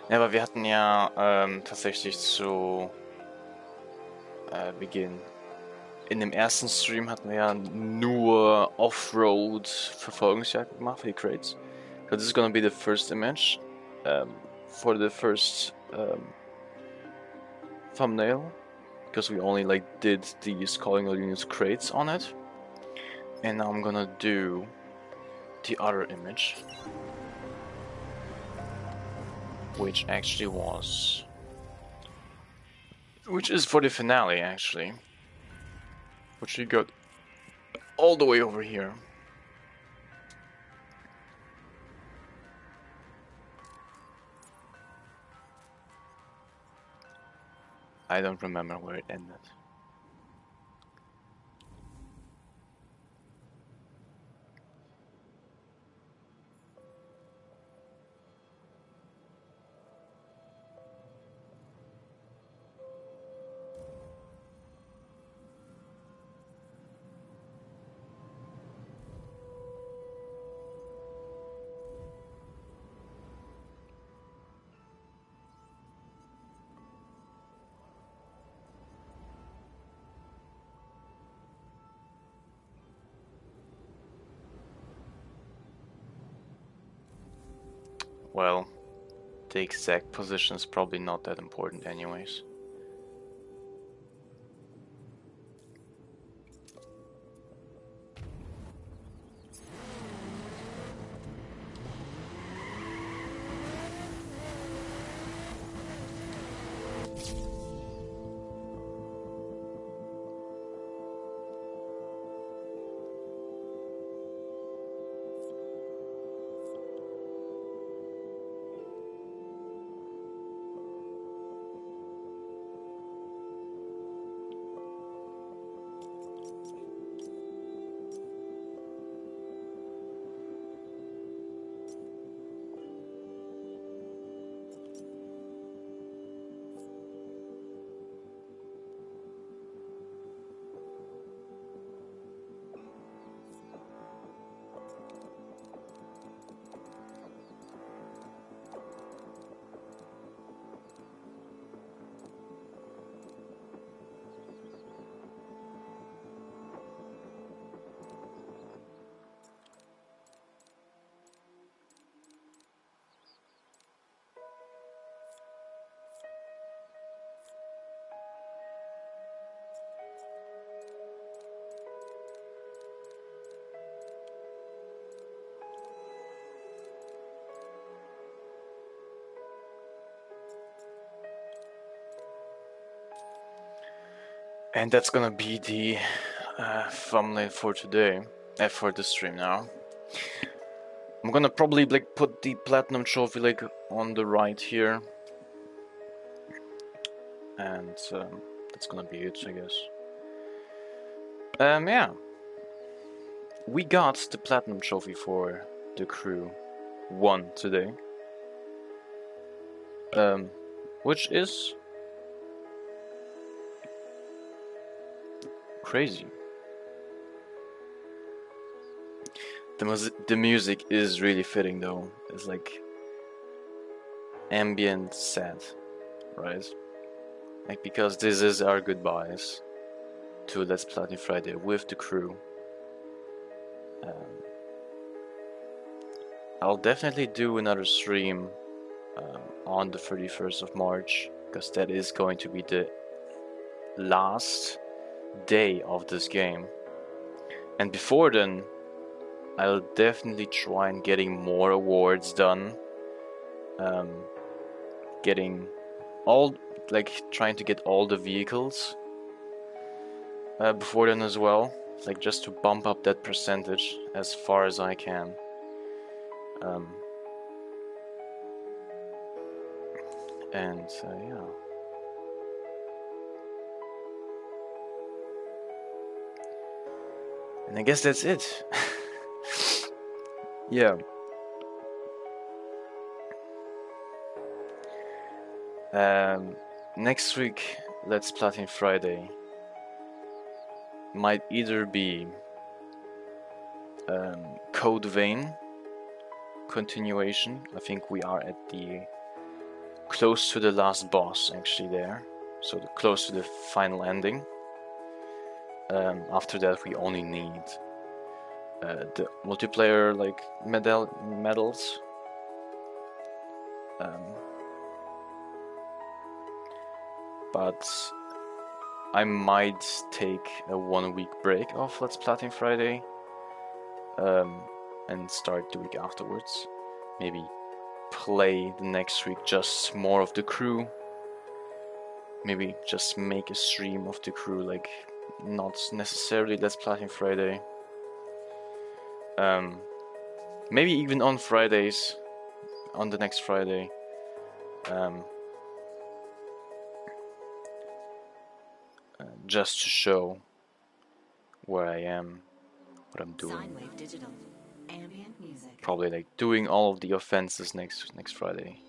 Ja, aber wir hatten ja tatsächlich zu Beginn. In dem ersten Stream hatten wir ja nur Offroad-Verfolgungsjagd gemacht für die Crates. So this is gonna be the first image for the first thumbnail, because we only like did these calling all units crates on it. And now I'm gonna do the other image, which is for the finale actually, which we got all the way over here. I don't remember where it ended. well, the exact position is probably not that important anyways. And that's gonna be the thumbnail for today, for the stream now. I'm gonna probably like put the platinum trophy like on the right here, and that's gonna be it, I guess. Yeah, we got the platinum trophy for the crew 1 today, which is crazy. The music is really fitting though. It's like ambient sad, right? Like, because this is our goodbyes to Let's Platin Friday with the crew. I'll definitely do another stream on the 31st of March, because that is going to be the last day of this game. And before then, I'll definitely try and getting more awards done. Getting all, like, trying to get all the vehicles before then as well, like, just to bump up that percentage as far as I can. And yeah. And I guess that's it. Yeah. Next week, Let's Platin Friday might either be Code Vein continuation. I think we are at the close to the last boss actually there, so close to the final ending. After that, we only need the multiplayer like medals. But I might take a 1 week break off Let's Platin Friday and start the week afterwards. Maybe play the next week just more of the crew. Maybe just make a stream of the crew, like not necessarily Let's Platin Friday. Maybe even on Fridays, on the next Friday. Just to show where I am, what I'm doing. Digital. Ambient music. Probably like doing all of the offenses next Friday.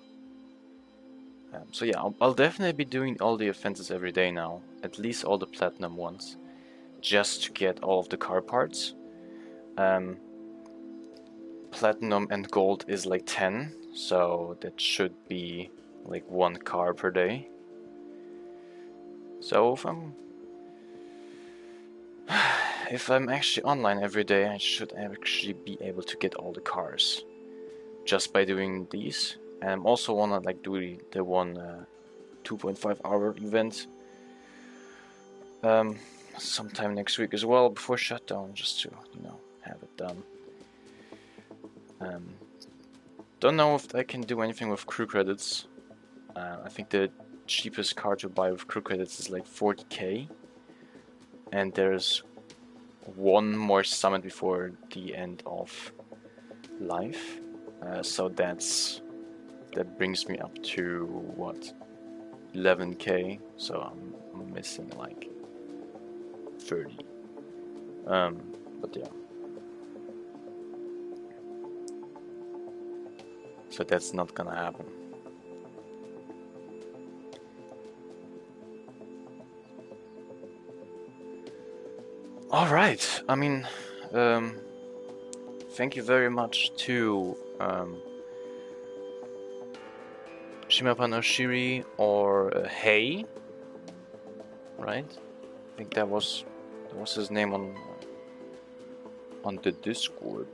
So yeah, I'll definitely be doing all the offenses every day now, at least all the platinum ones, just to get all of the car parts. Platinum and gold is like 10, so that should be like 1 car per day. So if I'm actually online every day, I should actually be able to get all the cars. just by doing these. And I'm also wanna like do the one 2.5 hour event sometime next week as well before shutdown, just to have it done. Don't know if I can do anything with crew credits. I think the cheapest car to buy with crew credits is like 40k, and there's one more summit before the end of life, so that brings me up to what, 11k, so I'm missing like 30. But yeah, so that's not gonna happen. Alright, I mean, thank you very much to Shimapanoshiri or Hey, right? I think that was his name on the Discord.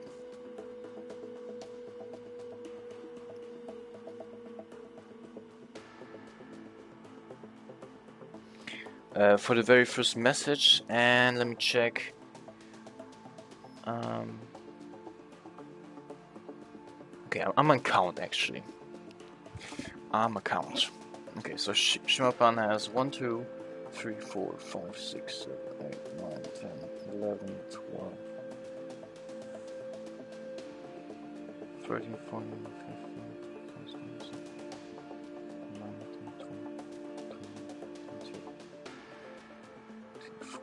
For the very first message, and let me check. Okay, I'm on count actually. I'm a count. Okay, so Shimapan has 1, 2, 3, 4, 5, 6, 7, 8, 9, 10, 11, 12, 13, 14, 15, 16, 17, 19, 20, 22, 24,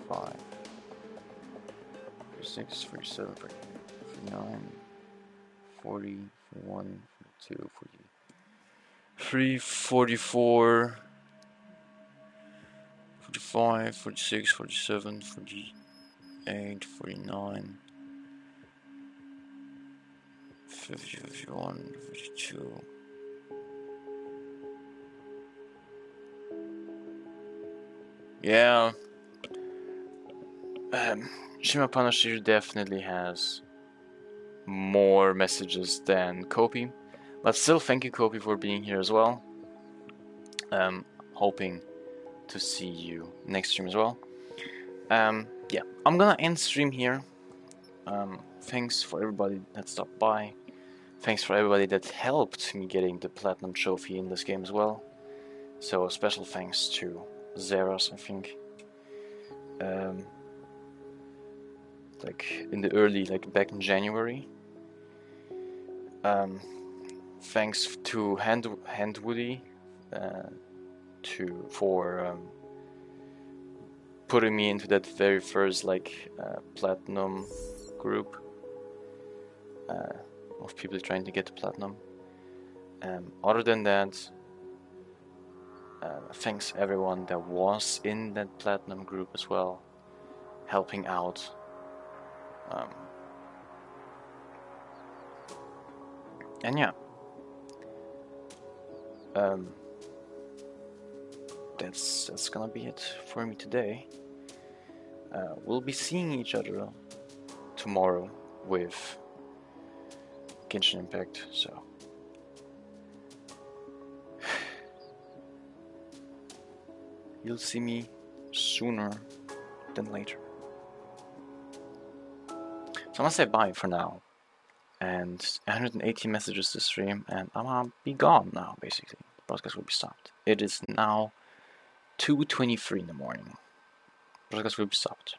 5, 46, 47, 48, 49, 40, 41, 42, 43, 44, 45, 46, 47, 48, 49, 50, 51, 52. Yeah. Shima Panashir definitely has more messages than Kopi, but still thank you Kopi for being here as well. Hoping to see you next stream as well. Yeah, I'm gonna end stream here. Thanks for everybody that stopped by. Thanks for everybody that helped me getting the Platinum Trophy in this game as well. So special thanks to Zeros, I think. Like in the early, like back in January. Thanks to Handwoody for putting me into that very first like platinum group of people trying to get to platinum. Other than that, thanks everyone that was in that platinum group as well, helping out. And yeah, that's gonna be it for me today. We'll be seeing each other tomorrow with Genshin Impact, so you'll see me sooner than later. So I'm gonna say bye for now, and 180 messages to stream, and I'm gonna be gone now, basically. The broadcast will be stopped. It is now 2:23 in the morning. The broadcast will be stopped.